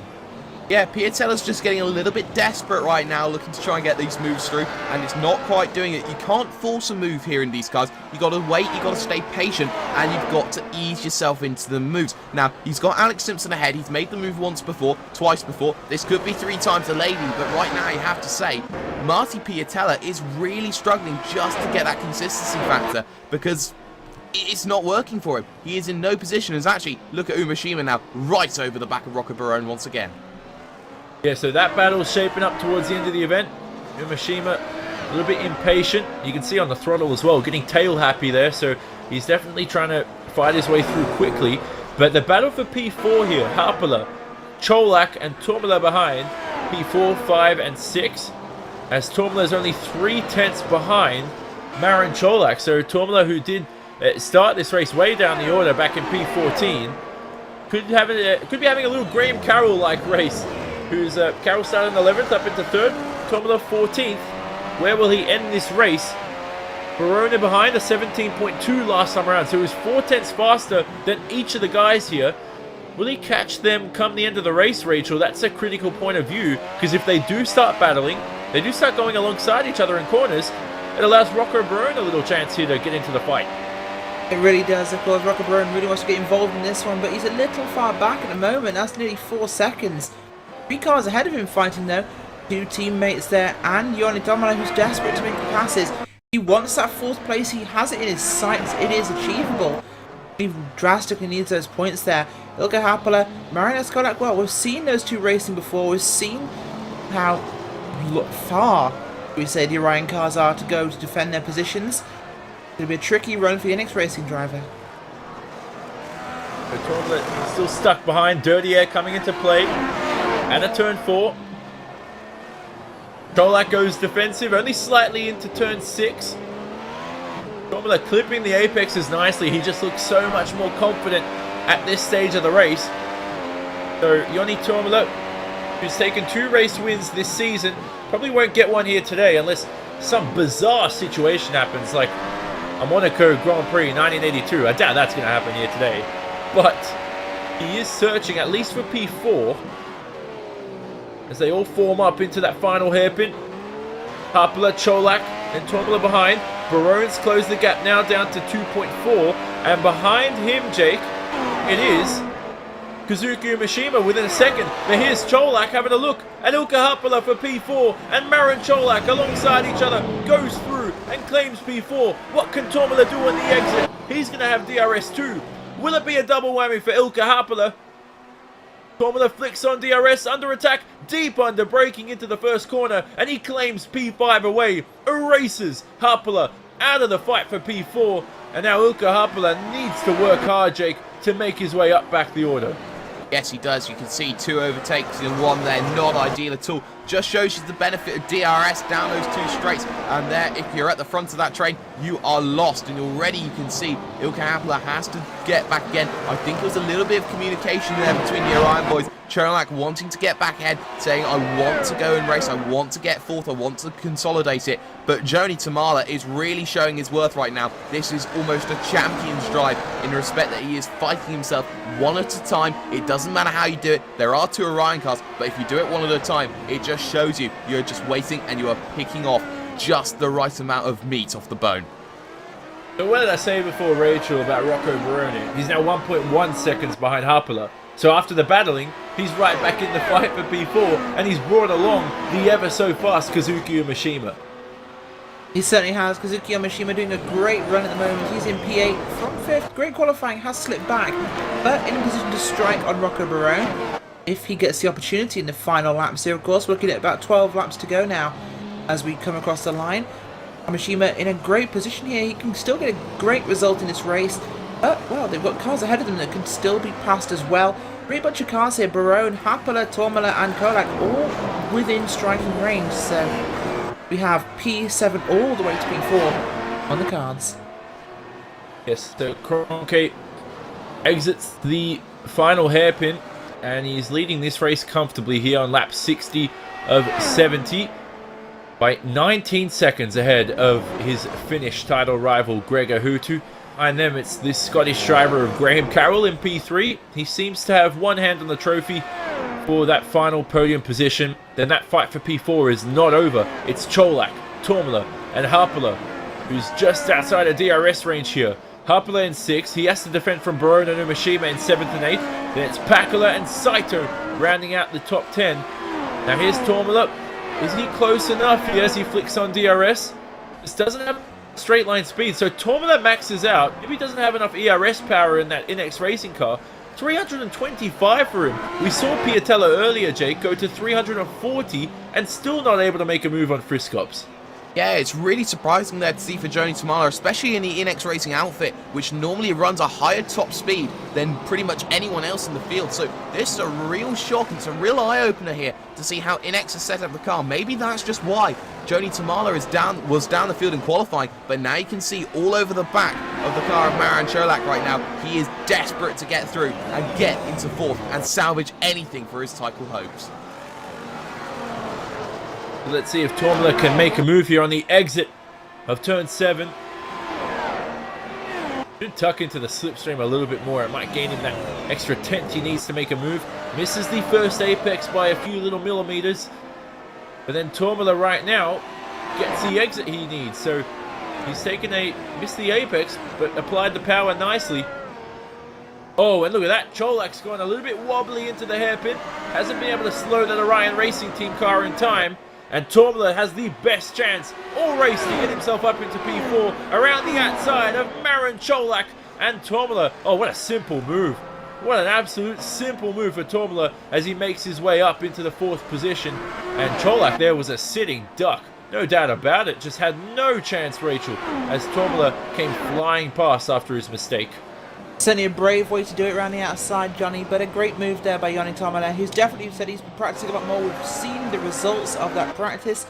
Yeah, Piatella's just getting a little bit desperate right now, looking to try and get these moves through, and it's not quite doing it. You can't force a move here in these cars. You got to wait, you got to stay patient, and you've got to ease yourself into the moves. Now, he's got Alex Simpson ahead. He's made the move once before, twice before. This could be 3 times a lady, but right now you have to say, Marty Piatella is really struggling just to get that consistency factor, because it's not working for him. He is in no position. As actually, look at Umashima now, right over the back of Rocker Barone once again. Yeah, so that battle's shaping up towards the end of the event. Umashima a little bit impatient. You can see on the throttle as well, getting tail happy there. So he's definitely trying to fight his way through quickly. But the battle for P4 here, Harpala, Cholak and Tormula behind. P4, 5 and 6. As Tormula is only 3/10 behind Marin Cholak. So Tormula, who did start this race way down the order back in P14, could be having a little Graham Carroll-like race. Who's Carroll started in 11th up into 3rd, Tormula 14th. Where will he end this race? Verona behind, a 17.2 last time around, so he was 4/10 faster than each of the guys here. Will he catch them come the end of the race, Rachel? That's a critical point of view, because if they do start battling, they do start going alongside each other in corners, it allows Rocco Barone a little chance here to get into the fight. It really does. Of course, Rocco Barone really wants to get involved in this one, but he's a little far back at the moment. That's nearly 4 seconds. 3 cars ahead of him fighting though. 2 teammates there, and Yoni Domino, who's desperate to make the passes. He wants that 4th place. He has it in his sights. It is achievable. He drastically needs those points there. Ilka Happala, Marina Skolak, well, we've seen those 2 racing before. We've seen how far, we say, the Orion cars are to go to defend their positions. It'll be a tricky run for the Inex Racing driver. Tormula still stuck behind. Dirty Air coming into play. And a turn 4. Cholak goes defensive, only slightly into turn 6. Tormula clipping the apexes nicely. He just looks so much more confident at this stage of the race. So Yoni Tormula, who's taken 2 race wins this season, probably won't get one here today unless some bizarre situation happens, like a Monaco Grand Prix 1982. I doubt that's going to happen here today. But he is searching at least for P4 as they all form up into that final hairpin. Harpala, Cholak, and Tormula behind. Barone's closed the gap now down to 2.4. And behind him, Jake, it is Kazuki Umashima within a second. But here's Cholak having a look at Ilka Harpala for P4. And Marin Cholak alongside each other goes through and claims P4. What can Tormula do on the exit? He's going to have DRS2. Will it be a double whammy for Ilka Harpala? Tormola flicks on DRS, under attack, deep under, braking into the first corner, and he claims P5 away, erases Harpala out of the fight for P4, and now Ilkka Harpala needs to work hard, Jake, to make his way up back the order. Yes, he does. You can see 2 overtakes in 1 there. Not ideal at all. Just shows you the benefit of DRS down those 2 straights. And there, if you're at the front of that train, you are lost. And already you can see Ilkka Harpala has to get back again. I think there was a little bit of communication there between the Orion boys. Cholak wanting to get back ahead, saying, I want to go and race, I want to get 4th, I want to consolidate it. But Joni Tamala is really showing his worth right now. This is almost a champion's drive in the respect that he is fighting himself 1 at a time. It doesn't matter how you do it. There are 2 Orion cars, but if you do it 1 at a time, it just shows you you're just waiting and you are picking off just the right amount of meat off the bone. So what did I say before, Rachel, about Rocco Baroni? He's now 1.1 seconds behind Harpala. So after the battling, he's right back in the fight for P4, and he's brought along the ever so fast Kazuki Umeshima. He certainly has. Kazuki Umeshima doing a great run at the moment. He's in P8 from 5th. Great qualifying, has slipped back, but in a position to strike on Rocco Barone if he gets the opportunity in the final laps here. Of course, we're looking at about 12 laps to go now as we come across the line. Umeshima in a great position here. He can still get a great result in this race. But, well, they've got cars ahead of them that can still be passed as well. Great bunch of cars here. Barone, Harpala, Tormola and Kolak all within striking range. So we have P7 all the way to P4 on the cards. Yes, so Kroenke exits the final hairpin, and he's leading this race comfortably here on lap 60 of 70 by 19 seconds ahead of his Finnish title rival Gregor Hutu. Behind them, it's this Scottish driver of Graham Carroll in P3. He seems to have one hand on the trophy for that final podium position. Then that fight for P4 is not over. It's Cholak, Tormola and Harpala, who's just outside of DRS range here. Harpala in 6th. He has to defend from Barone and Umeshima in 7th and 8th. Then it's Pakula and Saito rounding out the top 10. Now here's Tormola. Is he close enough? Yes, he flicks on DRS. This doesn't have straight line speed, so Tormola maxes out. Maybe he doesn't have enough ERS power in that NX racing car. 325 for him. We saw Piatella earlier, Jake, go to 340 and still not able to make a move on Friscops. Yeah, it's really surprising there to see for Joni Tamala, especially in the NX Racing outfit, which normally runs a higher top speed than pretty much anyone else in the field. So this is a real shock, and it's a real eye-opener here to see how NX has set up the car. Maybe that's just why Joni Tamala was down the field in qualifying, but now you can see all over the back of the car of Maran Cholak right now, he is desperate to get through and get into 4th and salvage anything for his title hopes. Let's see if Tormola can make a move here on the exit of turn 7. Should tuck into the slipstream a little bit more. It might gain him that extra tenth he needs to make a move. Misses the first apex by a few little millimeters. But then Tormola right now gets the exit he needs. So he's missed the apex, but applied the power nicely. Oh, and look at that. Cholak's gone a little bit wobbly into the hairpin. Hasn't been able to slow that Orion Racing Team car in time. And Tormola has the best chance all race to get himself up into P4 around the outside of Maran Cholak and Tormola. Oh, what a simple move. What an absolute simple move for Tormola as he makes his way up into the 4th position. And Cholak there was a sitting duck. No doubt about it. Just had no chance, Rachel, as Tormola came flying past after his mistake. Certainly a brave way to do it around the outside, Johnny, but a great move there by Joni Tamala, who's definitely said he's been practicing a lot more. We've seen the results of that practice.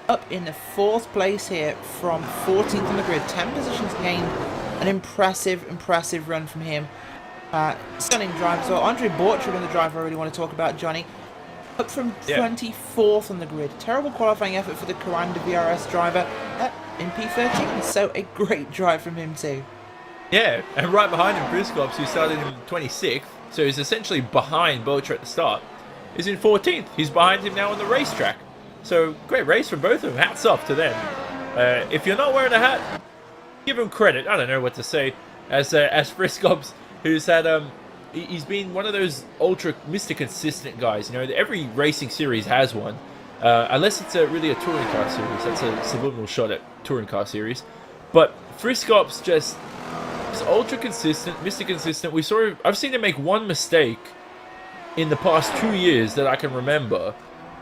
Up in the 4th place here from 14th on the grid, 10 positions gained. An impressive run from him. Stunning drive. So Andre Borcher on the drive I really want to talk about, Johnny. Up from 24th on the grid. Terrible qualifying effort for the Coanda VRS driver in P13. So a great drive from him too. Yeah, and right behind him, Friscops, who started in 26th, so he's essentially behind Bocher at the start, is in 14th. He's behind him now on the racetrack. So, great race from both of them. Hats off to them. If you're not wearing a hat, give him credit. I don't know what to say. As Friscops, who's had, he's been one of those ultra Mr. Consistent guys. You know, every racing series has one. Unless it's really a touring car series. That's a subliminal shot at touring car series. But Friscops just... He's ultra consistent, Mr. Consistent. I've seen him make one mistake in the past 2 years that I can remember,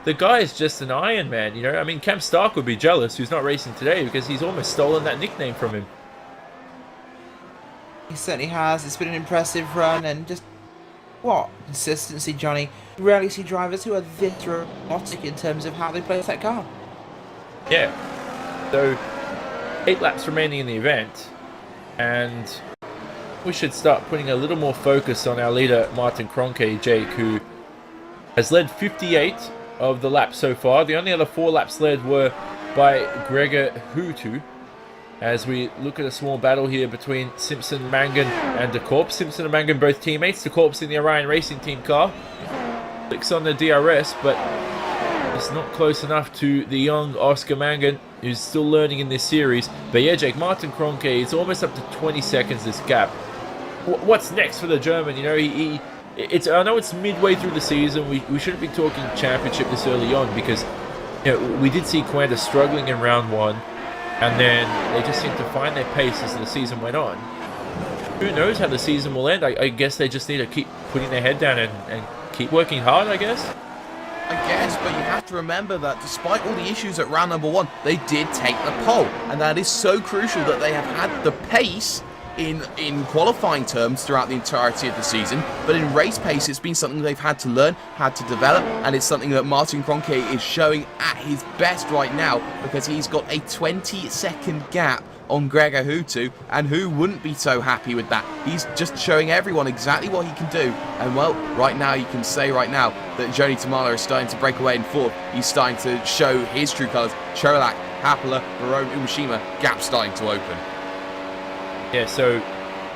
the guy is just an Iron Man, you know? I mean, Cam Stark would be jealous, who's not racing today, because he's almost stolen that nickname from him. He certainly has. It's been an impressive run, and just what consistency, Johnny. You rarely see drivers who are this robotic in terms of how they place that car. Yeah. So, 8 laps remaining in the event, and we should start putting a little more focus on our leader, Martin Kroenke, Jake, who has led 58 of the laps so far. The only other 4 laps led were by Gregor Hutu. As we look at a small battle here between Simpson, Mangan, and De Korps. Simpson and Mangan both teammates. De Korps in the Orion Racing Team car. Clicks on the DRS, but it's not close enough to the young Oscar Mangan, who's still learning in this series. But yeah, Jake, Martin Kroenke, it's almost up to 20 seconds this gap. What's next for the German? You know, I know it's midway through the season. We shouldn't be talking championship this early on, because you know, we did see Coanda struggling in round 1. And then they just seemed to find their pace as the season went on. Who knows how the season will end? I guess they just need to keep putting their head down and keep working hard, I guess. But you have to remember that despite all the issues at round number 1, they did take the pole. And that is so crucial that they have had the pace in qualifying terms throughout the entirety of the season, but in race pace it's been something they've had to learn, had to develop, and it's something that Martin Kroenke is showing at his best right now, because he's got a 20-second gap on Gregor Hutu, and who wouldn't be so happy with that? He's just showing everyone exactly what he can do, and well, right now you can say right now that Joni Tamala is starting to break away in 4th. He's starting to show his true colours. Cholak, Happler, Barone, Umashima, gap starting to open. Yeah, so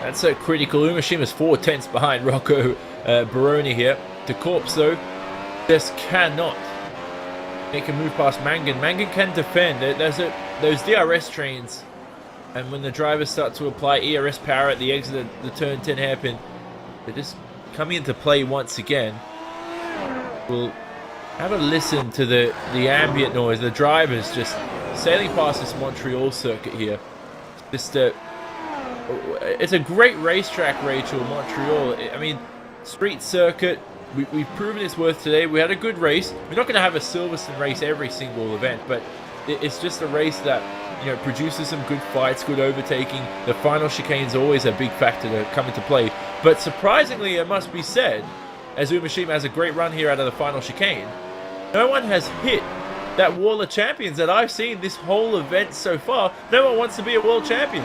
that's so critical. Umashima's 4 tenths behind Rocco Baroni here. De Korps, though, just cannot make a move past Mangan. Mangan can defend. There's those DRS trains, and when the drivers start to apply ERS power at the exit of the turn 10 hairpin, they're just coming into play once again. We'll have a listen to the ambient noise. The drivers just sailing past this Montreal circuit here. Just it's a great racetrack, Rachel, Montreal. I mean, street circuit, we've proven its worth today. We had a good race. We're not going to have a Silverstone race every single event, but it's just a race that, you know, produces some good fights, good overtaking. The final chicane is always a big factor to come into play. But surprisingly, it must be said, as Umashima has a great run here out of the final chicane, no one has hit that wall of champions that I've seen this whole event so far. No one wants to be a world champion.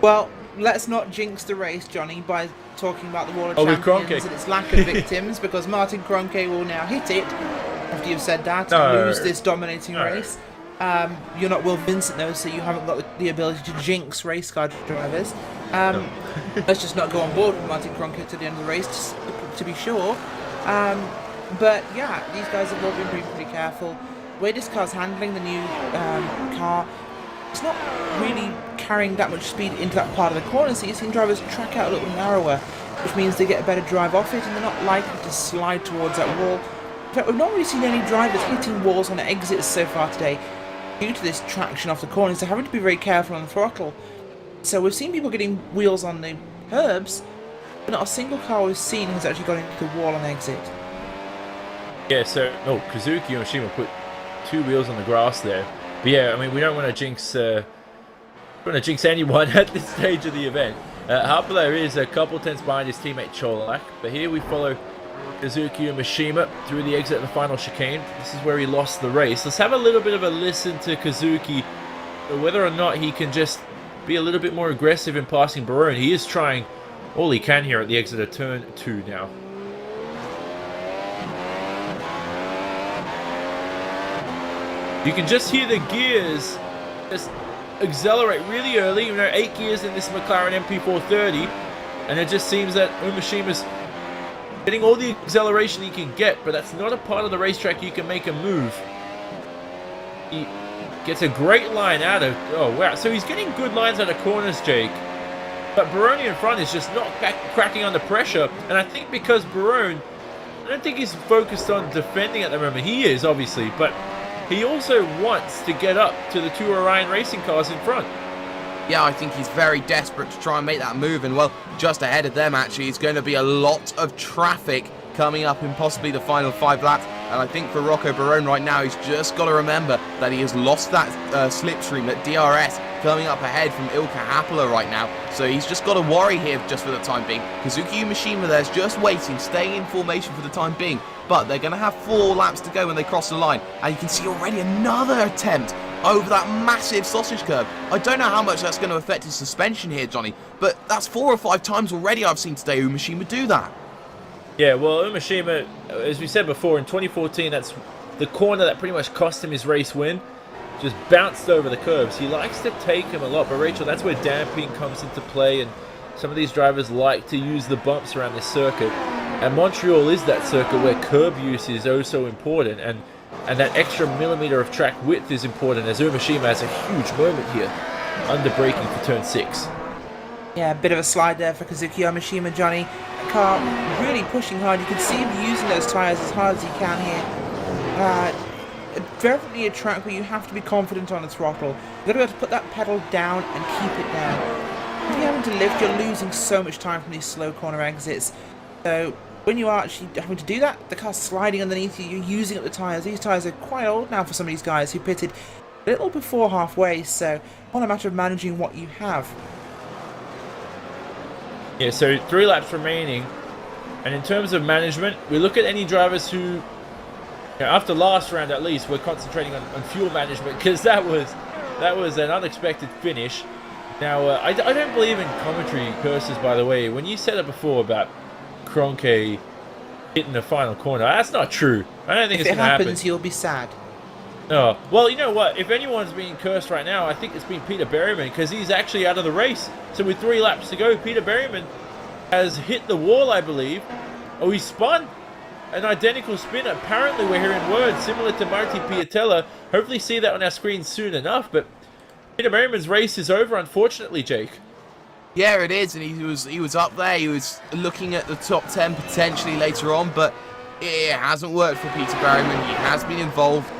Well, let's not jinx the race, Johnny, by talking about the Wall of Champions and its lack of victims, because Martin Kroenke will now hit it after you've said that and lose this dominating race. You're not Will Vincent, though, so you haven't got the ability to jinx race car drivers. Let's just not go on board with Martin Kroenke to the end of the race, to be sure. But yeah, these guys have all been pretty careful. The way this car's handling the new car, it's not really carrying that much speed into that part of the corner, so you've seen drivers track out a little narrower, which means they get a better drive off it and they're not likely to slide towards that wall. In fact, we've not really seen any drivers hitting walls on exits so far today due to this traction off the corners. They're having to be very careful on the throttle. So we've seen people getting wheels on the curbs, but not a single car we've seen has actually got into the wall on exit. Yeah, so Kazuki Yoshima put 2 wheels on the grass there. But yeah, I mean, we don't want to jinx anyone at this stage of the event. Happler is a couple tenths behind his teammate Cholak, but here we follow Kazuki Umashima through the exit of the final chicane. This is where he lost the race. Let's have a little bit of a listen to Kazuki, whether or not he can just be a little bit more aggressive in passing Barone. He is trying all he can here at the exit of turn 2 now. You can just hear the gears just accelerate really early. You know, 8 gears in this McLaren MP430, and it just seems that Umashima's getting all the acceleration he can get, but that's not a part of the racetrack you can make a move. He gets a great line out of... Oh, wow. So he's getting good lines out of corners, Jake. But Barone in front is just not cracking under pressure, and I think because Barone, I don't think he's focused on defending at the moment. He is, obviously, but he also wants to get up to the 2 Orion racing cars in front. Yeah, I think he's very desperate to try and make that move, and well, just ahead of them actually is going to be a lot of traffic coming up in possibly the final 5 laps. And I think for Rocco Barone right now, he's just got to remember that he has lost that slipstream, that DRS coming up ahead from Ilka Happela right now. So he's just got to worry here just for the time being. Kazuki Umeshima there's just waiting, staying in formation for the time being. But they're going to have 4 laps to go when they cross the line. And you can see already another attempt over that massive sausage curve. I don't know how much that's going to affect his suspension here, Johnny, but that's 4 or 5 times already I've seen today Umeshima do that. Yeah, well, Umeshima, as we said before, in 2014, that's the corner that pretty much cost him his race win. Just bounced over the curves. He likes to take him a lot, but Rachel, that's where damping comes into play, and some of these drivers like to use the bumps around this circuit. And Montreal is that circuit where curb use is oh so important, and that extra millimeter of track width is important, as Umeshima has a huge moment here, under braking for turn 6. Yeah, a bit of a slide there for Kazuki Umeshima, Johnny. The car really pushing hard. You can see him using those tyres as hard as he can here. Definitely a track where you have to be confident on the throttle. You've got to be able to put that pedal down and keep it down. If you're having to lift, you're losing so much time from these slow corner exits. So when you are actually having to do that, the car's sliding underneath you, you're using up the tyres. These tyres are quite old now for some of these guys who pitted a little before halfway, so it's not a matter of managing what you have. Yeah, so 3 laps remaining, and in terms of management, we look at any drivers who, you know, after last round at least, we're concentrating on fuel management, because that was an unexpected finish. Now, I don't believe in commentary curses, by the way. When you said it before about Kroenke hitting the final corner, that's not true. I don't think it's going to happen. If it happens, you'll be sad. No. Well, you know what? If anyone's being cursed right now, I think it's been Peter Berryman, because he's actually out of the race. So with 3 laps to go, Peter Berryman has hit the wall, I believe. Oh, he spun. An identical spin. Apparently, we're hearing words similar to Marty Piatella. Hopefully see that on our screen soon enough. But Peter Berryman's race is over, unfortunately, Jake. Yeah, it is, and he was up there. He was looking at the top 10 potentially later on, but it hasn't worked for Peter Berryman. He has been involved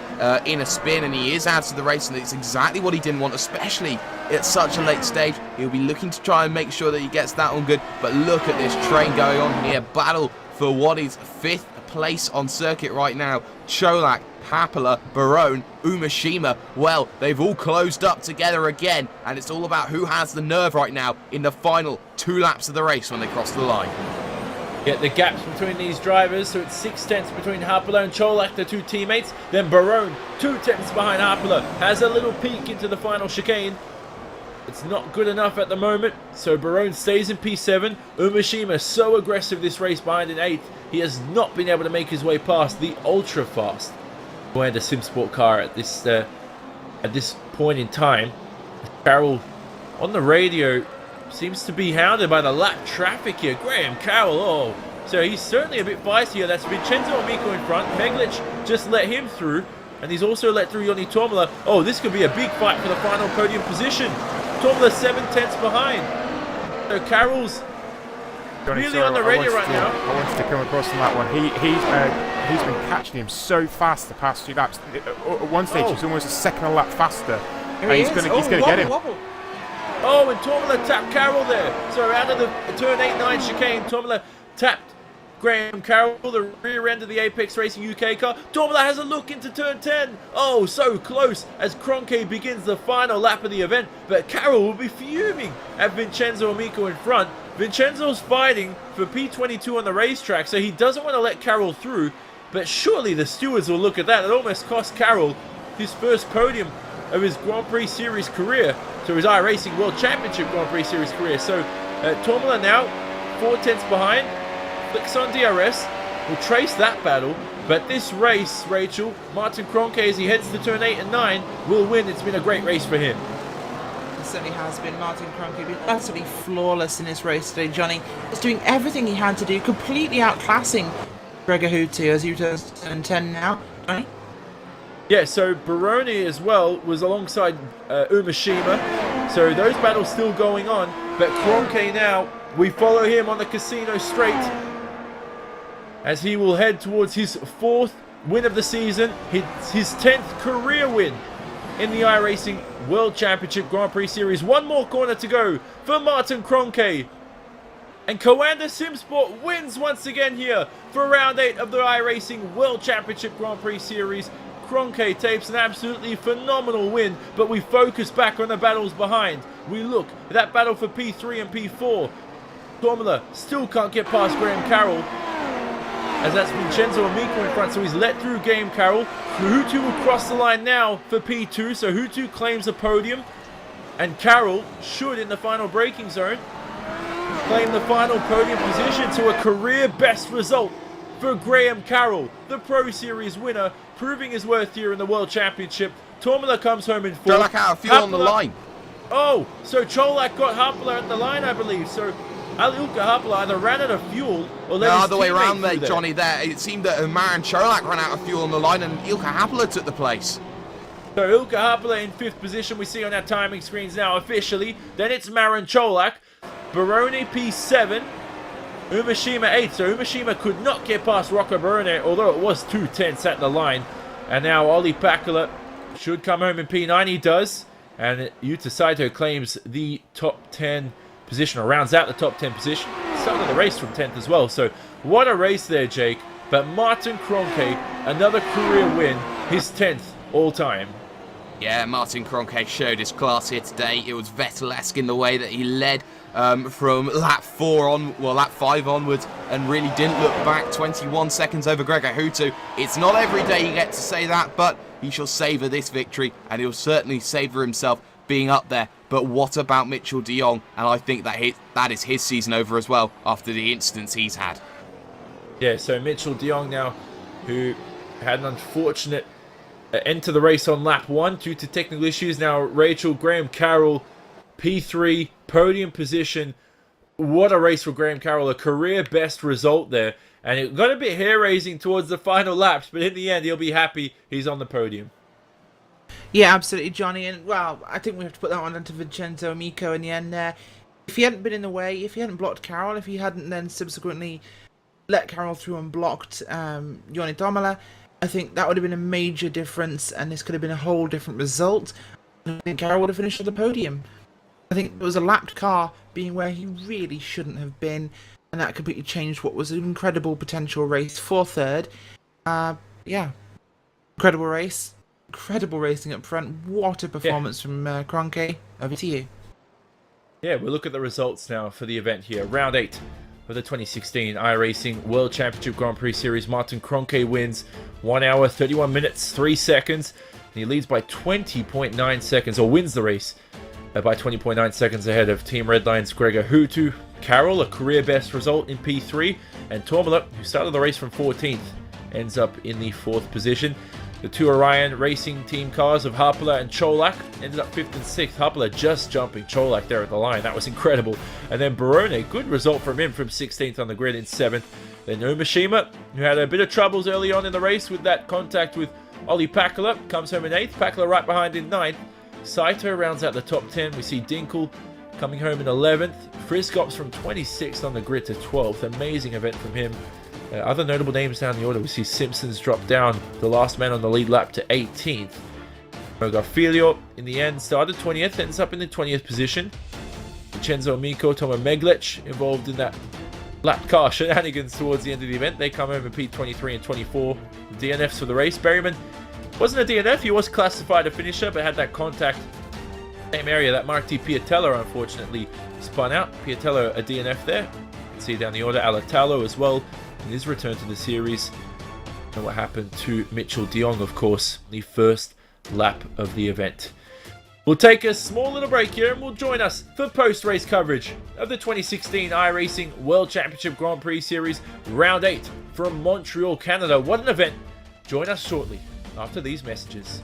in a spin, and he is out of the race, and it's exactly what he didn't want, especially at such a late stage. He'll be looking to try and make sure that he gets that on good, but look at this train going on here. Battle for what is 5th place on circuit right now. Cholak, Happela, Barone, Umeshima, well, they've all closed up together again, and it's all about who has the nerve right now in the final 2 laps of the race when they cross the line. Yeah, the gaps between these drivers, so it's 6 tenths between Happela and Cholak, the 2 teammates. Then Barone, 2 tenths behind Happela, has a little peek into the final chicane. It's not good enough at the moment, so Barone stays in P7. Umeshima so aggressive this race behind in 8th. He has not been able to make his way past the ultra-fast Command SimSport car at this point in time. Carroll on the radio seems to be hounded by the lap traffic here. Graham Carroll, oh. So he's certainly a bit feisty here. That's Vincenzo Amico in front. Meglic just let him through. And he's also let through Joni Tomala. Oh, this could be a big fight for the final podium position. Tomala 7 tenths behind. So Carroll's Johnny, really on the radio right now. I wanted to come across on that one. He's been catching him so fast the past 2 laps. At one stage, he's almost a second a lap faster. He's going to get him. Wobble. Oh, and Tomala tapped Carroll there. So out of the turn 8-9 chicane, Tomala tapped Graham Carroll, the rear end of the Apex Racing UK car. Tomala has a look into turn 10. Oh, so close as Kroenke begins the final lap of the event. But Carroll will be fuming at Vincenzo Amico in front. Vincenzo's fighting for P22 on the racetrack, so he doesn't want to let Carroll through. But surely the stewards will look at that. It almost cost Carroll his first podium of his Grand Prix Series career. So his iRacing World Championship Grand Prix Series career. So Tomala now 4 tenths behind. Flicks on DRS. We'll trace that battle. But this race, Rachel, Martin Kroenke, as he heads to turn 8 and 9, will win. It's been a great race for him. It certainly has been. Martin Kroenke been absolutely flawless in this race today. Johnny is doing everything he had to do, completely outclassing Gregor Hutu as he turns turn 10 now. Johnny? Yeah, so Barone as well was alongside Umeshima. So those battles still going on. But Kroenke now, we follow him on the Casino Straight as he will head towards his 4th win of the season, his 10th career win in the iRacing World Championship Grand Prix Series. One more corner to go for Martin Kroenke. And Coanda Simsport wins once again here for round 8 of the iRacing World Championship Grand Prix Series. Kroenke tapes an absolutely phenomenal win, but we focus back on the battles behind. We look at that battle for P3 and P4. Formula still can't get past Graham Carroll, as that's Vincenzo Amico in front, so he's let through Graham Carroll. Hutu will cross the line now for P2, so Hutu claims a podium, and Carroll should, in the final braking zone, claim the final podium position to a career best result for Graham Carroll, the Pro Series winner, proving his worth here in the World Championship. Tormala comes home in fourth. Cholak out of fuel on the line. Oh, so Cholak got Harpala at the line, I believe. So Ilka Harpala either ran out of fuel or let The his other way teammate around there, through Johnny, there. It seemed that Marin Cholak ran out of fuel on the line and Ilka Harpala took the place. So Ilka Harpala in 5th position, we see on our timing screens now officially. Then it's Marin Cholak. Barone P7. Umeshima 8th. So Umeshima could not get past Rocco Barone, although it was 2/10 at the line. And now Olli Pakala should come home in P9. He does. And Yuta Saito claims the top 10 position, or rounds out the top 10 position. Started the race from 10th as well. So what a race there, Jake. But Martin Kroenke, another career win, his 10th all time. Yeah, Martin Kroenke showed his class here today. It was Vettel-esque in the way that he led from lap 5 onwards, and really didn't look back. 21 seconds over Gregor Hutu. It's not every day you get to say that, but he shall savour this victory, and he'll certainly savour himself being up there. But what about Mitchell de Jong? And I think that is his season over as well, after the incidents he's had. Yeah, so Mitchell de Jong now, who had an unfortunate end to the race on lap 1 due to technical issues. Now Rachel, Graham Carroll, P3, podium position. What a race for Graham Carroll, a career best result there. And it got a bit hair-raising towards the final laps, but in the end he'll be happy he's on the podium. Yeah, absolutely, Johnny. And, well, I think we have to put that one down to Vincenzo Amico in the end there. If he hadn't been in the way, if he hadn't blocked Carroll, if he hadn't then subsequently let Carroll through and blocked Joni Tomala, I think that would have been a major difference, and this could have been a whole different result. I think Carroll would have finished on the podium. I think it was a lapped car being where he really shouldn't have been, and that completely changed what was an incredible potential race for third. Yeah, incredible race. Incredible racing up front. What a performance from Kroenke. Over to you. Yeah, we'll look at the results now for the event here. Round 8 of the 2016 iRacing World Championship Grand Prix Series. Martin Kroenke wins 1 hour, 31 minutes, 3 seconds. And he leads by 20.9 seconds, or wins the race by 20.9 seconds ahead of Team Redline's Gregor Hutu. Carroll, a career best result in P3. And Tormala, who started the race from 14th, ends up in the 4th position. The two Orion Racing Team cars of Harpala and Cholak ended up 5th and 6th. Harpala just jumping Cholak there at the line. That was incredible. And then Barone, good result from him from 16th on the grid in 7th. Then Umeshima, who had a bit of troubles early on in the race with that contact with Olli Pakala, comes home in 8th. Pakala right behind in 9th. Saito rounds out the top 10. We see Dinkel coming home in 11th. Friskops from 26th on the grid to 12th. Amazing event from him. Other notable names down the order, we see Simpsons drop down, the last man on the lead lap, to 18th. Garfilio, in the end, started 20th, ends up in the 20th position. Vincenzo Amico, Toma Meglic, involved in that lap car shenanigans towards the end of the event. They come home in P23 and 24. DNFs for the race. Berryman wasn't a DNF, he was classified a finisher, but had that contact, same area that Marti Piatello unfortunately spun out. Piatello a DNF there. You can see down the order, Alatalo as well, in his return to the series. And what happened to Mitchell de Jong, of course, the first lap of the event. We'll take a small little break here and we'll join us for post-race coverage of the 2016 iRacing World Championship Grand Prix Series Round 8 from Montreal, Canada. What an event! Join us shortly after these messages.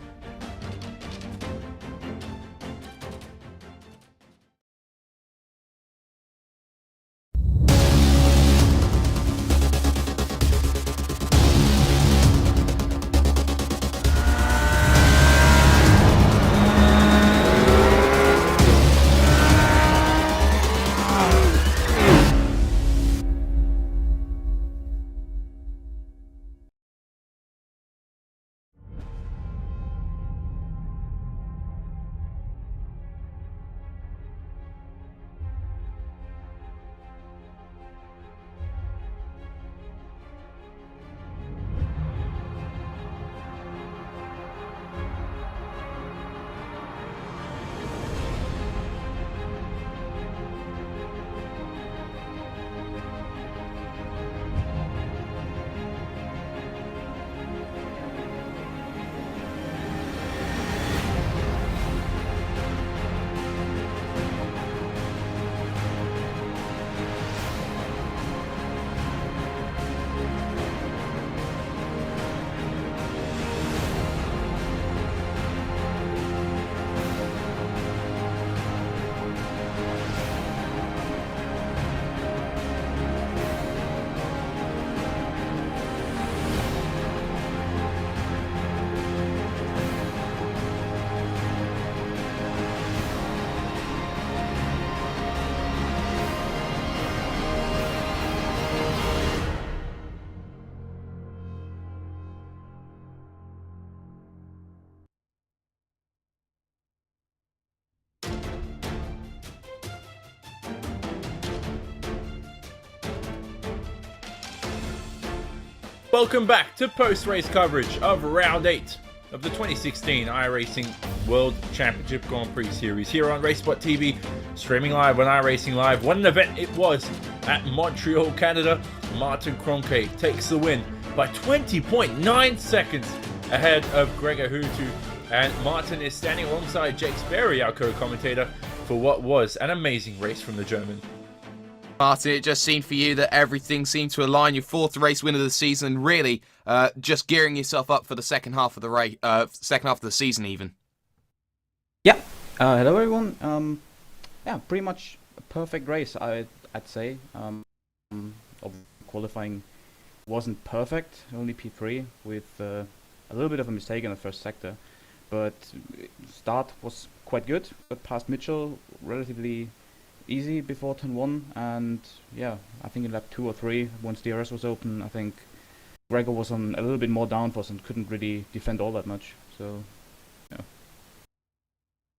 Welcome back to post-race coverage of round 8 of the 2016 iRacing World Championship Grand Prix Series here on RaceSpotTV, streaming live on iRacingLive. What an event it was at Montreal, Canada. Martin Kroenke takes the win by 20.9 seconds ahead of Gregor Hutu, and Martin is standing alongside Jake Sperry, our co-commentator, for what was an amazing race from the German. Martin, it just seemed for you that everything seemed to align. Your 4th race win of the season, really just gearing yourself up for the second half of the race, second half of the season, even. Yeah. Hello, everyone. Yeah, pretty much a perfect race, I'd say. Qualifying wasn't perfect, only P3 with a little bit of a mistake in the first sector, but start was quite good. Got past Mitchell relatively easy before turn 1, and yeah, I think in lap 2 or 3, once DRS was open, I think Gregor was on a little bit more downforce and couldn't really defend all that much. So, yeah.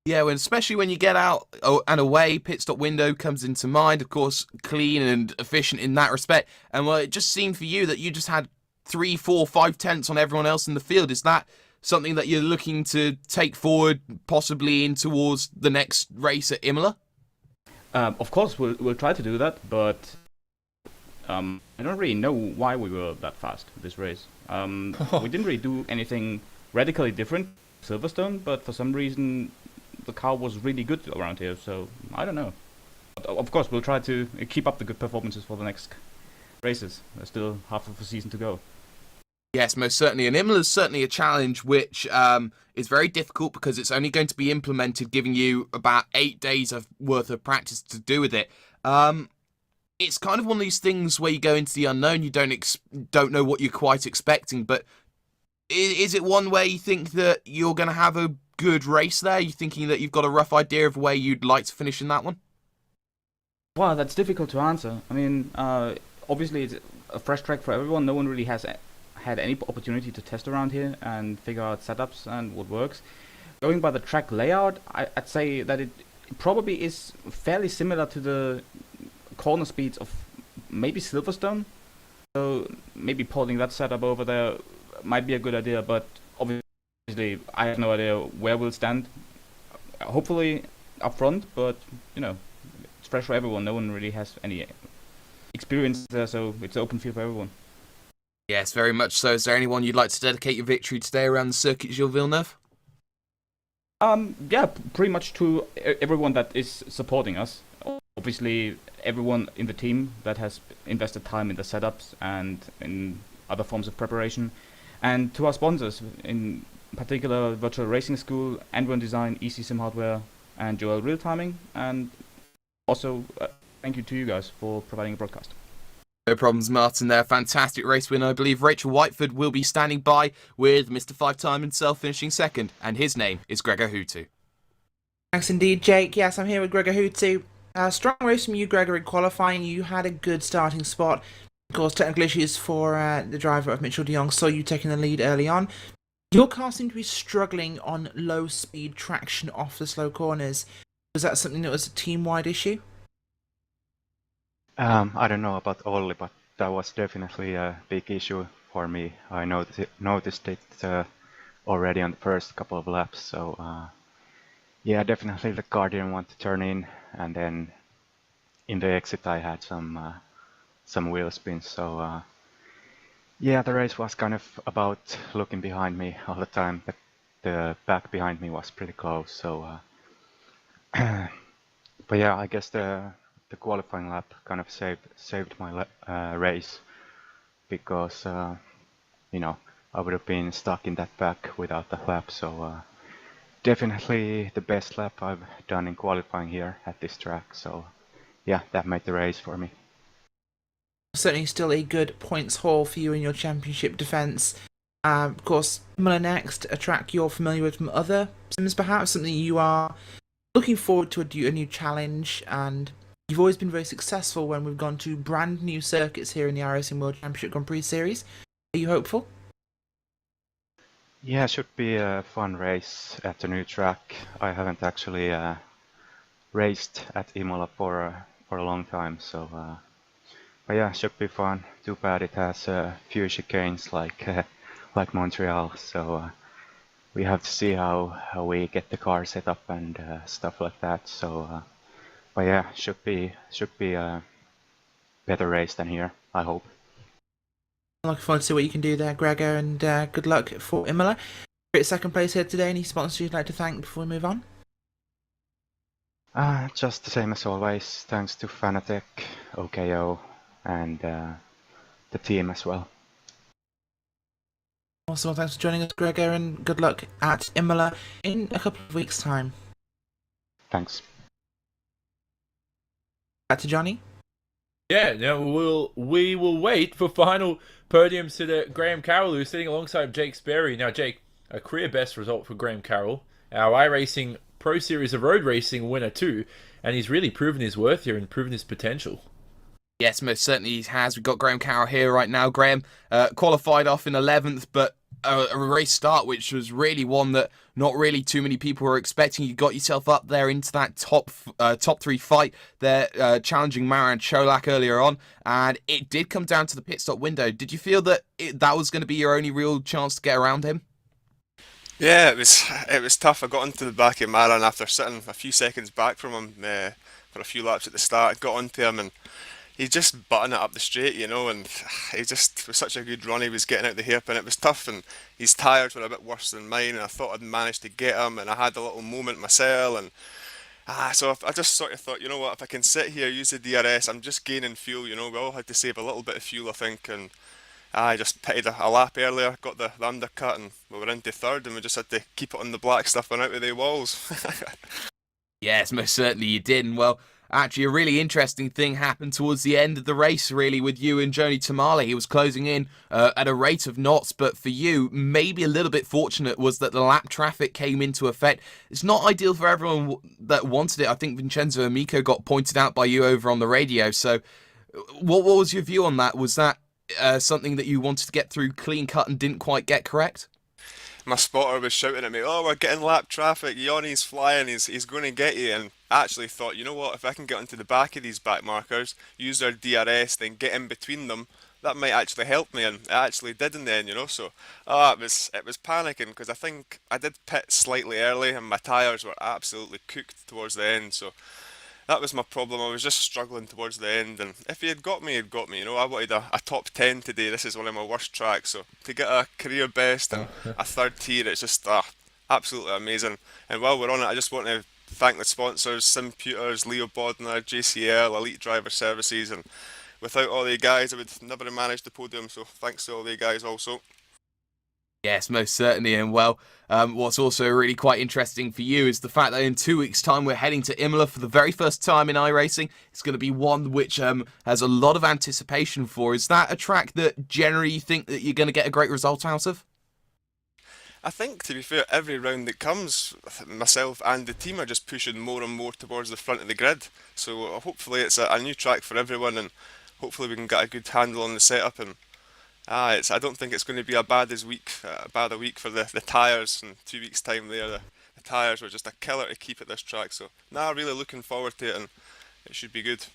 Yeah, and especially when you get out and away, pit stop window comes into mind. Of course, clean and efficient in that respect. And well, it just seemed for you that you just had 3, 4, 5 tenths on everyone else in the field. Is that something that you're looking to take forward, possibly in towards the next race at Imola? Of course, we'll try to do that, but I don't really know why we were that fast this race. We didn't really do anything radically different, Silverstone, but for some reason the car was really good around here, so I don't know. But of course, we'll try to keep up the good performances for the next races. There's still half of the season to go. Yes, most certainly. And Imola is certainly a challenge which is very difficult because it's only going to be implemented, giving you about 8 days of worth of practice to do with it. It's kind of one of these things where you go into the unknown, you don't know what you're quite expecting. But is it one where you think that you're going to have a good race there? You thinking that you've got a rough idea of where you'd like to finish in that one? Well, that's difficult to answer. I mean, obviously it's a fresh track for everyone. No one really has had any opportunity to test around here and figure out setups and what works. Going by the track layout, I'd say that it probably is fairly similar to the corner speeds of maybe Silverstone. So maybe porting that setup over there might be a good idea, but obviously I have no idea where we'll stand. Hopefully up front, but you know, it's fresh for everyone. No one really has any experience there, so it's open field for everyone. Yes, very much so. Is there anyone you'd like to dedicate your victory today around the circuit, Gilles Villeneuve? Yeah, pretty much to everyone that is supporting us. Obviously, everyone in the team that has invested time in the setups and in other forms of preparation. And to our sponsors, in particular Virtual Racing School, Andron Design, EC Sim Hardware, and Joel Real Timing. And also, thank you to you guys for providing a broadcast. No problems, Martin there. Fantastic race win. I believe Rachel Whiteford will be standing by with Mr. 5-time himself finishing second, and his name is Gregor Hutu. Thanks indeed, Jake. Yes, I'm here with Gregor Hutu. Strong race from you, Gregor, in qualifying. You had a good starting spot. Of course, technical issues for the driver of Mitchell de Jong saw you taking the lead early on. Your car seemed to be struggling on low-speed traction off the slow corners. Was that something that was a team-wide issue? I don't know about Olli, but that was definitely a big issue for me. I noticed it already on the first couple of laps, so yeah, definitely the car didn't want to turn in, and then in the exit I had some wheel spins, so yeah, the race was kind of about looking behind me all the time, but the back behind me was pretty close, so but yeah, I guess the qualifying lap kind of saved my race, because you know, I would have been stuck in that back without the lap. So definitely the best lap I've done in qualifying here at this track. So yeah, that made the race for me. Certainly still a good points haul for you in your championship defence. Of course, Imola next, a track you're familiar with from other sims perhaps, something you are looking forward to a new challenge, and you've always been very successful when we've gone to brand new circuits here in the iRacing World Championship Grand Prix Series. Are you hopeful? Yeah, it should be a fun race at the new track. I haven't actually raced at Imola for a long time, so but yeah, should be fun. Too bad it has a few chicanes like Montreal, so we have to see how we get the car set up and stuff like that. So, but yeah, should be a better race than here, I hope. I'm looking forward to see what you can do there, Gregor, and good luck for Imola. Great second place here today. Any sponsors you'd like to thank before we move on? Just the same as always. Thanks to Fanatec, OKO, and the team as well. Awesome. Well, thanks for joining us, Gregor, and good luck at Imola in a couple of weeks' time. Thanks. Back to Johnny. Yeah, now we will wait for final podium sitter Graham Carroll, who's sitting alongside Jake Sperry. Now, Jake, a career best result for Graham Carroll, our iRacing Pro Series of Road Racing winner too, and he's really proven his worth here and proven his potential. Yes, most certainly he has. We've got Graham Carroll here right now. Graham qualified off in 11th, but a race start which was really one that not really too many people were expecting. You got yourself up there into that top three fight there, challenging Maran Cholak earlier on, and it did come down to the pit stop window. Did you feel that that was going to be your only real chance to get around him? Yeah, it was tough. I got into the back of Maran after sitting a few seconds back from him for a few laps at the start. I got onto him and he just buttoned it up the straight, and he just was such a good run. He was getting out the hairpin. It was tough, and his tyres were a bit worse than mine, and I thought I'd managed to get him, and I had a little moment myself, and so I just sort of thought, you know what, if I can sit here, use the DRS, I'm just gaining fuel, we all had to save a little bit of fuel, I think, and I just pitted a lap earlier, got the undercut, and we were into third, and we just had to keep it on the black stuff and out of the walls. Yes, most certainly you did, and well, actually, a really interesting thing happened towards the end of the race, really, with you and Joni Tamale. He was closing in at a rate of knots, but for you, maybe a little bit fortunate was that the lap traffic came into effect. It's not ideal for everyone that wanted it. I think Vincenzo Amico got pointed out by you over on the radio. So what was your view on that? Was that something that you wanted to get through clean cut and didn't quite get correct? My spotter was shouting at me, "Oh, we're getting lap traffic, Yanni's flying, he's going to get you," and I actually thought, you know what, if I can get onto the back of these back markers, use their DRS, then get in between them, that might actually help me, and it actually did in the end, so it was panicking, because I think I did pit slightly early, and my tyres were absolutely cooked towards the end, so that was my problem. I was just struggling towards the end, and if he had got me, he'd got me. I wanted a top 10 today. This is one of my worst tracks, so to get a career best and a third tier, it's just absolutely amazing. And while we're on it, I just want to thank the sponsors, Simputers, Leo Bodner, JCL, Elite Driver Services, and without all the guys, I would never have managed the podium, so thanks to all the guys also. Yes, most certainly, and well, what's also really quite interesting for you is the fact that in 2 weeks' time we're heading to Imola for the very first time in iRacing. It's going to be one which has a lot of anticipation for. Is that a track that generally you think that you're going to get a great result out of? I think, to be fair, every round that comes, myself and the team are just pushing more and more towards the front of the grid. So hopefully it's a new track for everyone, and hopefully we can get a good handle on the setup. And I don't think it's going to be a bad week for the tyres in 2 weeks' time there. The tyres were just a killer to keep at this track. So really looking forward to it, and it should be good.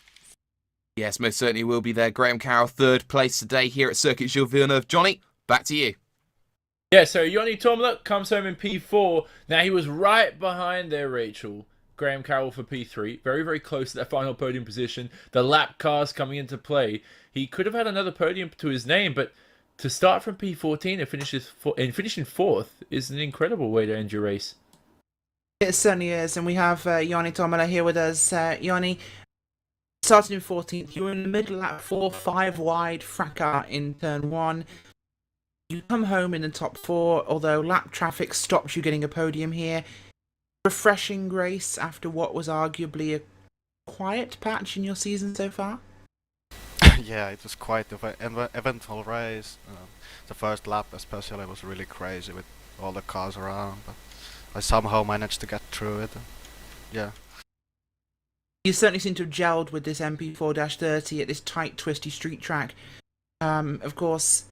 Yes, most certainly will be there. Graham Carroll, third place today here at Circuit Gilles Villeneuve. Johnny, back to you. Yeah, so Joni Tomla comes home in P4. Now, he was right behind there, Rachel. Graham Carroll for P3. Very, very close to that final podium position. The lap cars coming into play. He could have had another podium to his name, but to start from P14 and finish in fourth is an incredible way to end your race. It certainly is, and we have Joni Tomala here with us. Joni, starting in 14th, you were in the middle lap 4-5 wide, fracas in turn 1. You come home in the top 4, although lap traffic stopped you getting a podium here. Refreshing race after what was arguably a quiet patch in your season so far? Yeah, it was quite an eventful race. The first lap especially was really crazy with all the cars around, but I somehow managed to get through it. Yeah. You certainly seem to have gelled with this MP4-30 at this tight, twisty street track. Of course,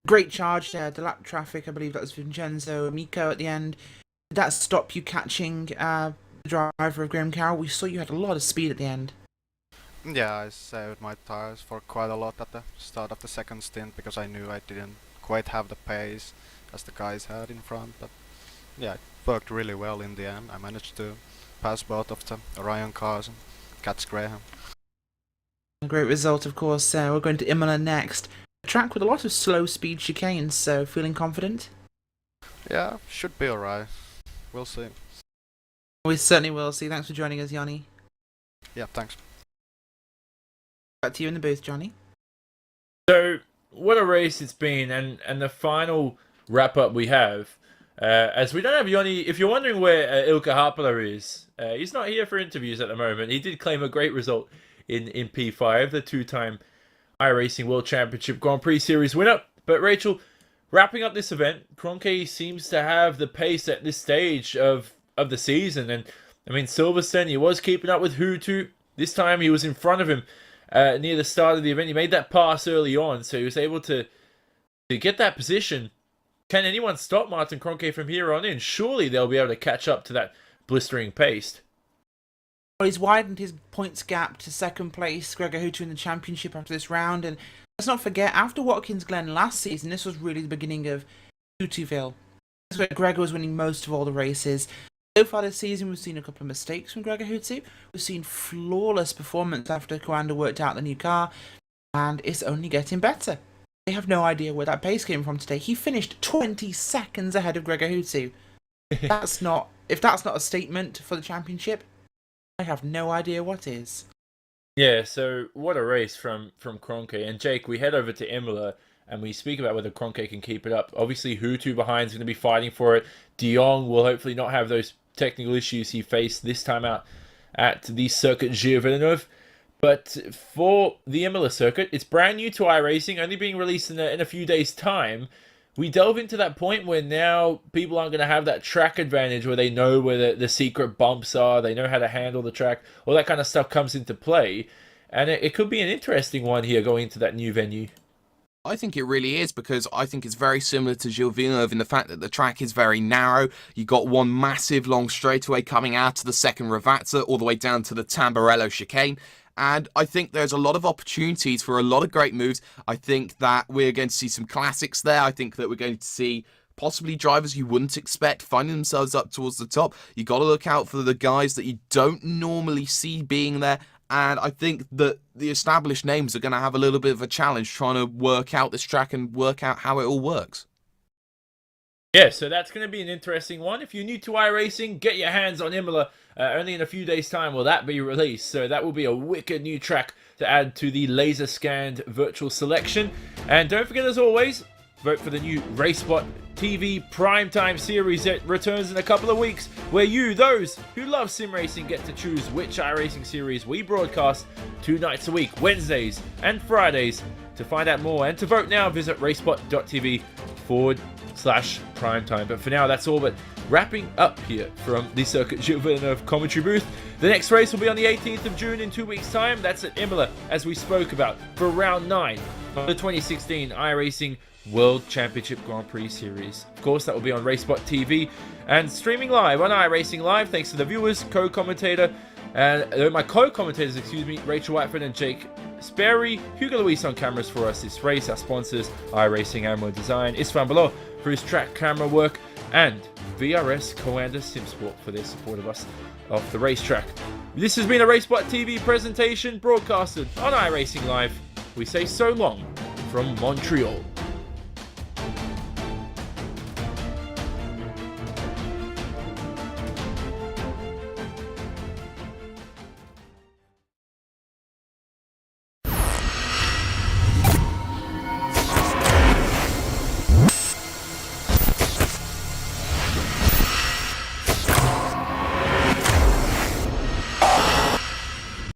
great charge there. The lap traffic, I believe that was Vincenzo Amico at the end. Did that stop you catching the driver of Graham Carroll? We saw you had a lot of speed at the end. Yeah, I saved my tires for quite a lot at the start of the second stint because I knew I didn't quite have the pace as the guys had in front, but yeah, it worked really well in the end. I managed to pass both of the Orion cars and catch Graham. A great result, of course. We're going to Imola next. A track with a lot of slow speed chicanes, so feeling confident? Yeah, should be alright. We'll see. We certainly will see. Thanks for joining us, Yanni. Yeah, thanks. Back to you in the booth, Johnny. So, what a race it's been, and the final wrap-up we have, as we don't have Yanni. If you're wondering where Ilkka Haapala is, he's not here for interviews at the moment. He did claim a great result in P5, the two-time iRacing World Championship Grand Prix Series winner. But Rachel, wrapping up this event, Kroenke seems to have the pace at this stage of the season. And, I mean, Silverstone, he was keeping up with Hutu. This time he was in front of him near the start of the event. He made that pass early on, so he was able to get that position. Can anyone stop Martin Kroenke from here on in? Surely they'll be able to catch up to that blistering pace. Well, he's widened his points gap to second place, Gregor Hutu in the championship after this round. And let's not forget, after Watkins Glen last season, this was really the beginning of Hutuville. That's where Gregor was winning most of all the races. So far this season, we've seen a couple of mistakes from Gregor Hutu. We've seen flawless performance after Coanda worked out the new car, and it's only getting better. They have no idea where that pace came from today. He finished 20 seconds ahead of Gregor Hutu. If that's not a statement for the championship, I have no idea what is. Yeah, so what a race from Kroenke. And Jake, we head over to Imola and we speak about whether Kroenke can keep it up. Obviously, Hutu behind is going to be fighting for it. De Jong will hopefully not have those technical issues he faced this time out at the circuit Gilles Villeneuve. But for the Imola circuit, it's brand new to iRacing, only being released in a few days' time. We delve into that point where now people aren't going to have that track advantage where they know where the secret bumps are, they know how to handle the track, all that kind of stuff comes into play. And it could be an interesting one here going into that new venue. I think it really is, because I think it's very similar to Gilles Villeneuve in the fact that the track is very narrow. You got one massive long straightaway coming out to the second Ravazza all the way down to the Tamburello chicane. And I think there's a lot of opportunities for a lot of great moves. I think that we're going to see some classics there. I think that we're going to see possibly drivers you wouldn't expect finding themselves up towards the top. You got to look out for the guys that you don't normally see being there. And I think that the established names are going to have a little bit of a challenge trying to work out this track and work out how it all works. Yeah, so that's going to be an interesting one. If you're new to iRacing, get your hands on Imola. Only in a few days' time will that be released. So that will be a wicked new track to add to the laser-scanned virtual selection. And don't forget, as always, vote for the new RaceSpotTV Primetime series that returns in a couple of weeks, where you, those who love sim racing, get to choose which iRacing series we broadcast 2 nights a week, Wednesdays and Fridays. To find out more and to vote now, visit RaceSpot.tv/primetime. But for now, that's all but wrapping up here from the Circuit Gilles Villeneuve commentary booth. The next race will be on the 18th of June in 2 weeks' time. That's at Imola, as we spoke about, for round 9 of the 2016 iRacing World Championship Grand Prix Series. Of course, that will be on RaceSpotTV and streaming live on iRacingLive. Thanks to the viewers, my co-commentators, Rachel Whiteford and Jake Sperry. Hugo Luis on cameras for us this race. Our sponsors, iRacing Ammo Design, Istvan Below for his track camera work, and VRS Coanda SimSport for their support of us off the racetrack. This has been a RaceSpotTV presentation broadcasted on iRacingLive. We say so long from Montreal.